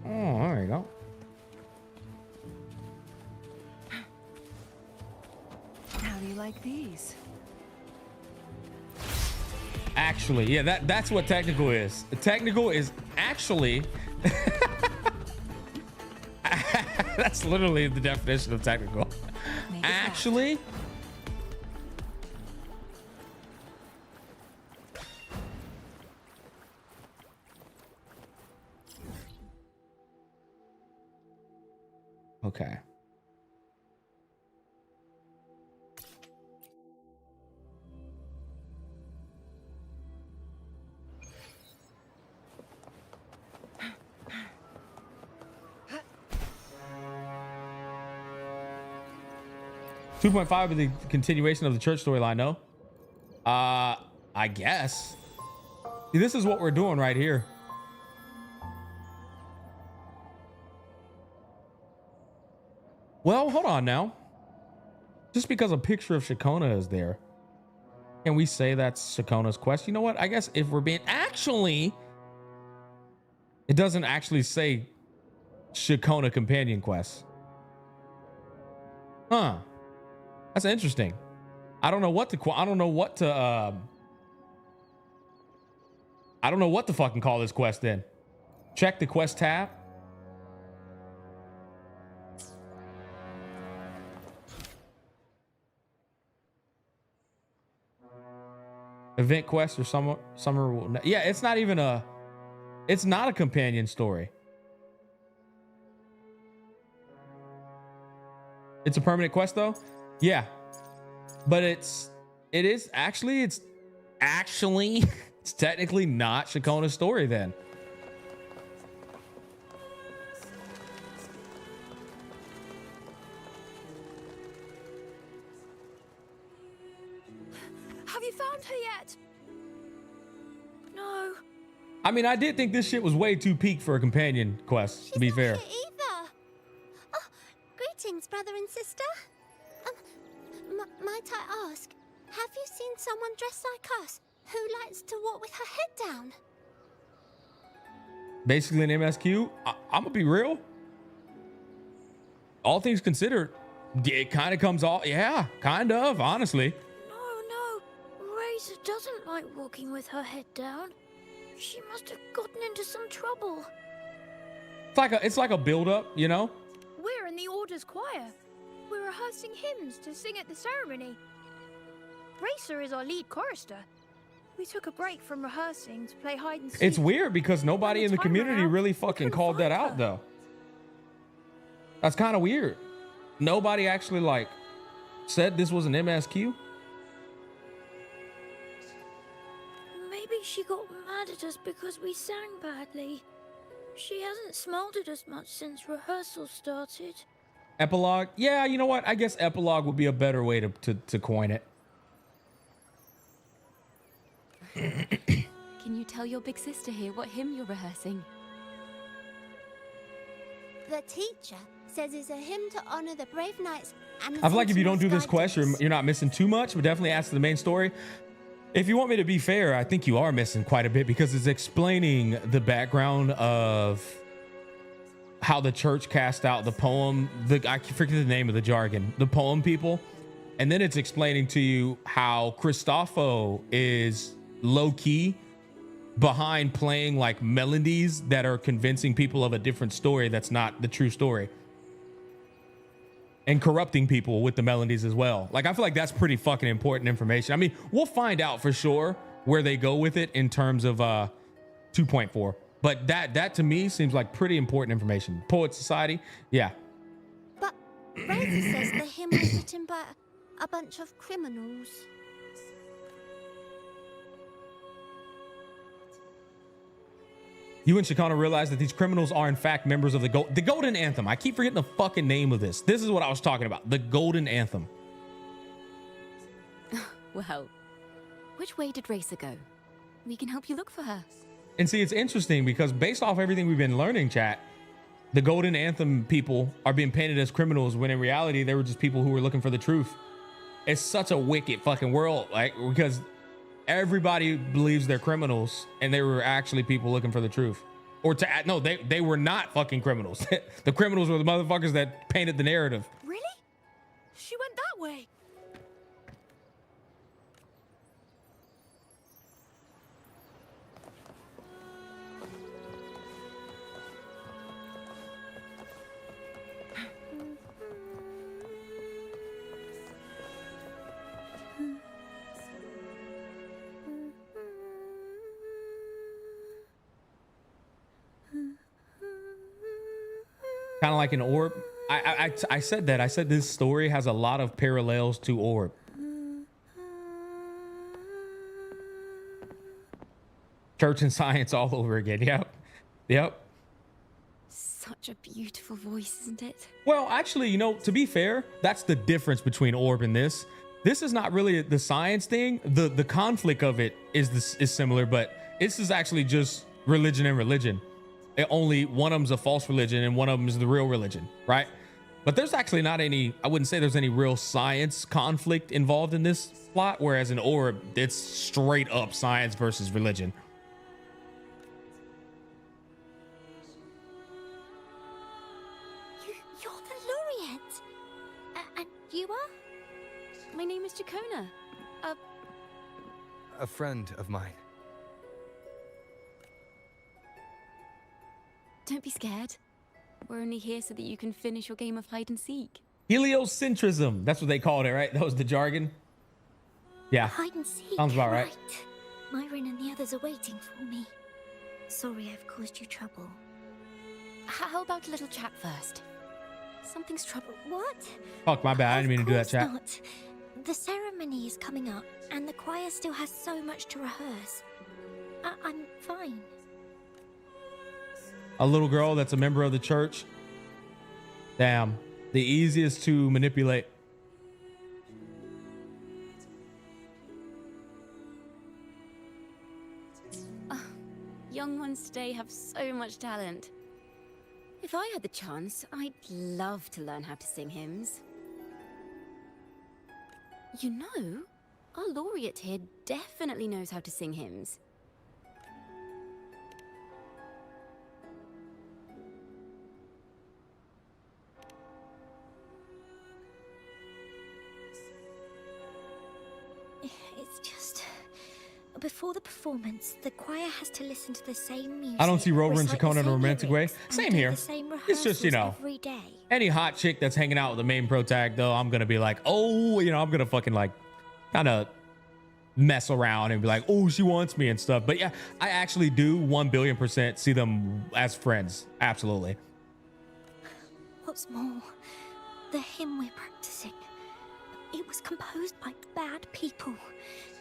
All you go. How do you like these? Actually, yeah, that's what technical is. Technical is actually that's literally the definition of technical. Actually, okay. Two 2.5 is the continuation of the church storyline, no? I guess. See, this is what we're doing right here. Well, hold on now. Just because a picture of Ciaconna is there, can we say that's Ciaconna's quest? You know what? I guess if we're being actually, it doesn't actually say Ciaconna companion quest. Huh. That's interesting. I don't know what to fucking call this quest then. Check the quest tab. Event quest or summer will, yeah, it's not a companion story. It's a permanent quest though. Yeah, but it's technically not Ciaconna's story then. Have you found her yet? No. I mean, I did think this shit was way too peak for a companion quest, to be fair. Either. Oh, greetings, brother and sister. Might I ask, have you seen someone dressed like us who likes to walk with her head down? Basically an MSQ. I'm gonna be real. All things considered, it kind of comes off. Yeah, kind of, honestly. No. Razor doesn't like walking with her head down. She must have gotten into some trouble. It's like a build-up, you know? We're in the Order's choir. We're rehearsing hymns to sing at the ceremony. Racer is our lead chorister. We took a break from rehearsing to play hide and seek. It's weird because nobody in the community really fucking called that out though. That's kind of weird. Nobody actually like said this was an MSQ. Maybe she got mad at us because we sang badly. She hasn't smiled at us much since rehearsal started. Epilogue? Yeah, you know what? I guess epilogue would be a better way to coin it. Can you tell your big sister here what hymn you're rehearsing? The teacher says it's a hymn to honor the brave knights and I feel like if you don't do this quest, you're not missing too much, but definitely add to the main story. If you want me to be fair, I think you are missing quite a bit because it's explaining the background of how the church cast out the poem. I forget the name of the jargon, the poem people. And then it's explaining to you how Cristofo is low key behind playing like melodies that are convincing people of a different story that's not the true story. And corrupting people with the melodies as well. Like, I feel like that's pretty fucking important information. I mean, we'll find out for sure where they go with it in terms of 2.4. But that to me seems like pretty important information. Poet Society, yeah. But Razor says the hymn was written by a bunch of criminals. You and Ciaconna realize that these criminals are in fact members of the Golden Anthem. I keep forgetting the fucking name of this. This is what I was talking about. The Golden Anthem. Well, which way did Racer go? We can help you look for her. And see, it's interesting because based off everything we've been learning, chat, the Golden Anthem people are being painted as criminals when in reality, they were just people who were looking for the truth. It's such a wicked fucking world, like, because everybody believes they're criminals and they were actually people looking for the truth. Or no, they were not fucking criminals. The criminals were the motherfuckers that painted the narrative. Really? She went that way. Kind of like an orb. I said that. I said this story has a lot of parallels to Orb. Church and science all over again. Yep. Yep. Such a beautiful voice, isn't it? Well, actually, you know, to be fair, that's the difference between Orb and this. This is not really the science thing. The conflict of it is similar, but this is actually just religion and religion. Only one of them's a false religion and one of them is the real religion, right? But there's actually not any, I wouldn't say there's any real science conflict involved in this plot, whereas in Orb, it's straight up science versus religion. You're the laureate. And you are? My name is Ciaconna. A friend of mine. Don't be scared. We're only here so that you can finish your game of hide and seek. Heliocentrism. That's what they called it, right? That was the jargon. Yeah. Hide and seek. Sounds about right. Myron and the others are waiting for me. Sorry I've caused you trouble. How about a little chat first? Something's trouble. What? Fuck, my bad. I didn't mean to do that, chat. Not. The ceremony is coming up, and the choir still has so much to rehearse. I'm fine. A little girl that's a member of the church. Damn. The easiest to manipulate. Young ones today have so much talent. If I had the chance, I'd love to learn how to sing hymns. You know, our laureate here definitely knows how to sing hymns. It's just... Before the performance, the choir has to listen to the same music. I don't see Rover and recite Ciaconna the in a same romantic way. lyrics, and Same do here. the same It's just, you know, rehearsals every day. any hot chick that's hanging out with the main protag, though, I'm gonna be like, oh, you know, I'm gonna fucking like kind of mess around and be like, oh, she wants me and stuff. But yeah, I actually do 1,000,000,000% see them as friends. Absolutely. What's more, the hymn we're practicing, it was composed by bad people.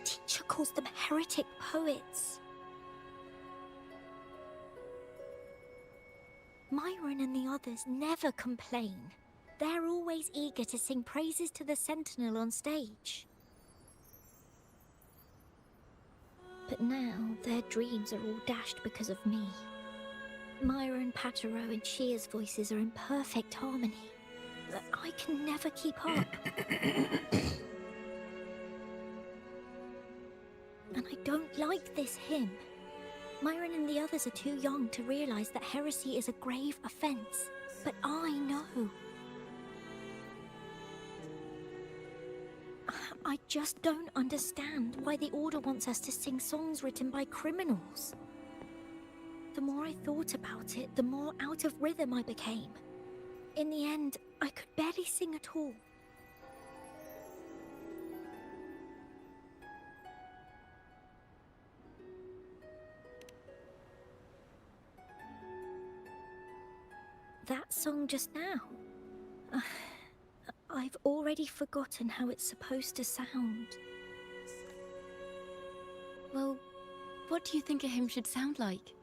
Teacher calls them heretic poets. Myron and the others never complain. They're always eager to sing praises to the Sentinel on stage. But now their dreams are all dashed because of me. Myron, Patero, and Chia's voices are in perfect harmony. But I can never keep up. And I don't like this hymn. Myron and the others are too young to realize that heresy is a grave offense. But I know. I just don't understand why the Order wants us to sing songs written by criminals. The more I thought about it, the more out of rhythm I became. In the end, I could barely sing at all. That song just now. I've already forgotten how it's supposed to sound. Well, what do you think a hymn should sound like?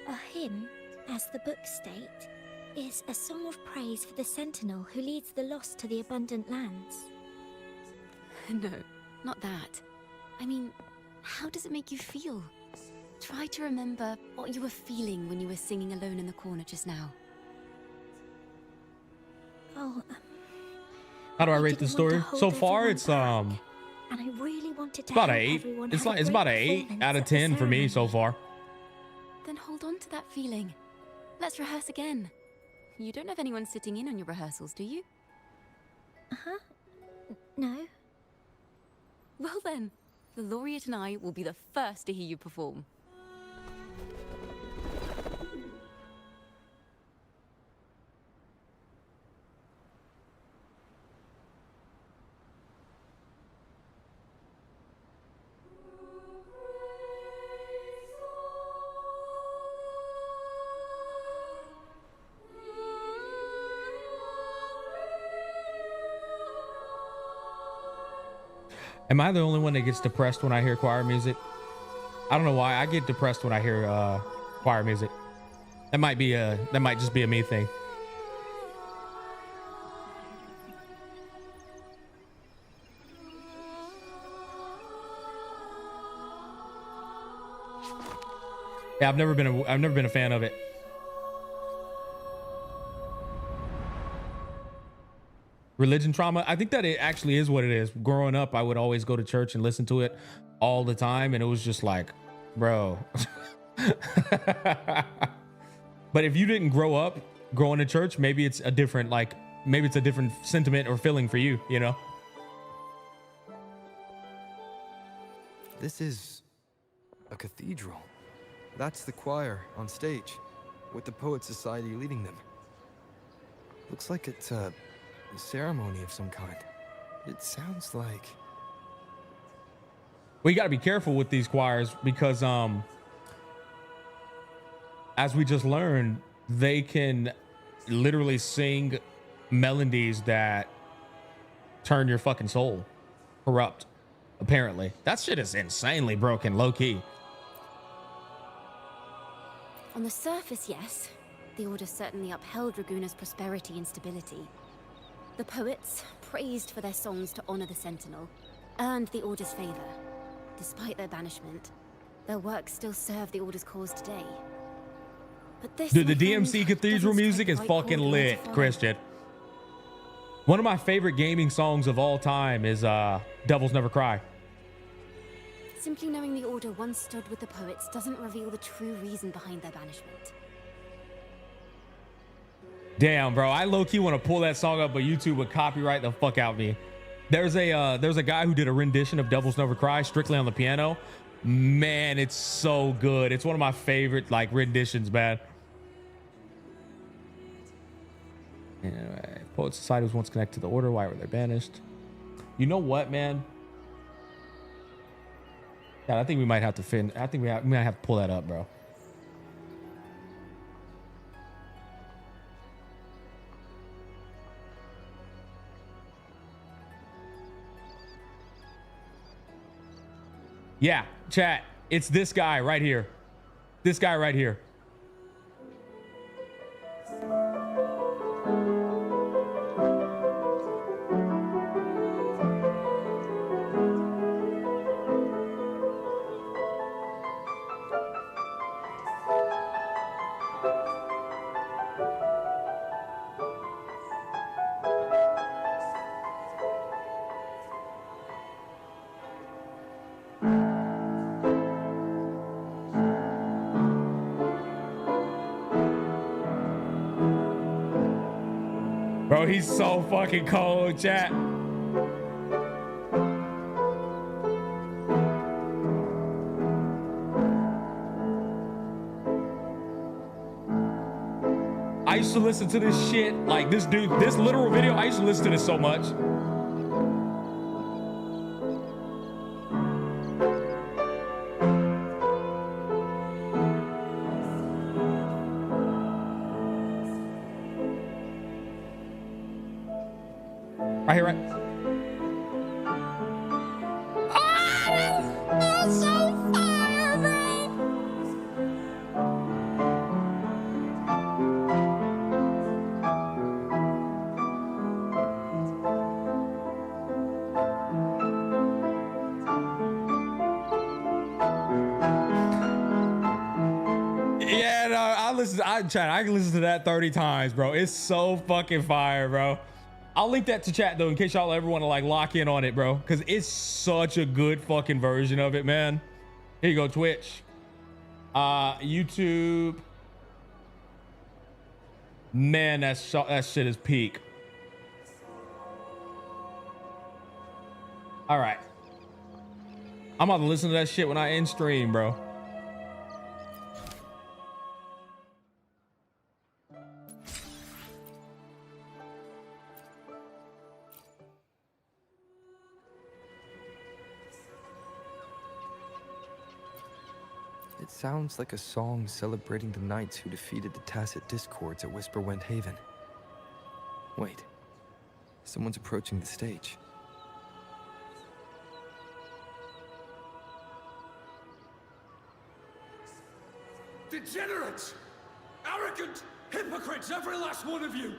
A hymn, as the books state, is a song of praise for the Sentinel who leads the lost to the abundant lands. No, not that. I mean, how does it make you feel? Try to remember what you were feeling when you were singing alone in the corner just now. Oh, How do I rate the story? So far, it's and I really wanted to about help an 8. everyone It's have like a it's great about an 8 performance out of at the 10 for me ceremony. so far. Then hold on to that feeling. Let's rehearse again. You don't have anyone sitting in on your rehearsals, do you? Uh-huh. No. Well then, the laureate and I will be the first to hear you perform. Am I the only one that gets depressed when I hear choir music? I don't know why. I get depressed when I hear choir music. That might just be a me thing. Yeah, I've never been a fan of it. Religion trauma. I think that it actually is what it is. Growing up, I would always go to church and listen to it all the time, and it was just like, bro. But if you didn't grow up going to church, maybe it's a different sentiment or feeling for you, you know? This is a cathedral. That's the choir on stage, with the Poet Society leading them. Looks like it's a ceremony of some kind. It sounds like... Well, you got to be careful with these choirs because as we just learned, they can literally sing melodies that turn your fucking soul corrupt, apparently. That shit is insanely broken, low-key. On the surface, yes. The Order certainly upheld Raguna's prosperity and stability. The poets, praised for their songs to honor the Sentinel, earned the Order's favor. Despite their banishment, their works still serve the Order's cause today. But this, dude, the DMC Cathedral music is fucking lit, Christian. One of my favorite gaming songs of all time is Devils Never Cry. Simply knowing the Order once stood with the poets doesn't reveal the true reason behind their banishment. Damn, bro, I low-key want to pull that song up, but YouTube would copyright the fuck out of me. There's a guy who did a rendition of Devils Never Cry strictly on the piano. Man, it's so good. It's one of my favorite renditions, man. Anyway, Poet Society was once connected to the Order. Why were they banished? You know what, man? Yeah, I think we might have to we might have to pull that up, bro. Yeah, chat. It's this guy right here. This guy right here. Bro, he's so fucking cold, chat. I used to listen to this shit, like this dude, this literal video, I used to listen to this so much. Right here, right? That's so fire, bro! Yeah, no, I can listen to that 30 times, bro. It's so fucking fire, bro. I'll link that to chat though, in case y'all ever want to lock in on it, bro. Cause it's such a good fucking version of it, man. Here you go, Twitch. YouTube. Man, that shit is peak. All right. I'm about to listen to that shit when I end stream, bro. It sounds like a song celebrating the knights who defeated the Tacit Discords at Whisperwind Haven. Wait, someone's approaching the stage. Degenerates! Arrogant hypocrites, every last one of you!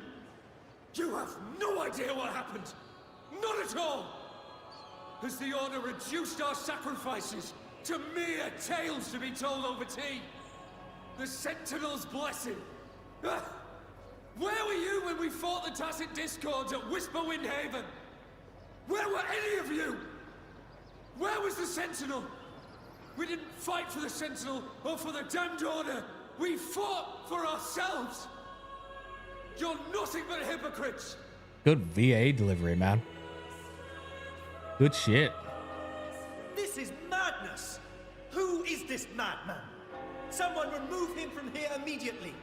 You have no idea what happened! Not at all! Has the Order reduced our sacrifices to mere tales to be told over tea? The Sentinel's blessing! Ah! Where were you when we fought the Tacit Discords at Whisperwind Haven? Where were any of you? Where was the Sentinel? We didn't fight for the Sentinel or for the damned Order. We fought for ourselves. You're nothing but hypocrites. Good VA delivery, man. Good shit. This is madness. Who is this madman? Someone remove him from here immediately.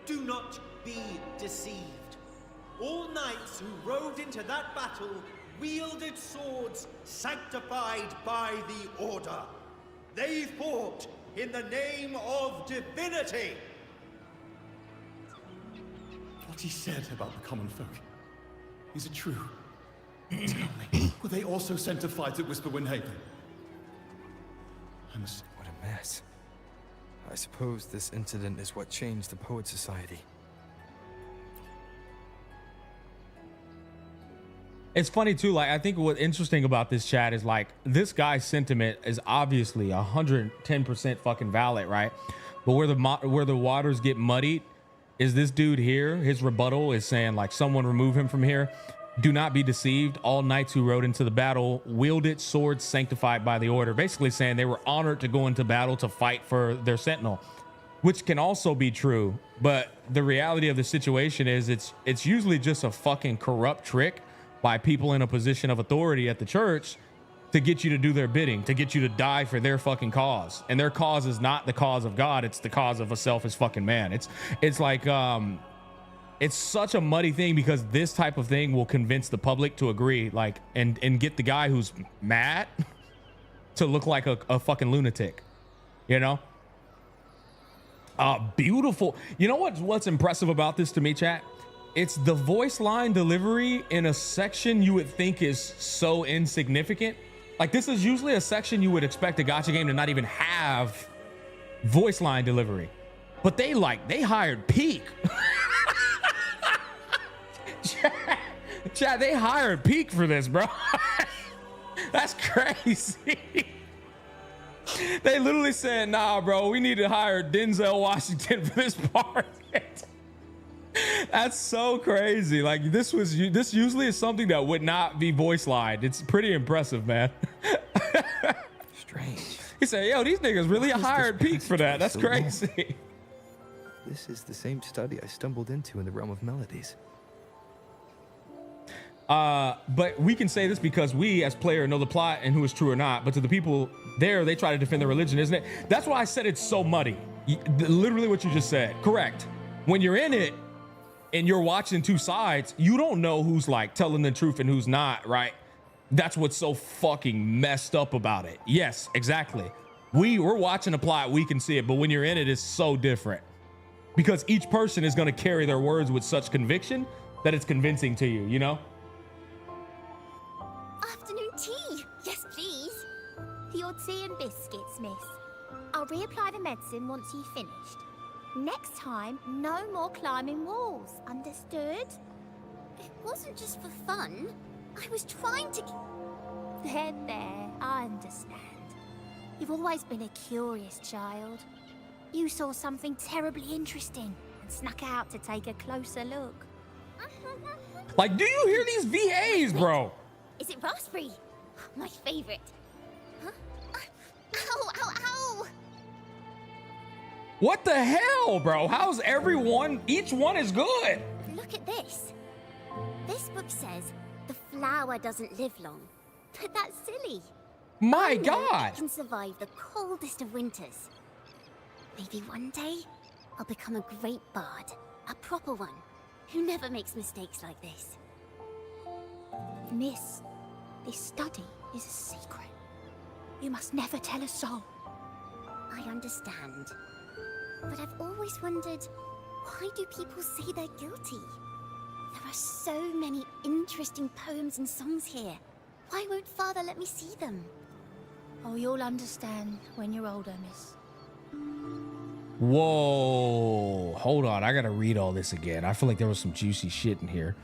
Do not be deceived. All knights who rode into that battle wielded swords sanctified by the Order. They fought in the name of divinity. What he said about the common folk, is it true? Tell me, were they also sent to fight at Whisperwind Haven? What a mess. I suppose this incident is what changed the Poet Society. It's funny too, like I think what's interesting about this chat is like this guy's sentiment is obviously 110% fucking valid, right? But where the waters get muddied is this dude here, his rebuttal is saying like someone remove him from here. Do not be deceived. All knights who rode into the battle wielded swords sanctified by the Order. Basically saying they were honored to go into battle to fight for their sentinel, which can also be true. But the reality of the situation is it's usually just a fucking corrupt trick by people in a position of authority at the church to get you to do their bidding, to get you to die for their fucking cause. And their cause is not the cause of God. It's the cause of a selfish fucking man. It's like, it's such a muddy thing because this type of thing will convince the public to agree, like, and get the guy who's mad to look like a fucking lunatic, you know? Beautiful. You know what's impressive about this to me, chat? It's the voice line delivery in a section you would think is so insignificant. Like this is usually a section you would expect a gacha game to not even have voice line delivery, but they hired Peak. Chat, they hired Peak for this, bro. That's crazy. They literally said, nah, bro, we need to hire Denzel Washington for this part. That's so crazy. Like this usually is something that would not be voice lined. It's pretty impressive, man. Strange. He said, yo, these niggas really hired Peak for that. That's crazy. This is the same study I stumbled into in the realm of melodies. But we can say this because we as player know the plot and who is true or not. But to the people there, they try to defend their religion, isn't it? That's why I said it's so muddy. Literally what you just said. Correct. When you're in it and you're watching two sides, you don't know who's like telling the truth and who's not, right? That's what's so fucking messed up about it. Yes, exactly. We're watching a plot, we can see it, but when you're in it, it's so different because each person is going to carry their words with such conviction that it's convincing to you, you know? Afternoon tea. Yes, please. Your tea and biscuits, miss. I'll reapply the medicine once you've finished. Next time, no more climbing walls. Understood? It wasn't just for fun. I was trying to... There, I understand. You've always been a curious child. You saw something terribly interesting and snuck out to take a closer look. Like, do you hear these VAs, bro? Is it raspberry? My favorite. Huh? Ow, ow, ow! What the hell, bro? How's everyone? Each one is good. Look at this. This book says the flower doesn't live long. But that's silly. My I know God. It can survive the coldest of winters. Maybe one day I'll become a great bard, a proper one, who never makes mistakes like this. Miss, this study is a secret. You must never tell a soul. I understand. But I've always wondered, why do people say they're guilty? There are so many interesting poems and songs here. Why won't Father let me see them? Oh, you'll understand when you're older, miss. Whoa. Hold on. I got to read all this again. I feel like there was some juicy shit in here.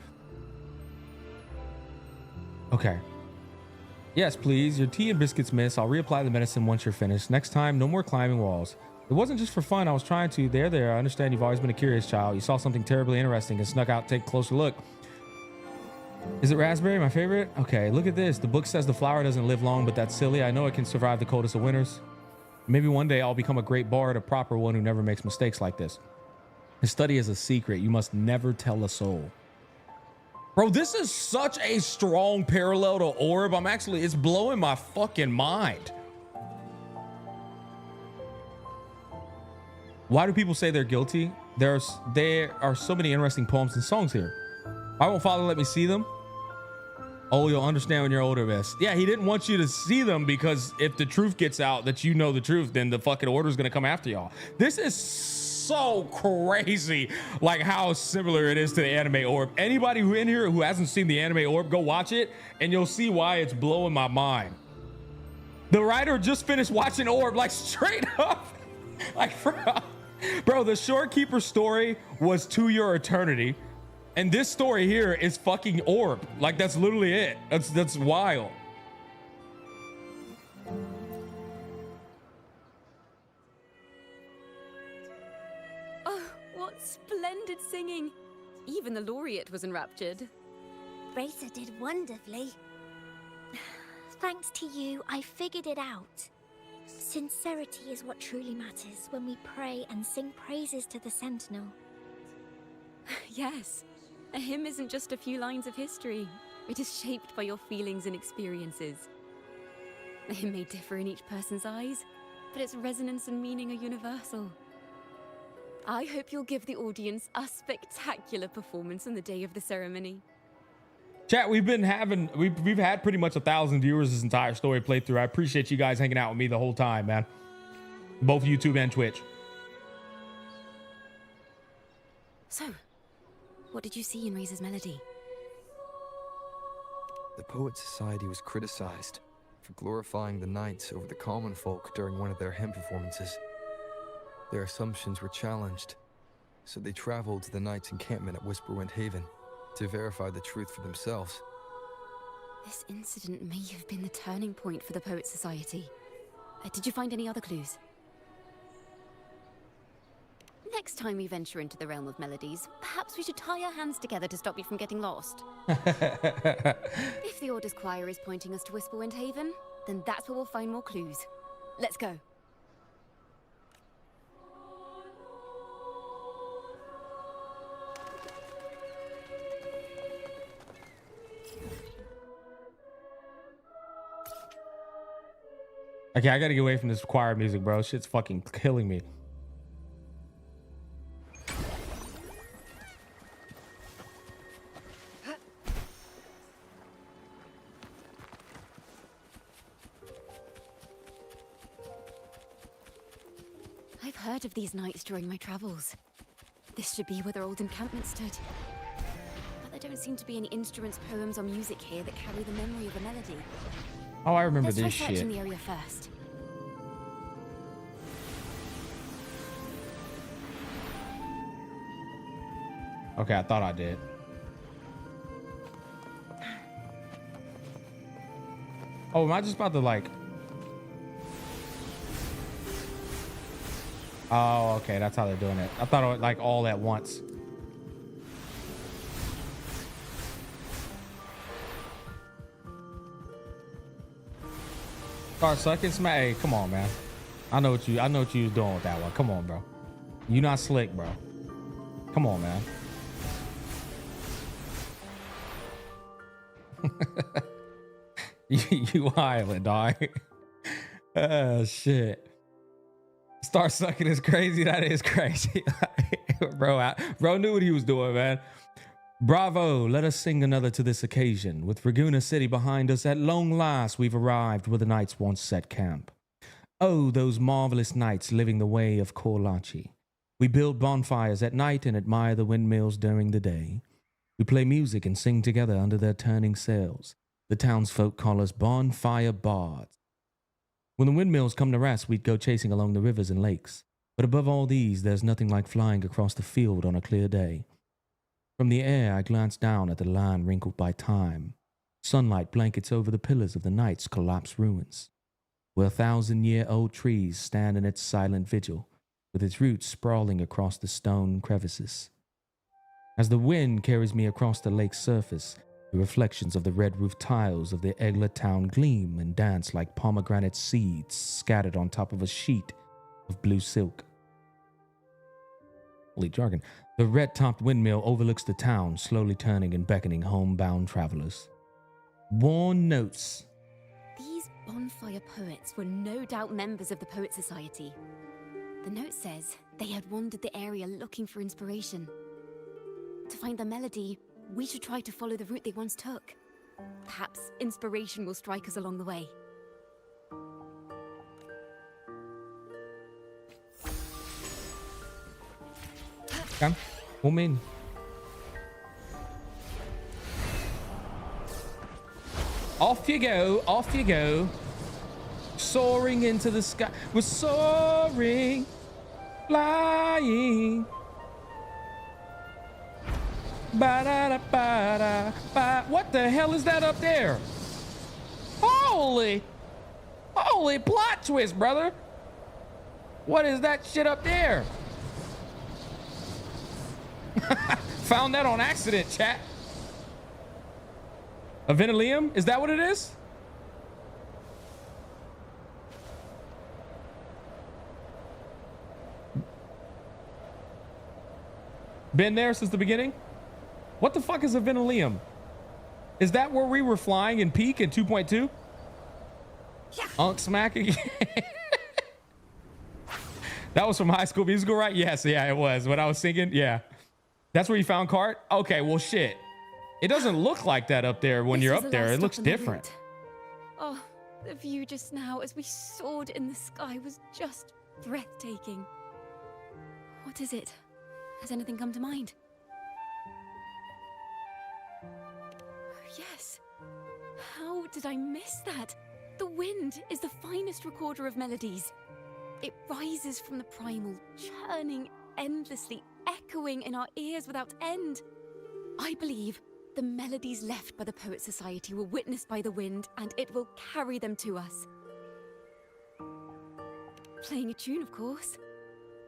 Okay. Yes, please. Your tea and biscuits, miss. I'll reapply the medicine once you're finished. Next time, no more climbing walls. It wasn't just for fun. I was trying to. There. I understand you've always been a curious child. You saw something terribly interesting and snuck out to take a closer look. Is it raspberry, my favorite? Okay, look at this. The book says the flower doesn't live long, but that's silly. I know it can survive the coldest of winters. Maybe one day I'll become a great bard, a proper one who never makes mistakes like this. His study is a secret. You must never tell a soul. Bro, this is such a strong parallel to Orb. It's blowing my fucking mind. Why do people say they're guilty? There are so many interesting poems and songs here. Why won't Father let me see them? Oh, you'll understand when you're older, miss. Yeah, he didn't want you to see them because if the truth gets out that you know the truth, then the fucking order is going to come after y'all. This is so crazy, like how similar it is to the anime Orb. Anybody who in here who hasn't seen the anime Orb, go watch it and you'll see why it's blowing my mind. The writer just finished watching Orb, like straight up. Like, bro, the Shorekeeper story was To Your Eternity. And this story here is fucking Orb. Like, that's literally it. That's wild. Oh, what splendid singing. Even the laureate was enraptured. Racer did wonderfully. Thanks to you, I figured it out. Sincerity is what truly matters when we pray and sing praises to the Sentinel. Yes, a hymn isn't just a few lines of history. It is shaped by your feelings and experiences. A hymn may differ in each person's eyes, but its resonance and meaning are universal. I hope you'll give the audience a spectacular performance on the day of the ceremony. Chat, we've had pretty much 1,000 viewers this entire story playthrough. I appreciate you guys hanging out with me the whole time, man. Both YouTube and Twitch. So, what did you see in Razor's melody? The Poet Society was criticized for glorifying the knights over the common folk during one of their hymn performances. Their assumptions were challenged, so they traveled to the knights' encampment at Whisperwind Haven to verify the truth for themselves. This incident may have been the turning point for the Poet Society. Did you find any other clues? Next time we venture into the realm of melodies, perhaps we should tie our hands together to stop you from getting lost. If the Order's choir is pointing us to Whisperwind Haven, then that's where we'll find more clues. Let's go. Okay, I gotta get away from this choir music, bro. Shit's fucking killing me. I've heard of these nights during my travels. This should be where their old encampment stood. But there don't seem to be any instruments, poems, or music here that carry the memory of a melody. Oh, I remember Let's this try shit. searching the area first. Okay, I thought I did. Oh, am I just about to like... Oh, okay, that's how they're doing it. I thought it was like all at once. Start sucking smack. Hey, come on, man. I know what you was doing with that one. Come on, bro. You not slick, bro. Come on, man. you island, dog. Oh shit. Star sucking is crazy. That is crazy. Bro knew what he was doing, man. Bravo, let us sing another to this occasion. With Raguna City behind us, at long last we've arrived where the knights once set camp. Oh, those marvelous knights living the way of Korlachi. We build bonfires at night and admire the windmills during the day. We play music and sing together under their turning sails. The townsfolk call us bonfire bards. When the windmills come to rest, we'd go chasing along the rivers and lakes. But above all these, there's nothing like flying across the field on a clear day. From the air, I glance down at the land wrinkled by time. Sunlight blankets over the pillars of the night's collapsed ruins, where 1,000-year-old trees stand in its silent vigil, with its roots sprawling across the stone crevices. As the wind carries me across the lake's surface, the reflections of the red-roofed tiles of the Egla town gleam and dance like pomegranate seeds scattered on top of a sheet of blue silk. Holy jargon. The red-topped windmill overlooks the town, slowly turning and beckoning homebound travelers. Worn notes. These bonfire poets were no doubt members of the Poet Society. The note says they had wandered the area looking for inspiration. To find the melody, we should try to follow the route they once took. Perhaps inspiration will strike us along the way. Come, come in. Off you go, off you go. Soaring into the sky. We're soaring, flying. Ba-da-da-ba-da-ba. What the hell is that up there? Holy plot twist, brother. What is that shit up there? Found that on accident, chat. A Venilium? Is that what it is? Been there since the beginning? What the fuck is a Venilium? Is that where we were flying in Peak in 2.2? Yeah. Unk smack again. That was from High School Musical, right? Yes, yeah, it was. When I was singing, yeah. That's where you found Cart? Okay, well, shit. It doesn't look like that up there when you're up there. It looks different. Oh, the view just now as we soared in the sky was just breathtaking. What is it? Has anything come to mind? Yes. How did I miss that? The wind is the finest recorder of melodies. It rises from the primal, churning endlessly, echoing in our ears without end. I believe the melodies left by the Poet Society were witnessed by the wind, and it will carry them to us. Playing a tune, of course.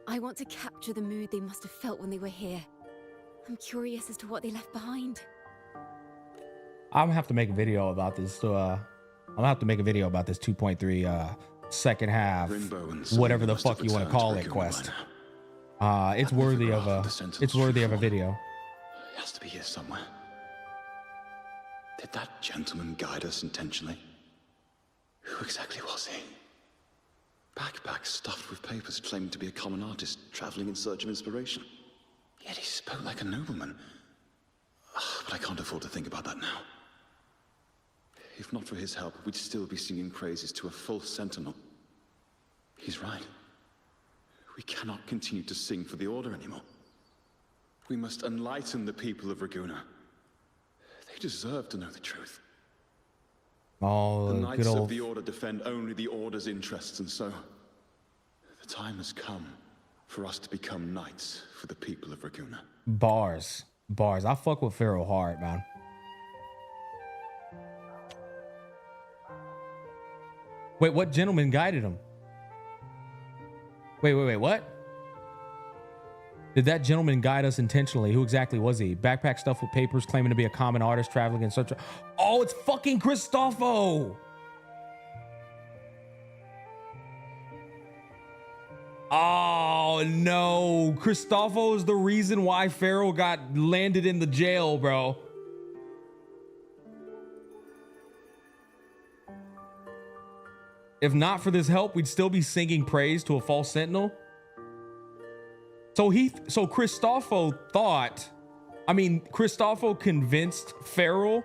I want to capture the mood they must have felt when they were here. I'm curious as to what they left behind. I'm gonna have to make a video about this. I'm gonna have to make a video about this 2.3 second half, whatever the fuck you want to call it, quest. It's worthy of a video. It has to be here somewhere. Did that gentleman guide us intentionally? Who exactly was he? Backpack stuffed with papers claiming to be a common artist traveling in search of inspiration. Yet he spoke like a nobleman. But I can't afford to think about that now. If not for his help, we'd still be singing praises to a false sentinel. He's right. We cannot continue to sing for the Order anymore. We must enlighten the people of Raguna. They deserve to know the truth. Oh, the Knights of the Order defend only the Order's interests, and so the time has come for us to become knights for the people of Raguna. Bars. I fuck with Pharaoh hard, man. Wait, what gentleman guided him? Wait, what? Did that gentleman guide us intentionally? Who exactly was he? Backpack stuffed with papers, claiming to be a common artist traveling in search of... Oh, it's fucking Cristofo! Oh, Oh no, Cristofo is the reason why Farrell got landed in the jail, bro. If not for this help, we'd still be singing praise to a false sentinel. So Cristofo thought, I mean, Cristofo convinced Farrell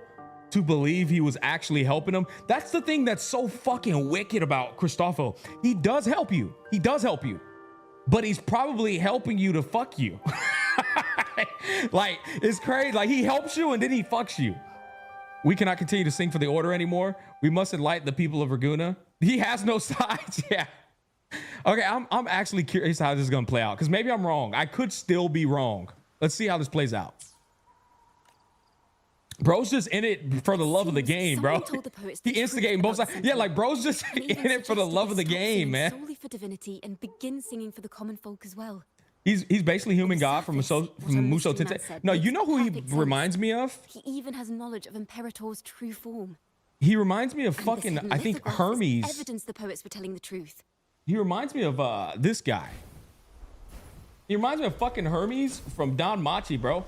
to believe he was actually helping him. That's the thing that's so fucking wicked about Cristofo. He does help you. He does help you. But he's probably helping you to fuck you. Like, it's crazy. Like, he helps you and then he fucks you. We cannot continue to sing for the order anymore. We must enlighten the people of Raguna. He has no sides. Yeah. Okay, I'm actually curious how this is gonna play out, because maybe I'm wrong. I could still be wrong. Let's see how this plays out. Bro's just in it for the love of the game, bro. He instigating both sides. Yeah, like bro's just in it for the love of the game, man. Solely for divinity and begin singing for the common folk as well. He's basically human god from Musou Tensei. No, you know who he reminds me of? He even has knowledge of Imperator's true form. He reminds me of fucking, I think, Hermes. Evidence the poets were telling the truth. He reminds me of this guy. He reminds me of fucking Hermes from Don Machi, bro.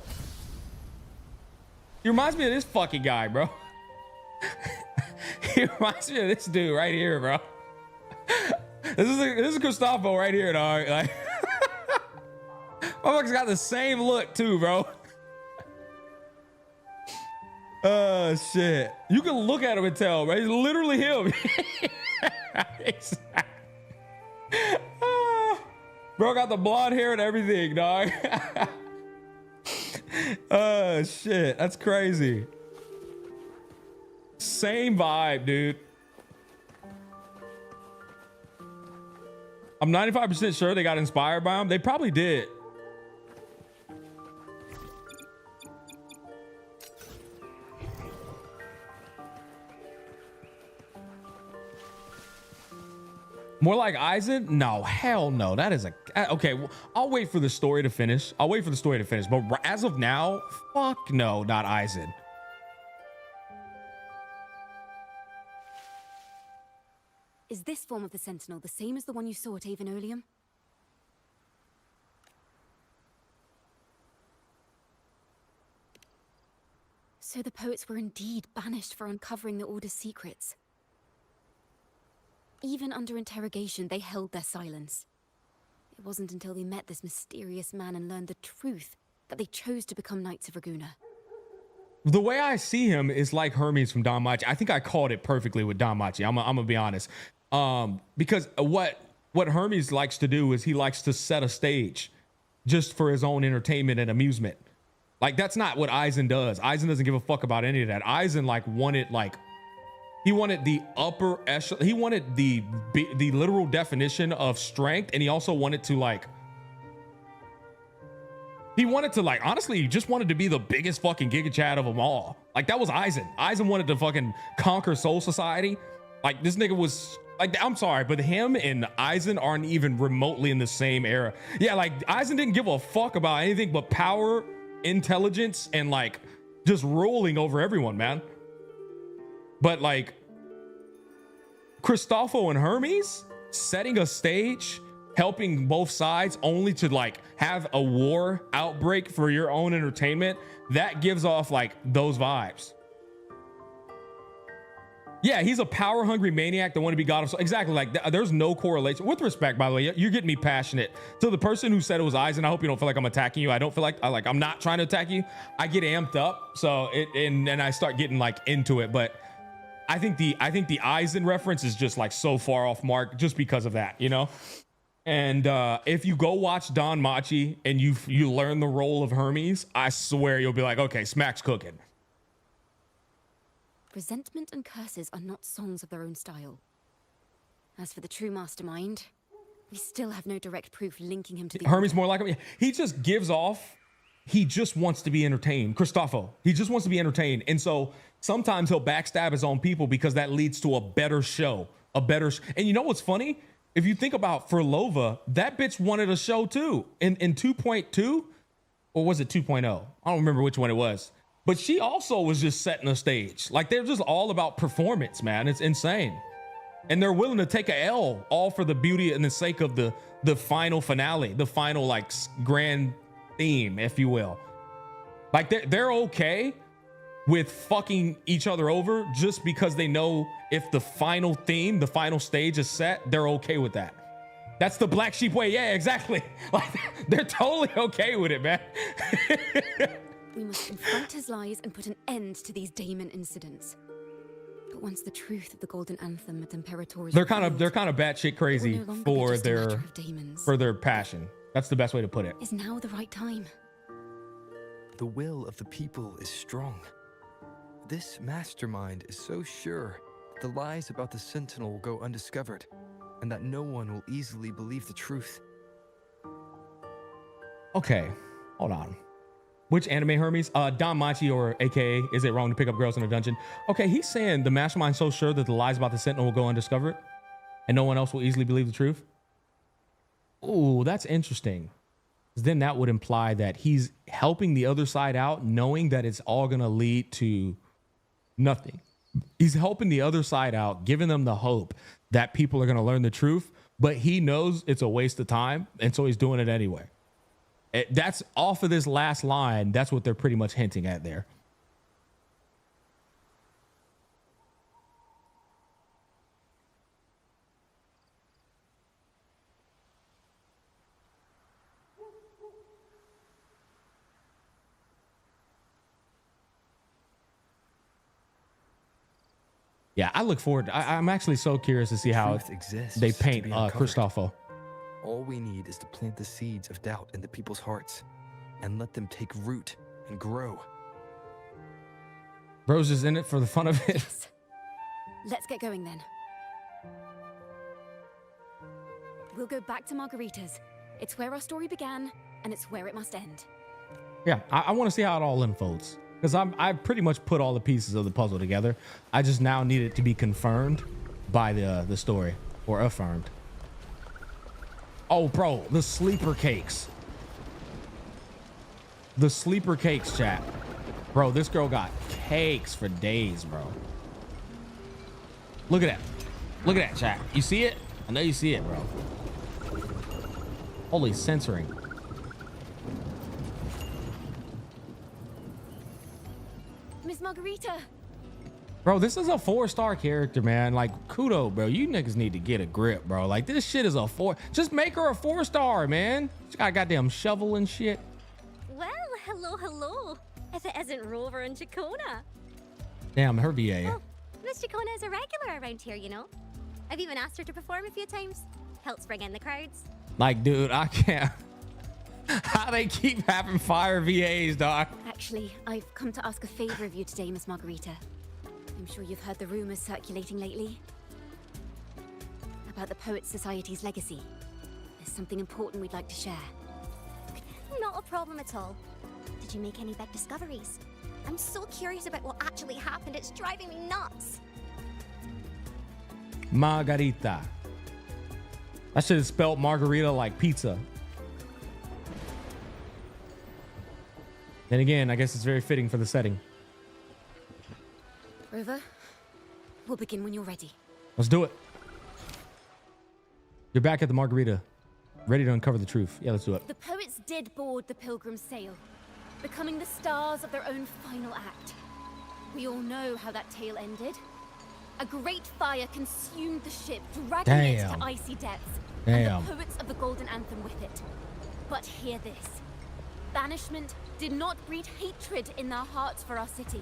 He reminds me of this fucking guy, bro. He reminds me of this dude right here, bro. This is Cristofo right here, dog. Like, motherfucker's got the same look too, bro. Oh shit! You can look at him and tell, bro. He's literally him. Bro got the blonde hair and everything, dog. Oh shit, that's crazy. Same vibe, dude. I'm 95% sure they got inspired by him. They probably did. More like Aizen? No, hell no. That is a... Okay, well, I'll wait for the story to finish. I'll wait for the story to finish. But as of now, fuck no, not Aizen. Is this form of the Sentinel the same as the one you saw at Avenolium? So the poets were indeed banished for uncovering the Order's secrets. Even under interrogation, they held their silence. It wasn't until they met this mysterious man and learned the truth that they chose to become Knights of Raguna. The way I see him is like Hermes from Don Machi. I think I called it perfectly with Don Machi. I'm gonna be honest. Because what Hermes likes to do is he likes to set a stage just for his own entertainment and amusement. Like, that's not what Aizen does. Aizen doesn't give a fuck about any of that. Aizen he wanted the upper echelon. He wanted the literal definition of strength, and he also wanted to honestly, he just wanted to be the biggest fucking Giga Chad of them all. Like, that was Aizen. Aizen wanted to fucking conquer Soul Society. Like, this nigga was like, I'm sorry, but him and Aizen aren't even remotely in the same era. Yeah, like Aizen didn't give a fuck about anything but power, intelligence, and like just ruling over everyone, man. But like Cristofo and Hermes setting a stage, helping both sides only to like have a war outbreak for your own entertainment, that gives off like those vibes. Yeah, he's a power hungry maniac that want to be god of soul. Exactly, like there's no correlation. With respect, by the way, you're getting me passionate. To the person who said it was Aizen, I hope you don't feel like I'm attacking you. I don't feel like I'm not trying to attack you. I get amped up, so and I start getting like into it. But I think the Aizen reference is just like so far off mark just because of that, you know. And if you go watch Don Machi and you learn the role of Hermes, I swear you'll be like, okay, smack's cooking. Resentment and curses are not songs of their own style. As for the true mastermind, we still have no direct proof linking him to the Hermes more like him. He just gives off, he just wants to be entertained. Cristofo, he just wants to be entertained. And so sometimes he'll backstab his own people because that leads to a better show, and you know what's funny? If you think about Furlova, that bitch wanted a show too. In 2.2, or was it 2.0? I don't remember which one it was. But she also was just setting a stage. Like, they're just all about performance, man. It's insane. And they're willing to take a L all for the beauty and the sake of the the final finale, the final like grand theme, if you will. Like they're okay with fucking each other over just because they know if the final theme, the final stage is set, they're okay with that. That's the black sheep way. Yeah, exactly. Like they're totally okay with it, man. We must confront his lies and put an end to these daemon incidents. But once the truth of the Golden Anthem at Imperator is they're kind of batshit crazy for their passion. That's the best way to put it. Is now the right time? The will of the people is strong. This mastermind is so sure the lies about the Sentinel will go undiscovered, and that no one will easily believe the truth. Okay, hold on. Which anime Hermes? Don Machi, or AKA, is it wrong to pick up girls in a dungeon? Okay, he's saying the mastermind's so sure that the lies about the Sentinel will go undiscovered, and no one else will easily believe the truth. Ooh, that's interesting. Then that would imply that he's helping the other side out, knowing that it's all gonna lead to nothing. He's helping the other side out, giving them the hope that people are gonna learn the truth, but he knows it's a waste of time, and so he's doing it anyway. That's off of this last line. That's what they're pretty much hinting at there. Yeah, I look forward. I'm actually so curious to see how they paint Christoffel. All we need is to plant the seeds of doubt in the people's hearts and let them take root and grow. Rose is in it for the fun of it. Yes. Let's get going then. We'll go back to Margarita's. It's where our story began, and it's where it must end. Yeah, I want to see how it all unfolds. Because I've pretty much put all the pieces of the puzzle together. I just now need it to be confirmed by the story, or affirmed. Oh, bro, the sleeper cakes. The sleeper cakes, chat. Bro, this girl got cakes for days, bro. Look at that. Look at that, chat. You see it? I know you see it, bro. Holy censoring. Miss Margarita. Bro, this is a 4-star character, man. Like, kudo, bro. You niggas need to get a grip, bro. Like, this shit is a 4. Just make her a 4-star, man. She got a goddamn shovel and shit. Well, hello. If it isn't Rover and Ciaconna. Damn, her VA. Well, Miss Ciaconna is a regular around here, you know. I've even asked her to perform a few times. Helps bring in the crowds. Like, dude, I can't. How they keep having fire VAs, dog. Actually, I've come to ask a favor of you today, Miss Margarita. I'm sure you've heard the rumors circulating lately about the Poets Society's legacy. There's something important we'd like to share. Not a problem at all. Did you make any big discoveries? I'm so curious about what actually happened. It's driving me nuts. Margarita. I should have spelled margarita like pizza. Then again, I guess it's very fitting for the setting. Rover, we'll begin when you're ready. Let's do it. You're back at the Margarita, ready to uncover the truth. Yeah, let's do it. The poets did board the Pilgrim's sail, becoming the stars of their own final act. We all know how that tale ended. A great fire consumed the ship, dragging it to icy depths, and the poets of the Golden Anthem with it. But hear this. Banishment did not breed hatred in their hearts for our city,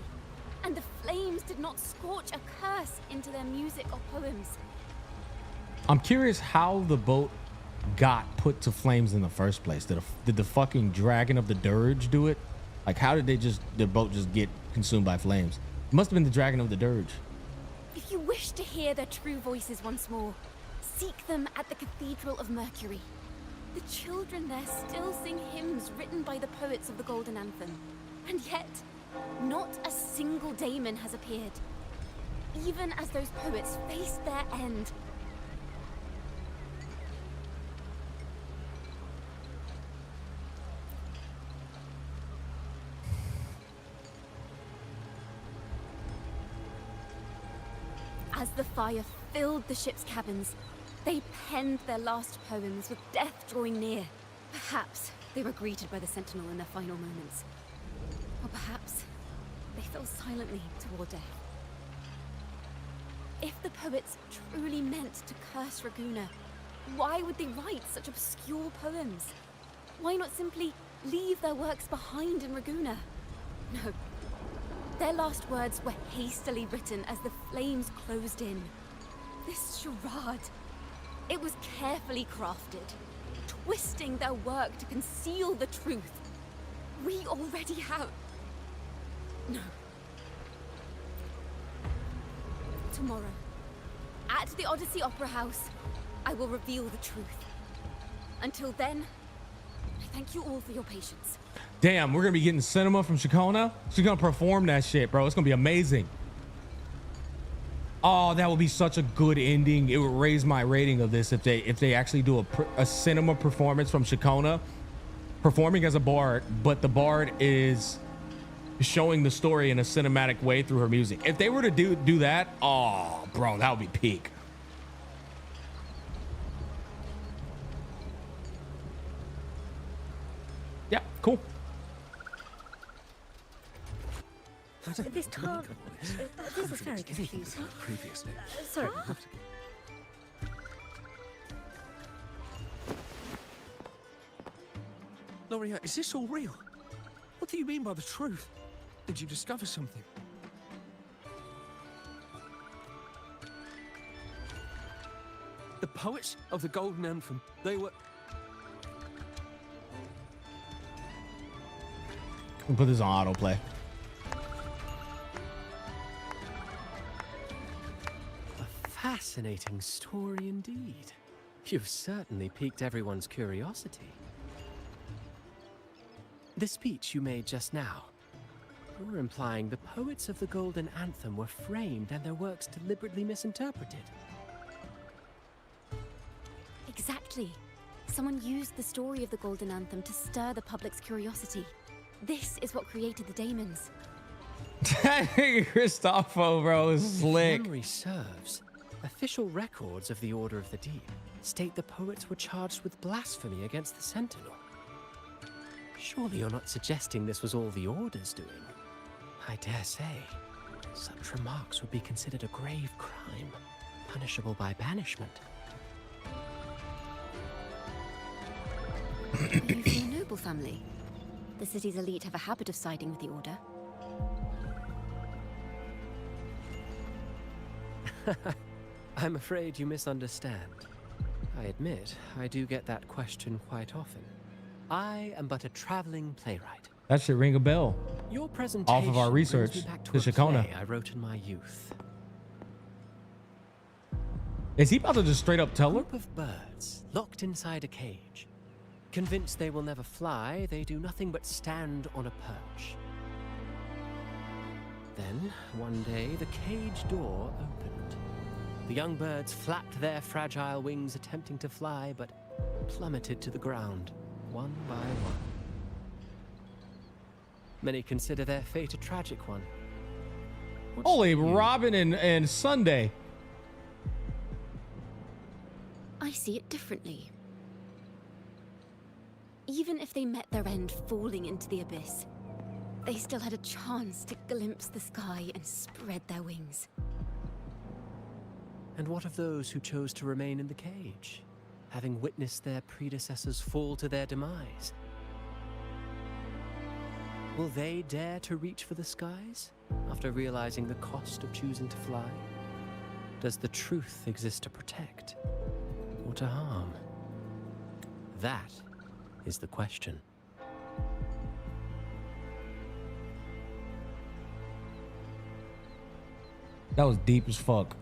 and the flames did not scorch a curse into their music or poems. I'm curious how the boat got put to flames in the first place. Did the fucking dragon of the dirge do it? Like, how did the boat just get consumed by flames? It must have been the dragon of the dirge. If you wish to hear their true voices once more, seek them at the Cathedral of Mercury. The children there still sing hymns written by the poets of the Golden Anthem. And yet, not a single daemon has appeared, even as those poets faced their end. As the fire filled the ship's cabins, They penned their last poems with death drawing near. Perhaps they were greeted by the Sentinel in their final moments. Or perhaps they fell silently toward death. If the poets truly meant to curse Raguna, why would they write such obscure poems? Why not simply leave their works behind in Raguna? No. Their last words were hastily written as the flames closed in. This charade, it was carefully crafted, twisting their work to conceal the truth. We already have... No. Tomorrow, at the Odyssey Opera House, I will reveal the truth. Until then, I thank you all for your patience. Damn, we're gonna be getting cinema from Ciaconna. She's gonna perform that shit, bro. It's gonna be amazing. Oh, that would be such a good ending. It would raise my rating of this if they actually do a cinema performance from Ciaconna, performing as a bard, but the bard is showing the story in a cinematic way through her music. If they were to do that, oh, bro, that would be peak. Yeah, cool. This tar... this is very confusing. Previously. Sorry. Loria, is this all real? What do you mean by the truth? Did you discover something? The poets of the Golden Anthem, they were... We'll put this on autoplay. A fascinating story indeed. You've certainly piqued everyone's curiosity. The speech you made just now, you're implying the poets of the Golden Anthem were framed and their works deliberately misinterpreted. Exactly. Someone used the story of the Golden Anthem to stir the public's curiosity. This is what created the daemons. Cristofo, bro, is slick. If memory serves, official records of the Order of the Deep state the poets were charged with blasphemy against the Sentinel. Surely you're not suggesting this was all the Order's doing? I dare say, such remarks would be considered a grave crime, punishable by banishment. Are you from a noble family? The city's elite have a habit of siding with the Order. I'm afraid you misunderstand. I admit, I do get that question quite often. I am but a traveling playwright. That should ring a bell. Your presentation Off of our research, brings me back to the a Ciaconna. play I wrote in my youth. Is he about to just straight up tell A her? group of birds locked inside a cage. Convinced they will never fly, they do nothing but stand on a perch. Then, one day, the cage door opened. The young birds flapped their fragile wings, attempting to fly, but plummeted to the ground, one by one. Many consider their fate a tragic one. Holy Robin and Sunday. I see it differently. Even if they met their end falling into the abyss, they still had a chance to glimpse the sky and spread their wings. And what of those who chose to remain in the cage, having witnessed their predecessors fall to their demise? Will they dare to reach for the skies after realizing the cost of choosing to fly? Does the truth exist to protect or to harm? That is the question. That was deep as fuck.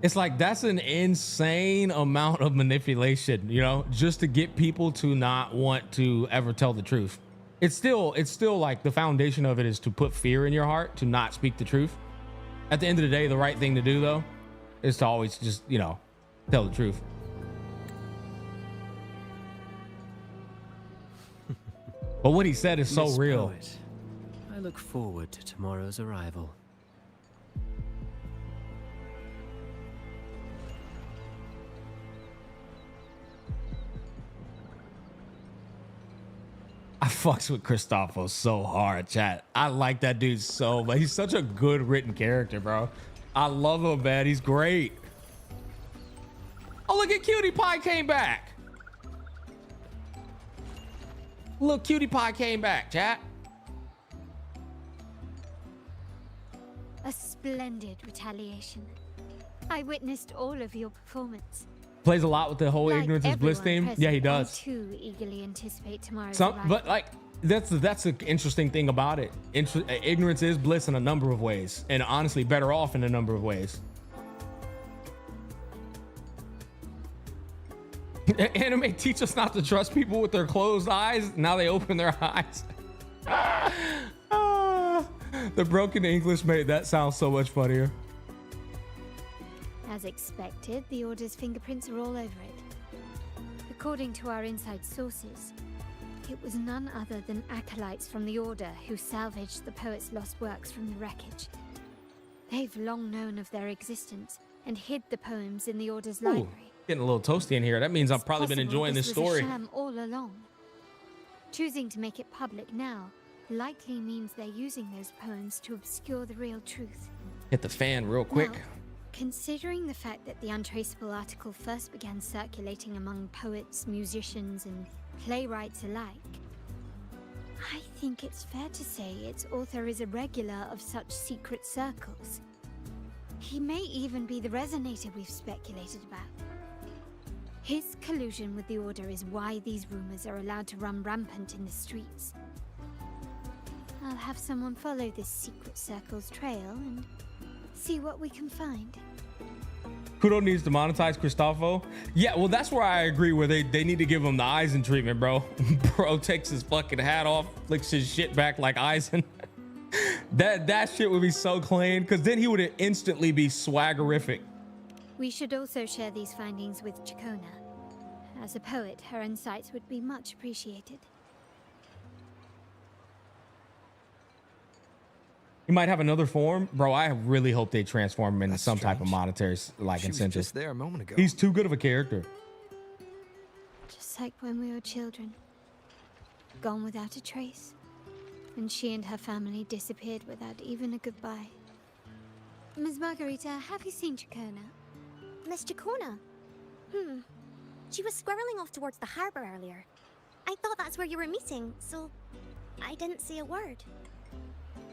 It's like that's an insane amount of manipulation, you know, just to get people to not want to ever tell the truth. It's still like the foundation of it is to put fear in your heart, to not speak the truth. At the end of the day, the right thing to do, though, is to always just, you know, tell the truth. But what he said is so Miss real. Poet, I look forward to tomorrow's arrival. I fucks with Christopho so hard, chat. I like that dude so much. He's such a good written character, bro. I love him, man. He's great. Oh, look at Cutie Pie came back. Look, Cutie Pie came back, chat. A splendid retaliation. I witnessed all of your performance. Plays a lot with the whole Like ignorance is bliss everyone theme. present, Yeah, he I does. too eagerly anticipate tomorrow's arrival. But like that's the interesting thing about it. Ignorance is bliss in a number of ways, and honestly, better off in a number of ways. Anime teach us not to trust people with their closed eyes. Now they open their eyes. The broken English made that sound so much funnier. As expected, the Order's fingerprints are all over it. According to our inside sources, it was none other than acolytes from the Order who salvaged the poet's lost works from the wreckage. They've long known of their existence and hid the poems in the Order's Ooh, library. getting a little toasty in here. That means I've probably been Possible enjoying this was story. a sham all along. Choosing to make it public now likely means they're using those poems to obscure the real truth. Hit the fan real quick. Now, considering the fact that the untraceable article first began circulating among poets, musicians, and playwrights alike, I think it's fair to say its author is a regular of such secret circles. He may even be the resonator we've speculated about. His collusion with the Order is why these rumors are allowed to run rampant in the streets. I'll have someone follow this secret circle's trail and see what we can find. Kudo needs to monetize Christopho. Yeah, well, that's where I agree where they need to give him the Eisen treatment, bro. Bro takes his fucking hat off, flicks his shit back like Eisen. that shit would be so clean, because then he would instantly be swaggerific. We should also share these findings with Ciaconna. As a poet, her insights would be much appreciated. He might have another form, bro. I really hope they transform him into some type of monetary like She was incentive. just there a moment ago. He's too good of a character. Just like when we were children. Gone without a trace. And she and her family disappeared without even a goodbye. Ms. Margarita, have you seen Ciaconna? Miss Ciaconna? She was squirreling off towards the harbor earlier. I thought that's where you were meeting, so I didn't say a word.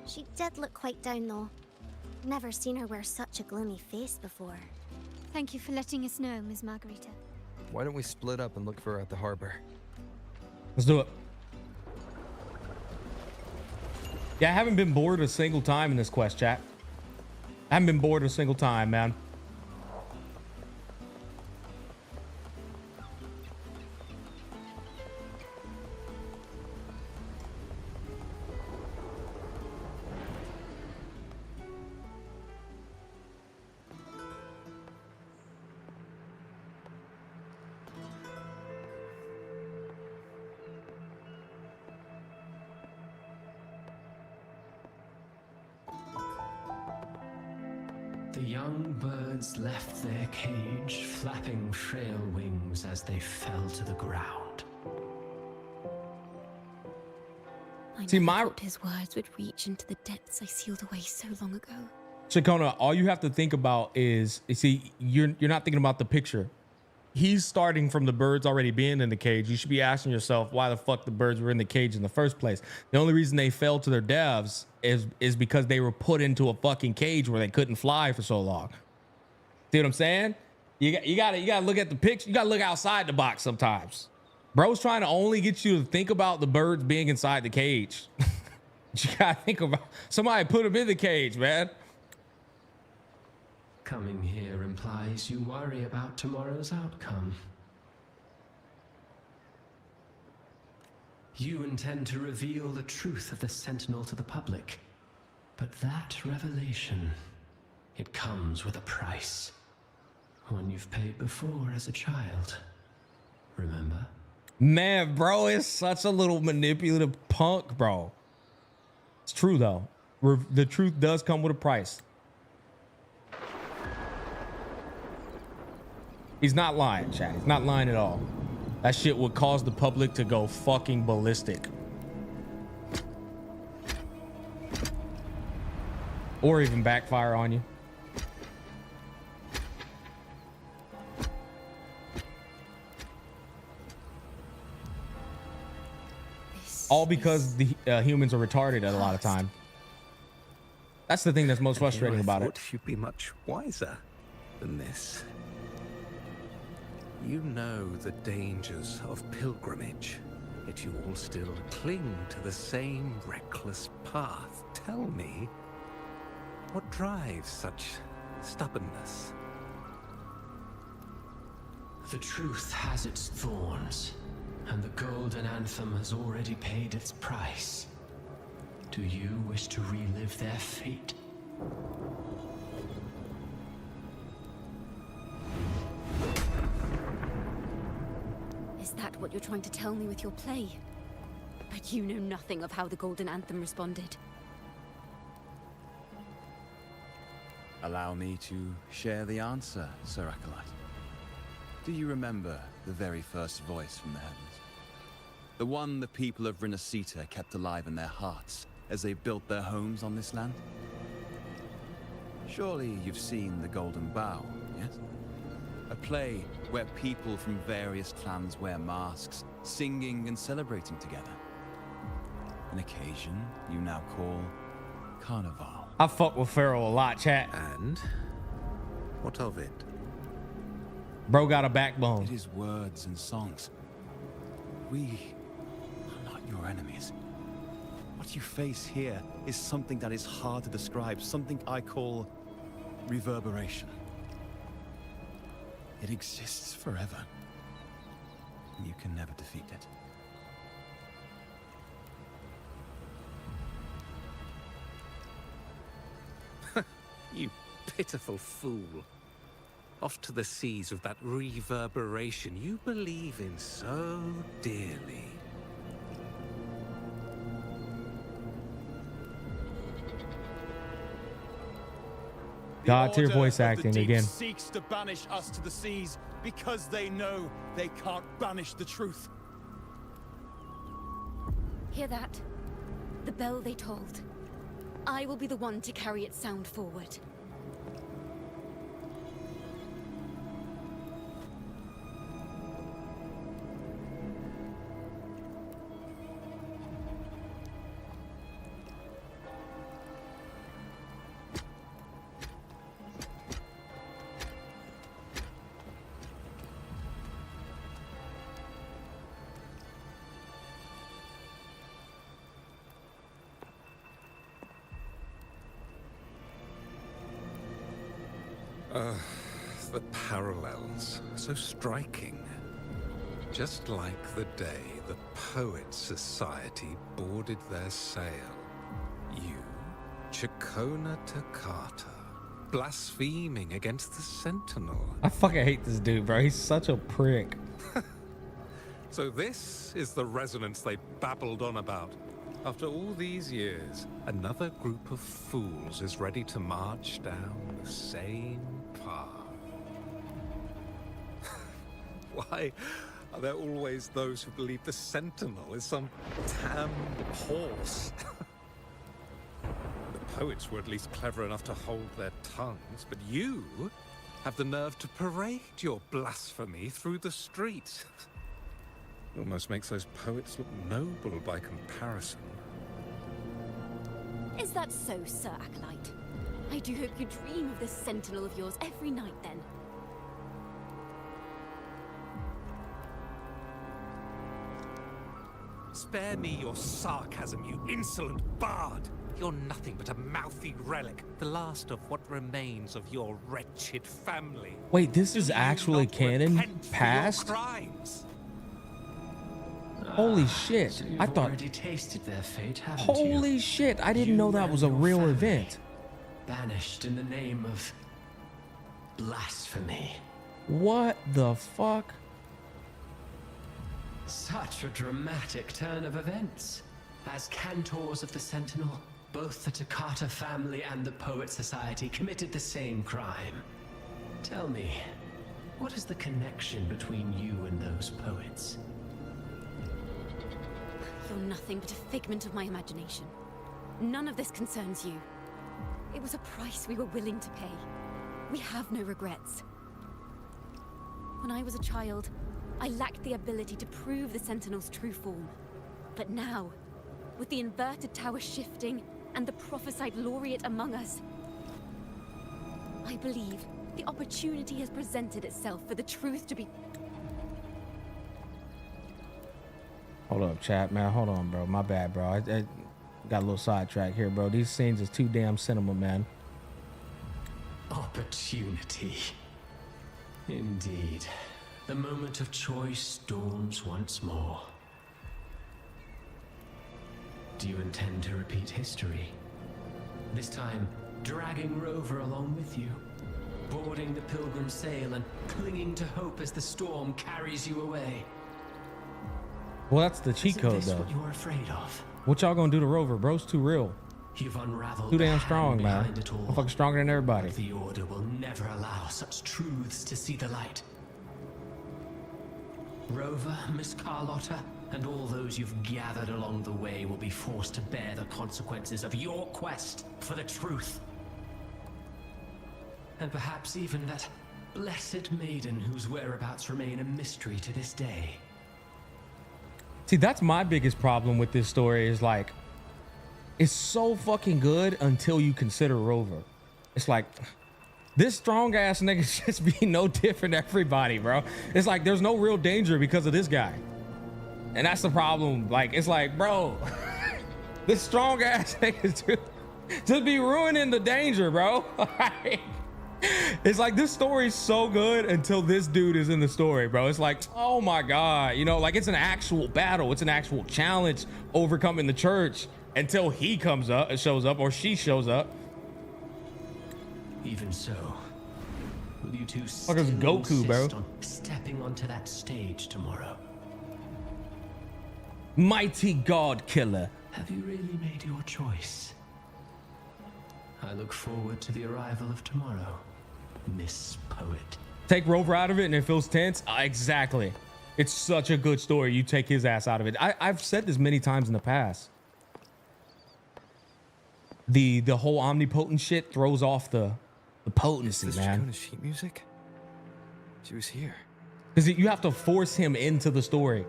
She did look quite down, though. Never seen her wear such a gloomy face before. Thank you for letting us know, Ms. Margarita. Why don't we split up and look for her at the harbor? Let's do it. Yeah, I haven't been bored a single time in this quest, chat. I haven't been bored a single time, man. The young birds left their cage, flapping frail wings as they fell to the ground. I never thought his words would reach into the depths I sealed away so long ago. Ciaconna, all you have to think about is, you see, you're not thinking about the picture. He's starting from the birds already being in the cage. You should be asking yourself why the fuck the birds were in the cage in the first place. The only reason they fell to their deaths is because they were put into a fucking cage where they couldn't fly for so long. See what I'm saying? You gotta look at the picture. You gotta look outside the box sometimes. Bro's trying to only get you to think about the birds being inside the cage. You gotta think about somebody put them in the cage, man. Coming here implies you worry about tomorrow's outcome. You intend to reveal the truth of the Sentinel to the public. But that revelation, it comes with a price. One you've paid before as a child. Remember? Man, bro is such a little manipulative punk, bro. It's true though. The truth does come with a price. He's not lying, chat. He's not lying at all. That shit would cause the public to go fucking ballistic. Or even backfire on you. All because the humans are retarded at a lot of time. That's the thing that's most frustrating about it. You'd be much wiser than this. You know the dangers of pilgrimage, yet you all still cling to the same reckless path. Tell me, what drives such stubbornness? The truth has its thorns, and the golden anthem has already paid its price. Do you wish to relive their fate? Is that what you're trying to tell me with your play? But you know nothing of how the Golden Anthem responded. Allow me to share the answer, Sir Acolyte. Do you remember the very first voice from the heavens? The one the people of Rinascita kept alive in their hearts as they built their homes on this land? Surely you've seen The Golden Bough, yes? A play where people from various clans wear masks, singing and celebrating together. An occasion you now call Carnival. I fuck with Pharaoh a lot, chat. And what of it? Bro got a backbone. It is words and songs. We are not your enemies. What you face here is something that is hard to describe, something I call reverberation. It exists forever, and you can never defeat it. You pitiful fool. Off to the seas with that reverberation you believe in so dearly. God tier voice The acting deep again. seeks to banish us to the seas because they know they can't banish the truth. Hear that? The bell they tolled. I will be the one to carry its sound forward. The parallels, so striking. Just like the day the Poets Society boarded their sail. You, Ciaconna Toccata, blaspheming against the Sentinel. I fucking hate this dude, bro. He's such a prick. So this is the resonance they babbled on about. After all these years, another group of fools is ready to march down the same path. Why are there always those who believe the Sentinel is some damn horse? The poets were at least clever enough to hold their tongues, but you have the nerve to parade your blasphemy through the streets. Almost makes those poets look noble by comparison. Is that so, Sir Acolyte? I do hope you dream of this Sentinel of yours every night, then. Spare me your sarcasm, you insolent bard! You're nothing but a mouthy relic, the last of what remains of your wretched family. Wait, this is actually canon past? Crimes. Holy shit. So you've I thought. already tasted their fate, haven't you? Holy shit. I didn't know that was a real event. Banished in the name of blasphemy. What the fuck? Such a dramatic turn of events. As cantors of the Sentinel, Both the Takata family and the Poet Society committed the same crime. Tell me, what is the connection between you and those poets? You're nothing but a figment of my imagination. None of this concerns you. It was a price we were willing to pay. We have no regrets. When I was a child, I lacked the ability to prove the Sentinel's true form. But now, with the inverted tower shifting and the prophesied laureate among us, I believe the opportunity has presented itself for the truth to be... Hold up, chat, man. Hold on, bro. My bad, bro. I got a little sidetrack here, bro. These scenes is too damn cinema, man. Opportunity. Indeed. The moment of choice dawns once more. Do you intend to repeat history? This time, dragging Rover along with you, boarding the pilgrim sail and clinging to hope as the storm carries you away. Well, that's the cheat code, though. What you're afraid of? What y'all gonna do to Rover? Bro's too real. You've unraveled Too the damn hand strong, man. behind it all. I'm fucking stronger than everybody. But the Order will never allow such truths to see the light. Rover, Miss Carlotta, and all those you've gathered along the way will be forced to bear the consequences of your quest for the truth. And perhaps even that blessed maiden whose whereabouts remain a mystery to this day. See, that's my biggest problem with this story is like, it's so fucking good until you consider Rover. It's like, this strong ass nigga just be no different than everybody, bro. It's like, there's no real danger because of this guy. And that's the problem. Like, it's like, bro, this strong ass nigga just be ruining the danger, bro. It's like, this story's so good until this dude is in the story, bro. It's like, oh my God, you know, like it's an actual battle. It's an actual challenge overcoming the church until he comes up, shows up, or she shows up. Even so, will you two Fuck is Goku, bro? insist on stepping onto that stage tomorrow? Mighty God Killer. Have you really made your choice? I look forward to the arrival of tomorrow, Miss Poet. Take Rover out of it and it feels tense. Exactly. It's such a good story. You take his ass out of it. I've said this many times in the past. The whole omnipotent shit throws off the potency, Is this man. Ciacconna's sheet music? She was here. Because you have to force him into the story.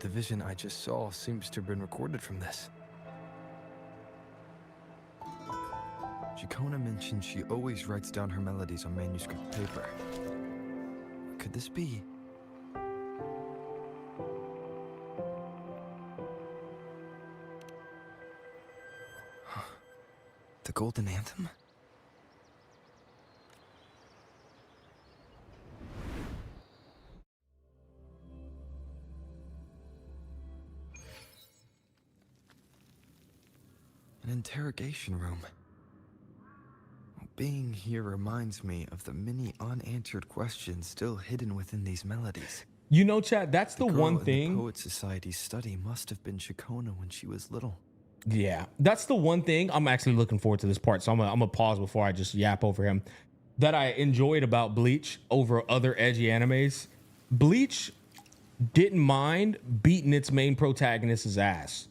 The vision I just saw seems to have been recorded from this. Ciaconna mentioned she always writes down her melodies on manuscript paper. Could this be? The Golden Anthem? An interrogation room. Being here reminds me of the many unanswered questions still hidden within these melodies. You know, Chad, that's the girl one in thing. The Poet Society's study must have been Ciaconna when she was little. Yeah, that's the one thing I'm actually looking forward to this part. So I'm gonna pause before I just yap over him. That I enjoyed about Bleach over other edgy animes. Bleach didn't mind beating its main protagonist's ass.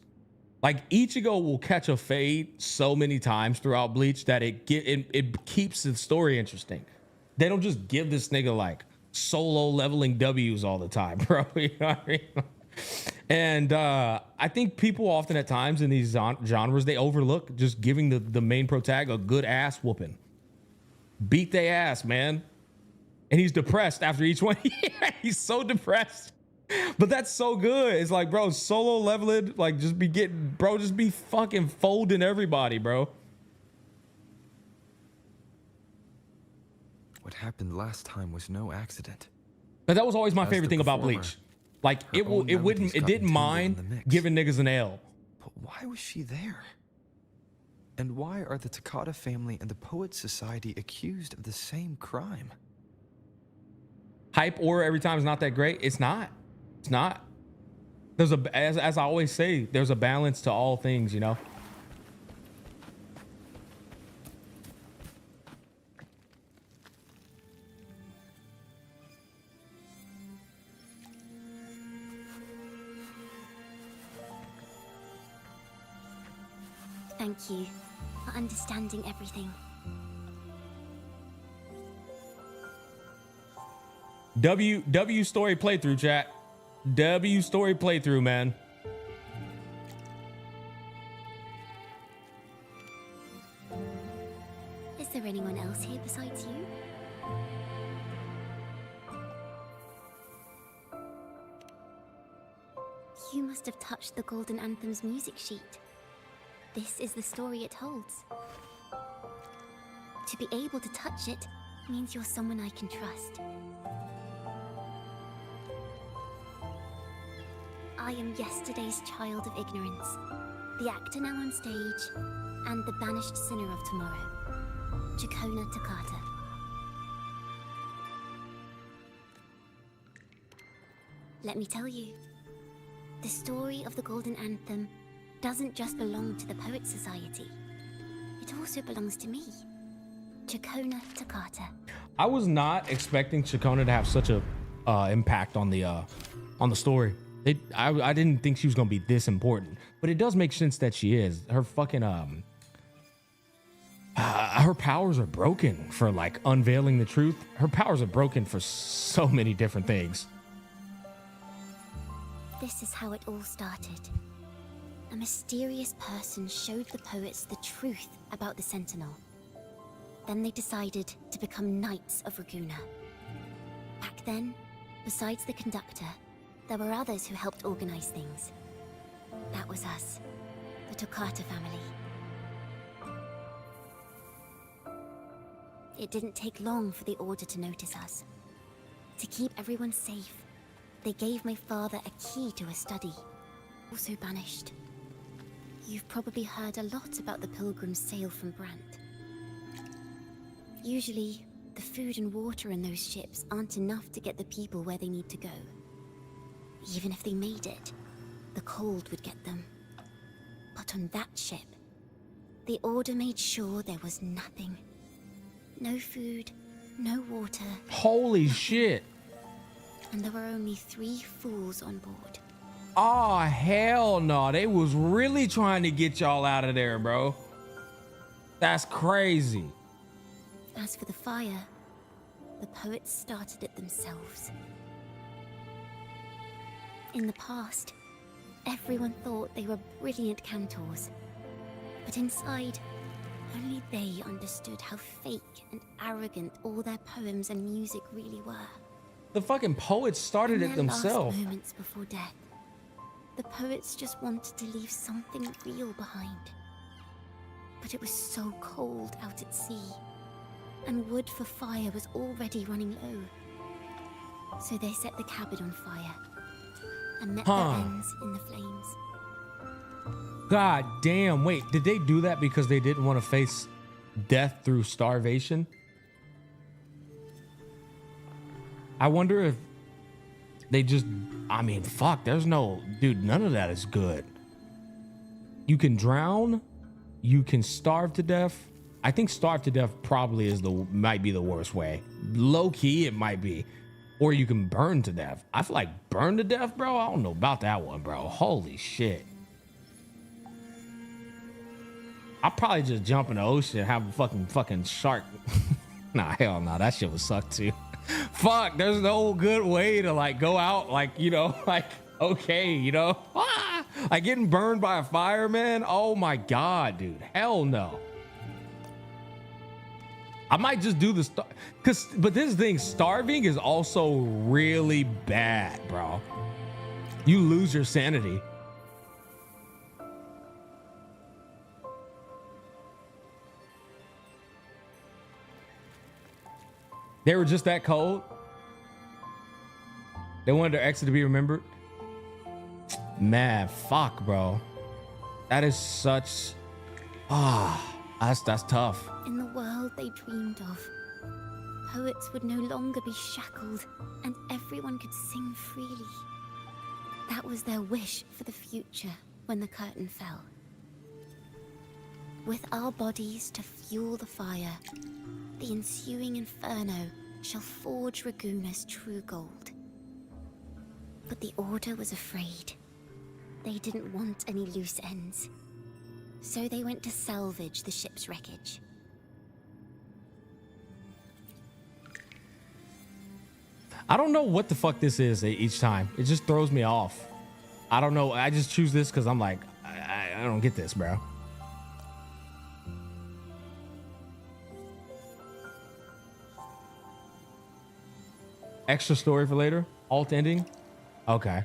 Like Ichigo will catch a fade so many times throughout Bleach that it keeps the story interesting. They don't just give this nigga like solo leveling W's all the time, bro. You know what I mean? And I think people often at times in these genres, they overlook just giving the main protag a good ass whooping. Beat they ass, man. And he's depressed after each one. Yeah, he's so depressed. But that's so good. It's like, bro, solo leveling, like just be fucking folding everybody, bro. What happened last time was no accident. But that was always my As favorite the thing about performer, Bleach. Like her own melodies got didn't entangled mind in the mix. giving niggas an L. But why was she there? And why are the Takata family and the Poet Society accused of the same crime? Hype or every time is not that great. It's not. It's not. There's as I always say, there's a balance to all things, you know. thank you for understanding everything. W story playthrough, chat. W story playthrough, man. Is there anyone else here besides you? You must have touched the Golden Anthem's music sheet. This is the story it holds. To be able to touch it means you're someone I can trust. I am yesterday's child of ignorance, the actor now on stage, and the banished sinner of tomorrow, Ciaconna Toccata. Let me tell you, the story of the Golden Anthem doesn't just belong to the Poets Society. It also belongs to me, Ciaconna Toccata. I was not expecting Ciaconna to have such a impact on the story. I didn't think she was gonna be this important, but it does make sense that she is. Her fucking her powers are broken for like unveiling the truth. Her powers are broken for so many different things. This is how it all started. A mysterious person showed the poets the truth about the Sentinel. Then they decided to become Knights of Raguna. Back then, besides the conductor, there were others who helped organize things. That was us, the Toccata family. It didn't take long for the Order to notice us. To keep everyone safe, they gave my father a key to a study, also banished. You've probably heard a lot about the pilgrims' sail from Brant. Usually, the food and water in those ships aren't enough to get the people where they need to go. Even if they made it, the cold would get them. But on that ship, the Order made sure there was nothing. No food, no water. Holy shit. And there were only 3 fools on board. Oh, hell no. They was really trying to get y'all out of there, bro. That's crazy. As for the fire, the poets started it themselves. In the past, everyone thought they were brilliant cantors. But inside, only they understood how fake and arrogant all their poems and music really were. The fucking poets started it themselves. Last moments before death, the poets just wanted to leave something real behind. But it was so cold out at sea, and wood for fire was already running low. So they set the cabin on fire and met their ends in the flames. God damn, wait, did they do that because they didn't want to face death through starvation? I wonder if they just, I mean, fuck, there's no, dude, none of that is good. You can drown, you can starve to death. I think starve to death probably might be the worst way. Low key, it might be. Or you can burn to death. I feel like burn to death, bro. I don't know about that one, bro. Holy shit. I'll probably just jump in the ocean and have a fucking shark. Nah, hell no. That shit would suck too. Fuck, there's no good way to like go out like, you know, like, okay, you know. Like getting burned by a fire, man. Oh my God, dude. Hell no. I might just do the but this thing, starving is also really bad, bro. You lose your sanity. They were just that cold. They wanted their exit to be remembered. Man, fuck, bro. That is such, that's tough. In the world they dreamed of, poets would no longer be shackled and everyone could sing freely. That was their wish for the future when the curtain fell. With our bodies to fuel the fire, the ensuing inferno shall forge Raguna's true gold. But the Order was afraid. They didn't want any loose ends. So they went to salvage the ship's wreckage. I don't know what the fuck this is each time. It just throws me off. I don't know. I just choose this because I'm like, I don't get this, bro. Extra story for later? Alt ending? Okay.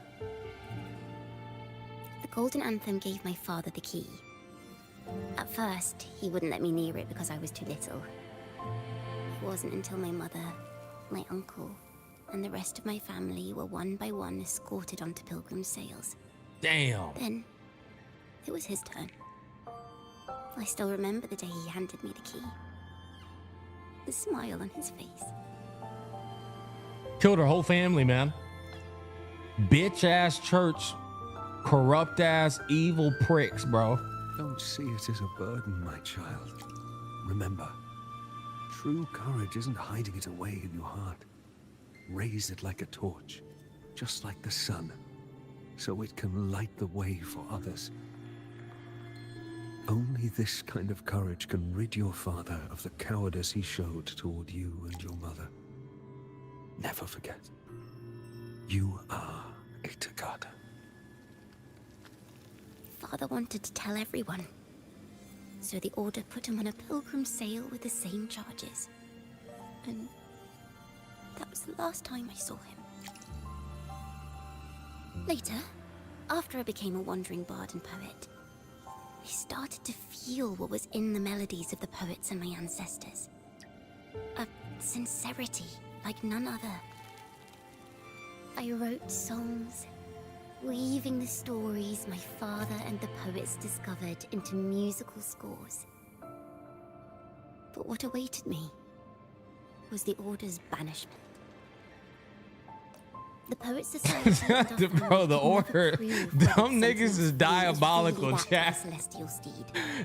The Golden Anthem gave my father the key. At first, he wouldn't let me near it because I was too little. It wasn't until my mother, my uncle, and the rest of my family were one by one escorted onto pilgrim sails. Damn. Then, it was his turn. I still remember the day he handed me the key. The smile on his face. Killed her whole family, man. Bitch ass church. Corrupt ass evil pricks, bro. Don't see it as a burden, my child. Remember, true courage isn't hiding it away in your heart. Raise it like a torch, just like the sun, so it can light the way for others. Only this kind of courage can rid your father of the cowardice he showed toward you and your mother. Never forget, you are a Ciaconna. Father wanted to tell everyone, so the Order put him on a pilgrim sail with the same charges. And that was the last time I saw him. Later, after I became a wandering bard and poet, I started to feel what was in the melodies of the poets and my ancestors. A sincerity like none other. I wrote songs, weaving the stories my father and the poets discovered into musical scores. But what awaited me was the Order's banishment. The Poets Society Bro, the Order, them niggas is diabolical, chat.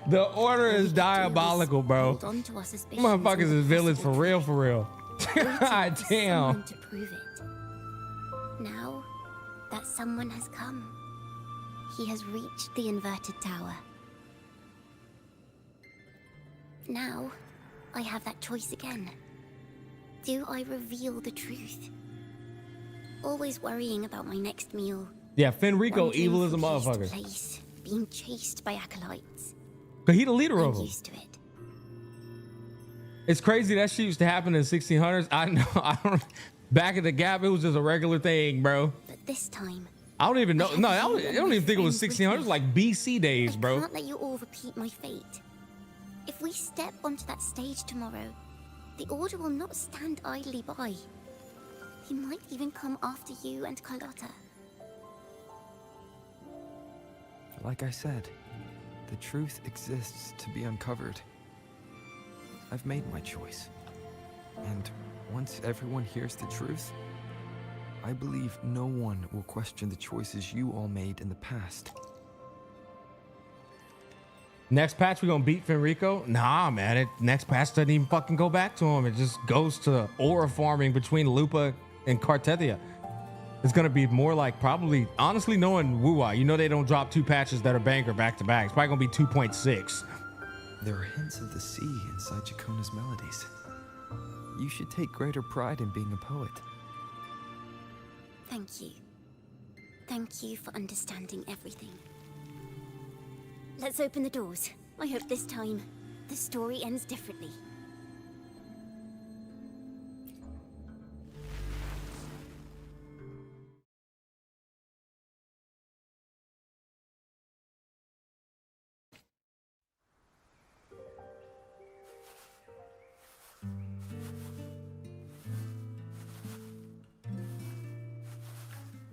The Order is diabolical, bro. Motherfuckers is villains for real, for real. God damn. To prove it. Now that someone has come, he has reached the inverted tower. Now I have that choice again. Do I reveal the truth? Always worrying about my next meal. Yeah, Fenrico evil as a motherfucker. Place, being chased by acolytes. But he the leader of them. Used to it. It's crazy that shit used to happen in the 1600s. I know. I don't. Back at the Gap, it was just a regular thing, bro. But this time, I don't even know. No, I don't even think it was 1600s. It was like BC days, bro. I can't let you all repeat my fate. If we step onto that stage tomorrow, the Order will not stand idly by. He might even come after you and Carlotta. Like I said, the truth exists to be uncovered. I've made my choice. And once everyone hears the truth, I believe no one will question the choices you all made in the past. Next patch, we gonna beat Fenrico? Nah, man. Next patch doesn't even fucking go back to him. It just goes to aura farming between Lupa and Cartethia. It's gonna be more like probably, honestly, knowing Wuwa, you know they don't drop 2 patches that are banger back to back. It's probably gonna be 2.6. There are hints of the sea inside Ciacconna's melodies. You should take greater pride in being a poet. Thank you. Thank you for understanding everything. Let's open the doors. I hope this time the story ends differently.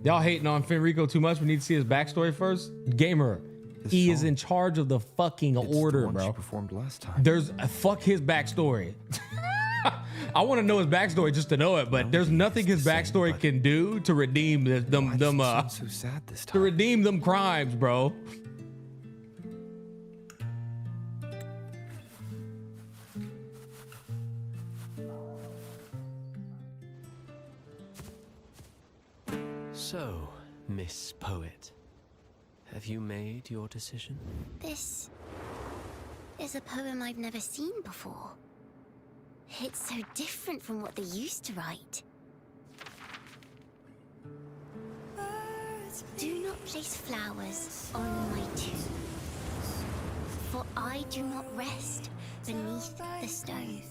Y'all hating on Fenrico too much. We need to see his backstory first. Gamer, he is in charge of the fucking Order, bro. Performed last time. There's fuck his backstory. I want to know his backstory just to know it, but there's nothing his backstory can do to redeem them so sad this time. to redeem them crimes, bro. So, Miss Poet, have you made your decision? This is a poem I've never seen before. It's so different from what they used to write. Do not place flowers on my tomb, for I do not rest beneath the stone.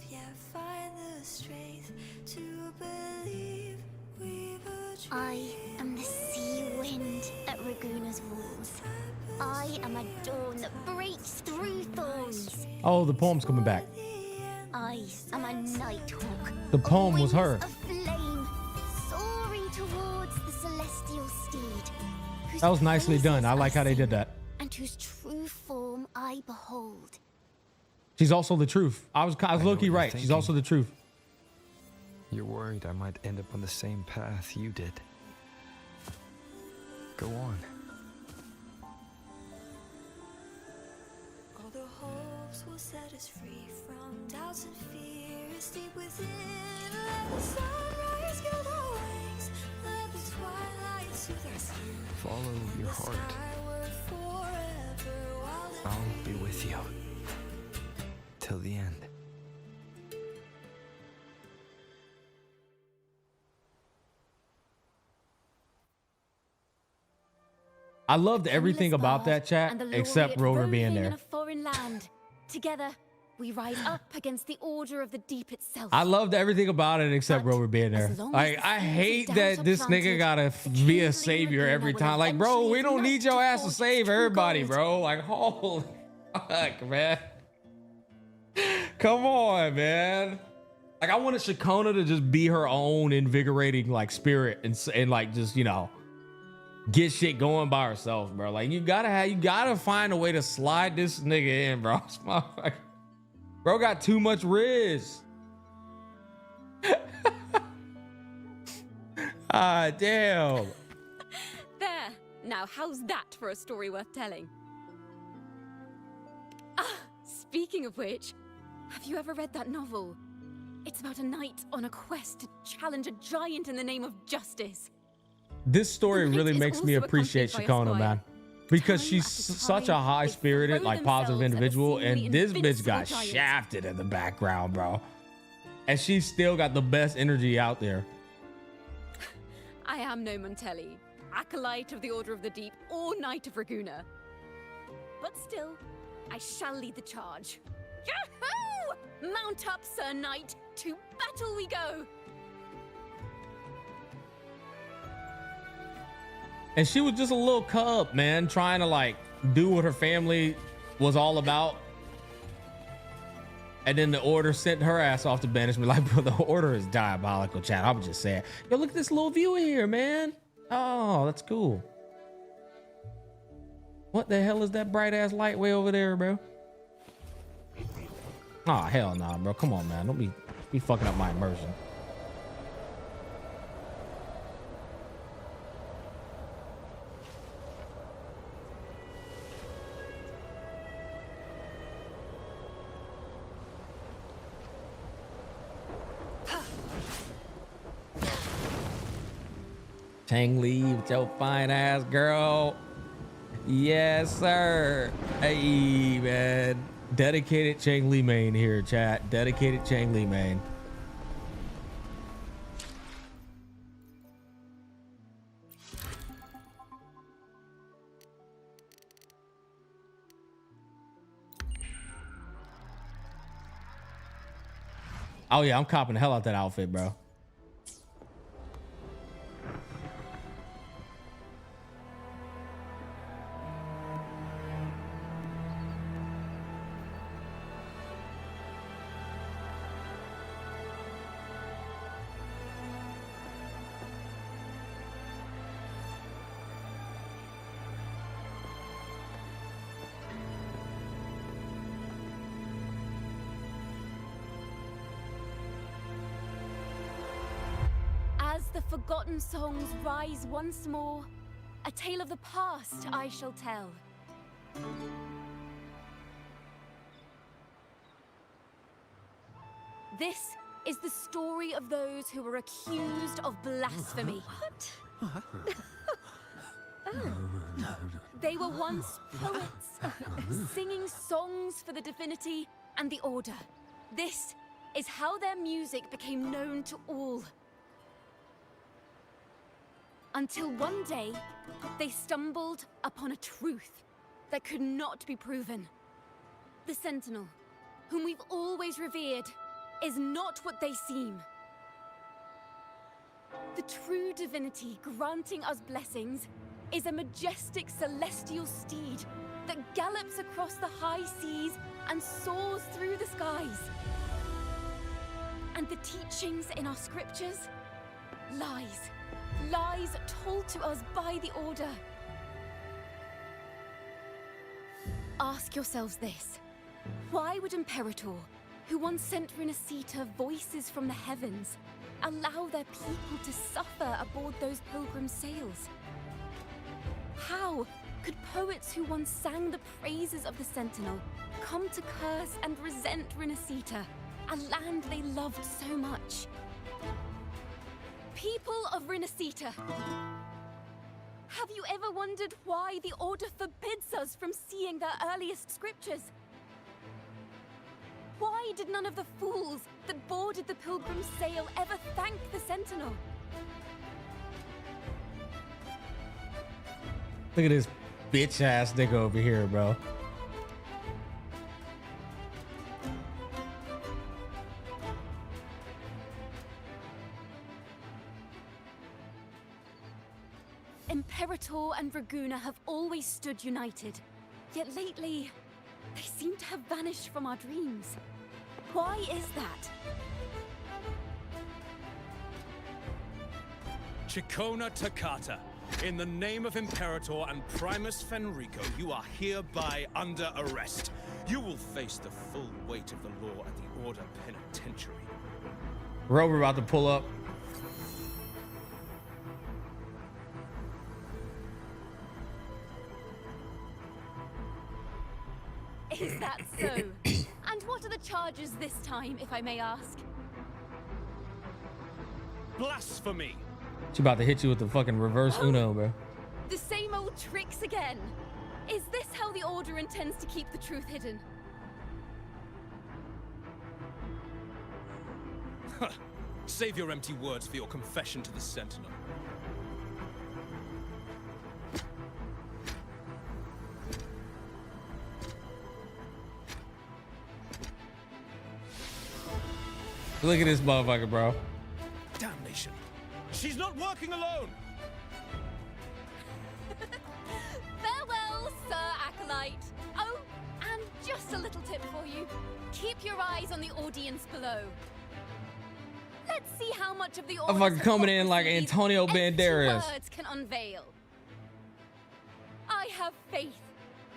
I am the sea wind at Raguna's walls. I am a dawn that breaks through thorns. Oh, the poem's coming back. I am a nighthawk. The poem was her. A flame soaring towards the celestial steed. That was nicely done. I like how they did that. And whose true form I behold. She's also the truth. I was low-key right. She's also the truth. You're worried I might end up on the same path you did. Go on. All the hopes will set us free from doubts and fears deep within. Let the sunrise gild our wings. Let the twilight soothe our skin. Follow your heart. I'll be with you. Till the end. I loved everything about that chat And the except laureate Rover being roving there. in a foreign land. Together, we rise up against the order of the deep itself. I loved everything about it except Rover being there. long as Like, the I seeds of hate doubt that are this nigga planted, gotta be a savior every time. Like, bro, we don't need your ass to save everybody, bro. Like, holy fuck, man. Come on, man. Like, I wanted Ciaconna to just be her own invigorating, like, spirit and like, just, you know, get shit going by herself, bro. Like, you gotta find a way to slide this nigga in, bro. This motherfucker. Bro got too much riz. Ah, damn. There. Now, how's that for a story worth telling? Ah, speaking of which, have you ever read that novel? It's about a knight on a quest to challenge a giant in the name of justice. This story really makes me also appreciate accompanied by a Ciaconna, man. Because she's such a high-spirited, like, positive individual, and this bitch got shafted in the background, bro. And she's still got the best energy out there. I am no Montelli, acolyte of the Order of the Deep, or Knight of Raguna. But still, I shall lead the charge. Yahoo! Mount up, Sir Knight. To battle we go. And she was just a little cub, man, trying to, like, do what her family was all about. And then the order sent her ass off to banishment. Like, bro, the order is diabolical, chat. I'm just saying. Yo, look at this little view here, man. Oh, that's cool. What the hell is that bright ass light way over there, bro? Oh, hell nah, bro. Come on, man. Don't be fucking up my immersion. Chang Li with your fine ass girl. Yes, sir. Hey, man. Dedicated Chang Li main here, chat. Dedicated Chang Li main. Oh yeah, I'm copping the hell out that outfit, bro. As the forgotten songs rise once more, a tale of the past I shall tell. This is the story of those who were accused of blasphemy. They were once poets, singing songs for the divinity and the Order. This is how their music became known to all. Until one day, they stumbled upon a truth that could not be proven. The Sentinel, whom we've always revered, is not what they seem. The true divinity granting us blessings is a majestic celestial steed that gallops across the high seas and soars through the skies. And the teachings in our scriptures? Lies. Lies told to us by the Order. Ask yourselves this. Why would Imperator, who once sent Renacita voices from the heavens, allow their people to suffer aboard those pilgrim sails? How could poets who once sang the praises of the Sentinel come to curse and resent Renacita, a land they loved so much? People of Renacita, have you ever wondered why the Order forbids us from seeing their earliest scriptures? Why did none of the fools that boarded the Pilgrim's sail ever thank the Sentinel? Look at this bitch ass nigga over here, bro. Imperator and Raguna have always stood united, yet lately, they seem to have vanished from our dreams. Why is that? Ciaconna Toccata, in the name of Imperator and Primus Fenrico, you are hereby under arrest. You will face the full weight of the law at the Order Penitentiary. Bro, we're about to pull up. Is that so? And what are the charges this time, if I may ask? Blasphemy! She about to hit you with the fucking reverse Uno, bro. The same old tricks again. Is this how the Order intends to keep the truth hidden? Save your empty words for your confession to the Sentinel. Look at this motherfucker, bro. Damnation. She's not working alone! Farewell, Sir Acolyte. Oh, and just a little tip for you. Keep your eyes on the audience below. Let's see how much of the I'm fucking coming in like hypocrisy Antonio empty Banderas. words can unveil. I have faith.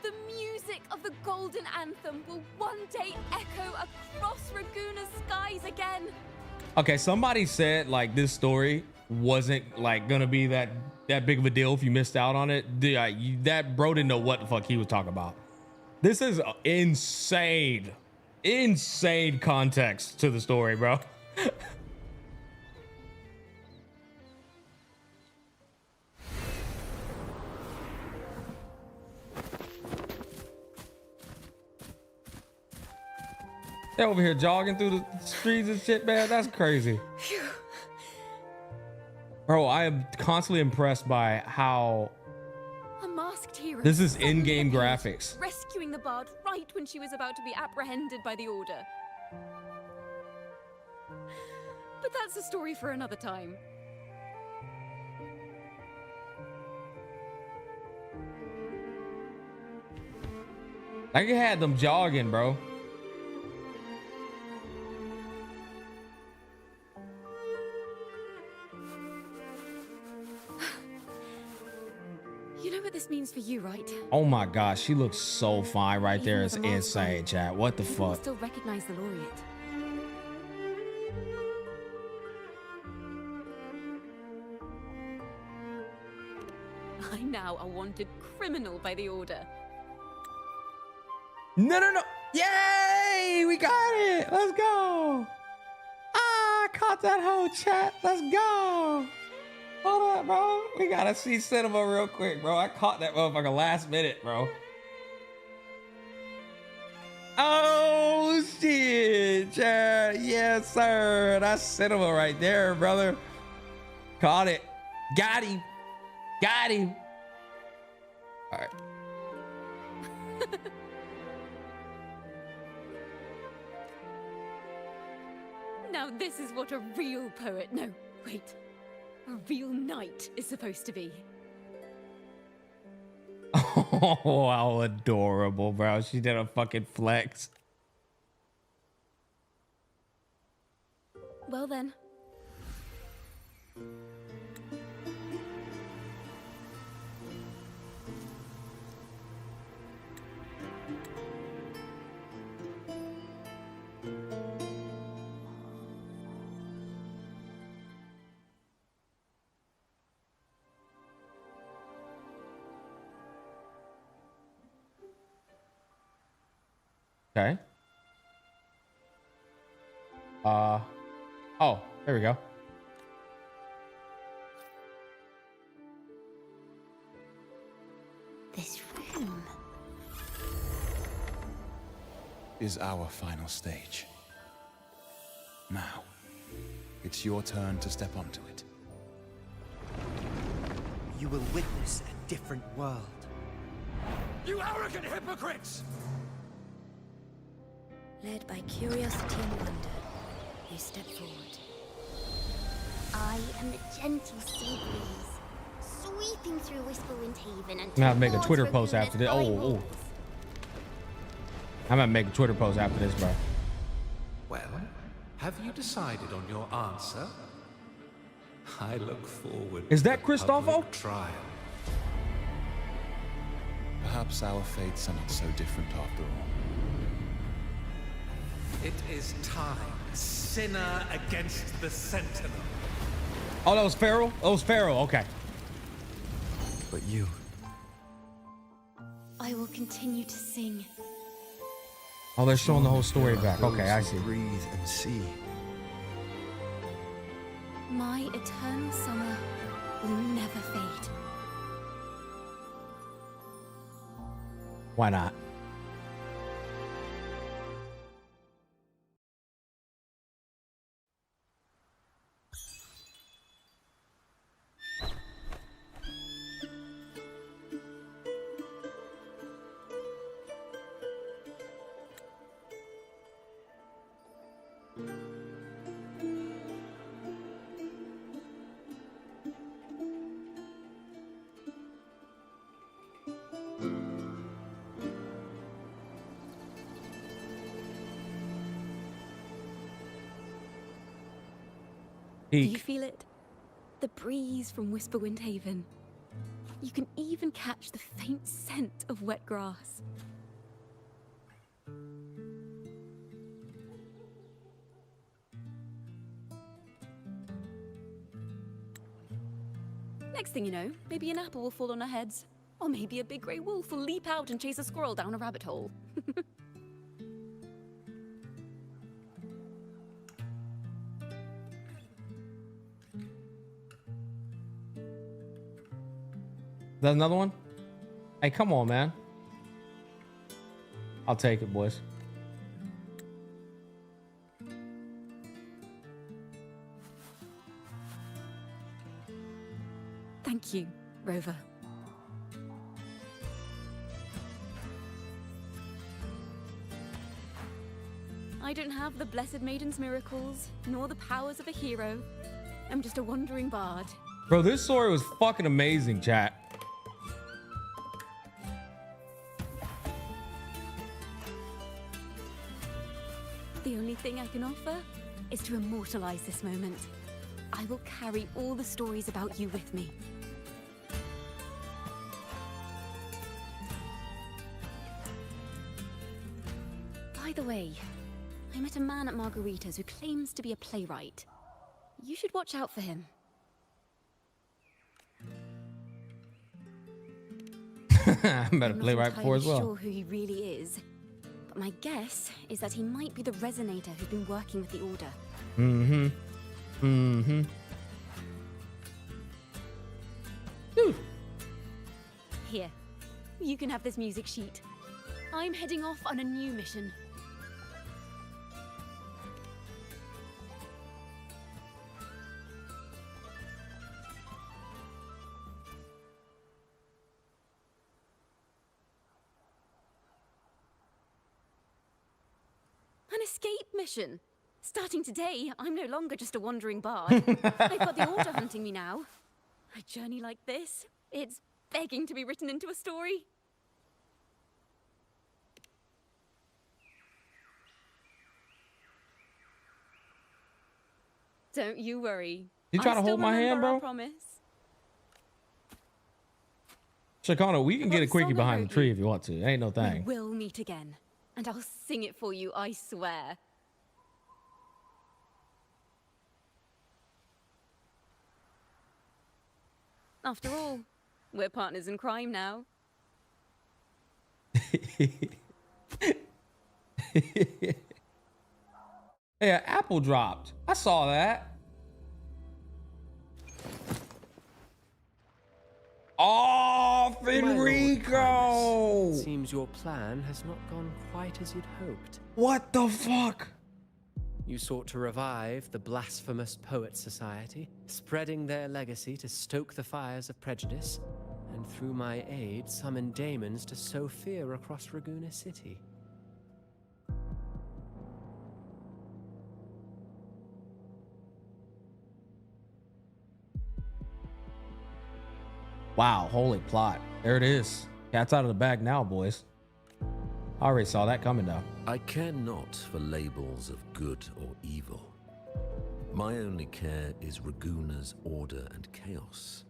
The music of the Golden Anthem will one day echo across Raguna's skies again. Okay, somebody said like this story wasn't like gonna be that big of a deal if you missed out on it. Dude, that bro didn't know what the fuck he was talking about. This is insane context to the story, bro. They're over here jogging through the streets and shit, man. That's crazy. Bro, I am constantly impressed by how A masked hero. this is suddenly in-game appeared, graphics. rescuing the bard right when she was about to be apprehended by the Order. But that's a story for another time. Like you had them jogging, bro. You know what this means for you, right? Oh my gosh, she looks so fine right there. Even It's with a mask insane, chat. What the You will fuck? still recognize the laureate. I'm now a wanted criminal by the Order. No, no, no. Yay! We got it. Let's go. Ah, caught that whole chat. Let's go. Hold up, bro. We gotta see cinema real quick, bro. I caught that motherfucker last minute, bro. Oh shit, Chad. Yes, sir. That's cinema right there, brother. Caught it. Got him. Got him. All right. Now this is what a real poet, no, wait, a real knight is supposed to be. Oh, how adorable, bro. She did a fucking flex. Well then. Okay. Oh, there we go. This room is our final stage. Now, it's your turn to step onto it. You will witness a different world. You arrogant hypocrites! Led by curiosity and wonder, you step forward. I am the gentle sea breeze, sweeping through Whisperwind Haven and I'm gonna make a towards Twitter post Raguna's after this. high Oh, walls. I'm gonna make a Twitter post after this, bro. Well, have you decided on your answer? I look forward Is that to the Cristofo? public trial. Perhaps our fates are not so different after all. It is time. Sinner against the Sentinel. Oh, that was Pharaoh? That was Pharaoh. Okay. But you. I will continue to sing. Oh, they're showing the whole story back. Okay, I see. Breathe and see. My eternal summer will never fade. Why not? Do you feel it? The breeze from Whisperwind Haven. You can even catch the faint scent of wet grass. Next thing you know, maybe an apple will fall on our heads. Or maybe a big grey wolf will leap out and chase a squirrel down a rabbit hole. Is that another one? Hey, come on, man. I'll take it, boys. Thank you, Rover. I don't have the Blessed Maiden's miracles, nor the powers of a hero. I'm just a wandering bard. Bro, this story was fucking amazing, chat. The only thing I can offer is to immortalize this moment. I will carry all the stories about you with me. By the way, I met a man at Margarita's who claims to be a playwright. You should watch out for him. I met a playwright before as well. I'm not entirely sure who he really is, but my guess is that he might be the Resonator who's been working with the Order. Mm-hmm. Mm-hmm. Dude. Here, you can have this music sheet. I'm heading off on a new mission. An escape mission. Starting today, I'm no longer just a wandering bard. I've got the Order hunting me now. A journey like this, it's begging to be written into a story. Don't you worry. You trying to hold my hand, bro? Promise. Ciaconna, we can get a quickie behind the tree if you want to. It ain't no thing. We will meet again, and I'll sing it for you, I swear. After all, we're partners in crime now. Hey, an apple dropped. I saw that. Oh, Fenrico! It seems your plan has not gone quite as you'd hoped. What the fuck? You sought to revive the blasphemous Poets Society, spreading their legacy to stoke the fires of prejudice, and through my aid summon daemons to sow fear across Raguena City. Wow, holy plot. There it is. Cat's out of the bag now, boys. I already saw that coming though. I care not for labels of good or evil. My only care is Raguena's order and chaos.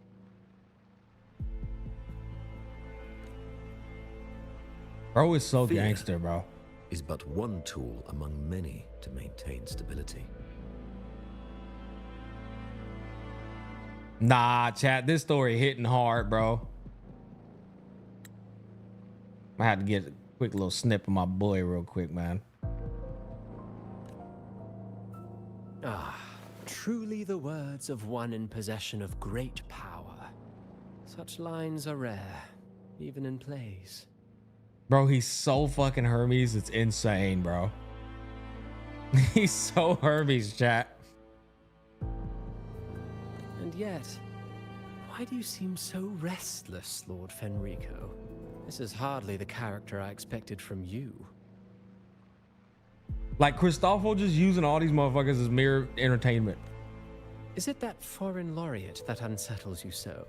Bro is so Fear gangster, bro. Is but one tool among many to maintain stability. Nah, chat, this story hitting hard, bro. I had to get a quick little snip of my boy real quick, man. Ah, truly the words of one in possession of great power. Such lines are rare, even in plays. Bro, he's so fucking Hermes, it's insane, bro. He's so Hermes, chat. And yet, why do you seem so restless, Lord Fenrico? This is hardly the character I expected from you. Like, Christoffel just using all these motherfuckers as mere entertainment. Is it that foreign laureate that unsettles you so?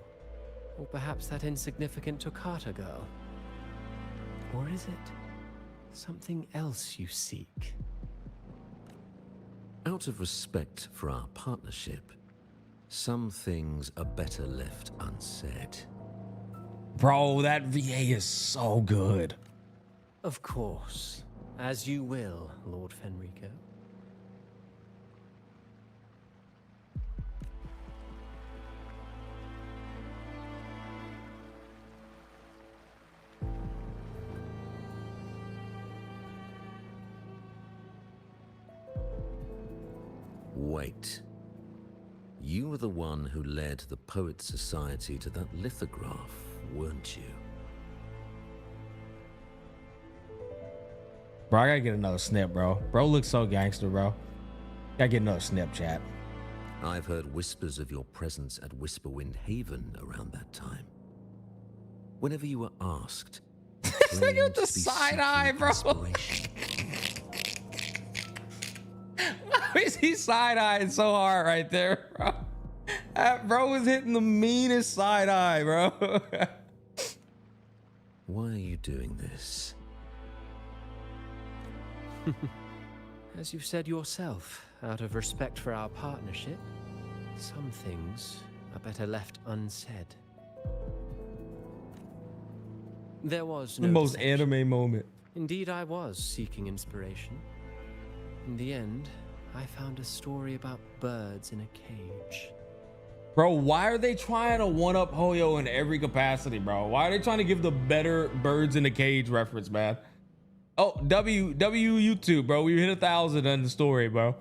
Or perhaps that insignificant Toccata girl? Or is it something else you seek? Out of respect for our partnership, some things are better left unsaid. Bro, that VA is so good. Of course. As you will, Lord Fenrico. Wait. You were the one who led the Poets Society to that lithograph, weren't you? Bro, I gotta get another snip, bro. Bro looks so gangster, bro. Gotta get another snip, chat. I've heard whispers of your presence at Whisperwind Haven around that time. Whenever you were asked, Look at the side eye, bro. Why is he side-eyeing so hard right there, bro? That bro was hitting the meanest side eye, bro. Why are you doing this? As you said yourself, out of respect for our partnership, some things are better left unsaid. There was no The most deception. anime moment. Indeed, I was seeking inspiration. In the end, I found a story about birds in a cage. Bro, why are they trying to one-up Hoyo in every capacity, bro? Why are they trying to give the better birds in the cage reference, man? Oh, W YouTube, bro. We hit 1,000 on the story, bro.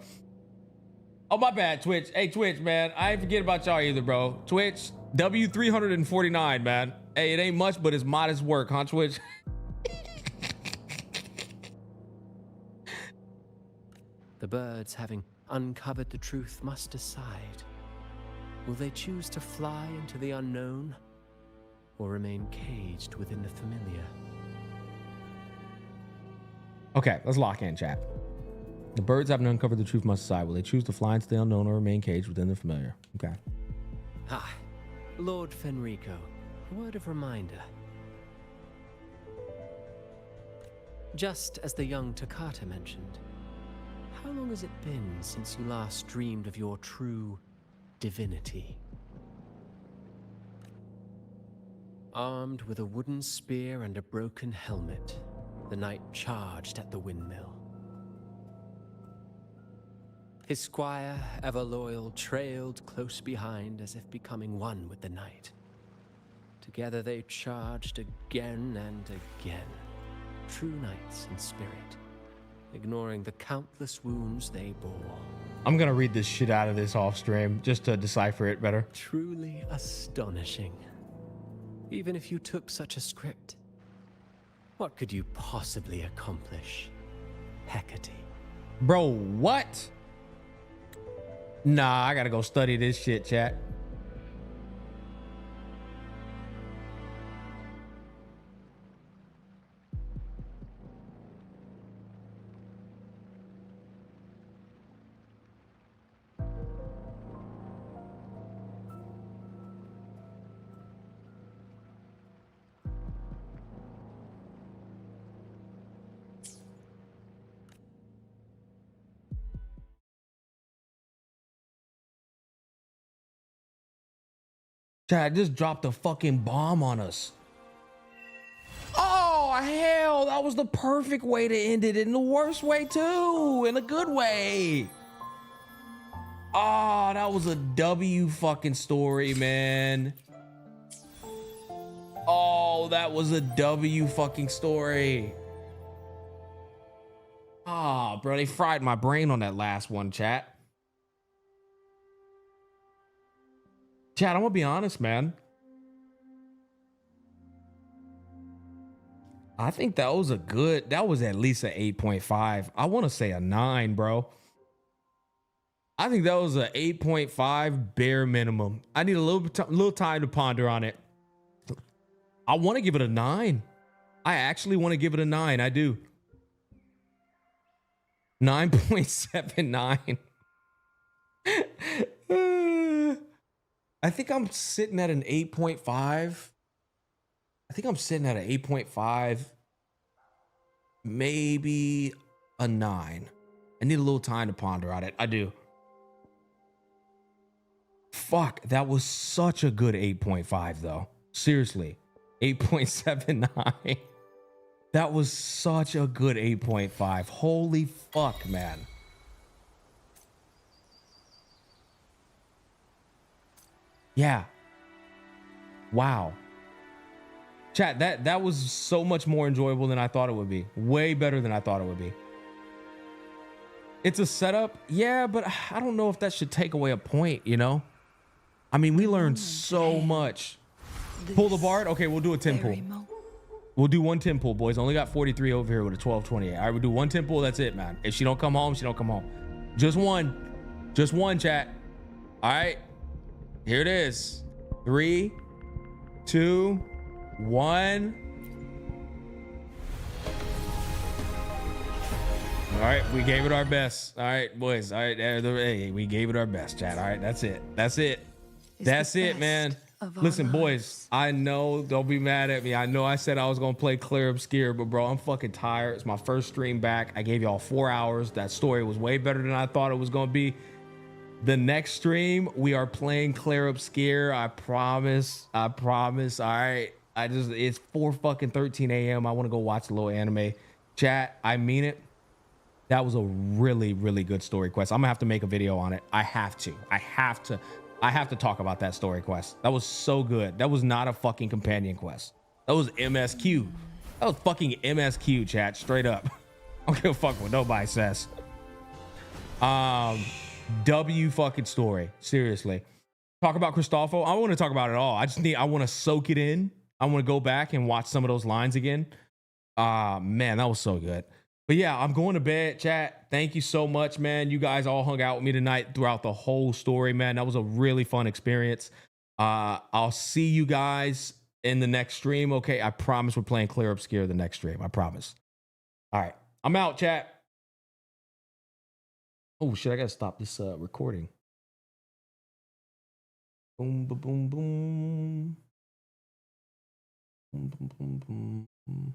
Oh, my bad, Twitch. Hey, Twitch, man. I ain't forget about y'all either, bro. Twitch, W349, man. Hey, it ain't much, but it's modest work, huh, Twitch? The birds, having uncovered the truth, must decide. Will they choose to fly into the unknown or remain caged within the familiar? Okay, let's lock in, chat. The birds having uncovered the truth must decide. Will they choose to fly into the unknown or remain caged within the familiar? Okay. Ah, Lord Fenrico, a word of reminder. Just as the young Toccata mentioned, how long has it been since you last dreamed of your true divinity? Armed with a wooden spear and a broken helmet, the knight charged at the windmill. His squire, ever loyal, trailed close behind as if becoming one with the knight. Together they charged again and again, true knights in spirit, ignoring the countless wounds they bore. I'm gonna read this shit out of this off stream just to decipher it better. Truly astonishing. Even if you took such a script, what could you possibly accomplish, Hecate? Bro, what? Nah, I gotta go study this shit, chat. Chat just dropped a fucking bomb on us. Oh, hell, that was the perfect way to end it, in the worst way too, in a good way. Oh, that was a W fucking story, man. Oh, that was a W fucking story. Ah, bro, they fried my brain on that last one, chat. Chat, I'm gonna be honest, man. I think that was that was at least an 8.5. I want to say a 9, bro. I think that was an 8.5 bare minimum. I need a little time to ponder on it. I want to give it a 9. I actually want to give it a 9. I do. 9.79. I think I'm sitting at an 8.5. I think I'm sitting at an 8.5. Maybe a 9. I need a little time to ponder on it. I do. Fuck, that was such a good 8.5 though. Seriously. 8.79. That was such a good 8.5. Holy fuck, man. Yeah. Wow. Chat, that was so much more enjoyable than I thought it would be. Way better than I thought it would be. It's a setup. Yeah, but I don't know if that should take away a point, you know? I mean, we learned so much. Pull the Bard? Okay, we'll do a 10 pull. We'll do one 10 pull, boys. Only got 43 over here with a 1228. All right, we'll do one 10 pull. That's it, man. If she don't come home, she don't come home. Just one. Just one, chat. All right. Here it is. 3, 2, 1. All right, we gave it our best. All right, boys. All right, hey, we gave it our best, chat. All right, that's it. That's it. That's it, man. Listen, boys, I know, don't be mad at me. I know I said I was going to play Clear Obscure, but bro, I'm fucking tired. It's my first stream back. I gave y'all 4 hours. That story was way better than I thought it was going to be. The next stream, we are playing Clear Obscure. I promise. I promise. All right. It's 4:13 a.m. I want to go watch a little anime. Chat, I mean it. That was a really, really good story quest. I'm gonna have to make a video on it. I have to talk about that story quest. That was so good. That was not a fucking companion quest. That was MSQ. That was fucking MSQ, chat. Straight up. I don't give a fuck what nobody says. W fucking story. Seriously. talk about Christopho. I want to talk about it all. I want to soak it in. I want to go back and watch some of those lines again. Man, that was so good. But yeah, I'm going to bed, chat. Thank you so much, man. You guys all hung out with me tonight throughout the whole story, man. That was a really fun experience. I'll see you guys in the next stream. Okay, I promise we're playing Clear Obscure the next stream. I promise. All right, I'm out, chat. Oh shit, I gotta stop this recording. Boom, boom, boom, boom. Boom, boom, boom, boom, boom.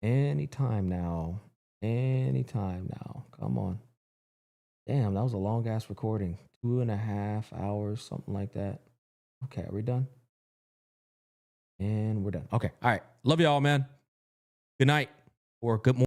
Anytime now. Anytime now. Come on. Damn, that was a long ass recording. 2.5 hours, something like that. Okay, are we done? And we're done. Okay. All right. Love y'all, man. Good night or good morning.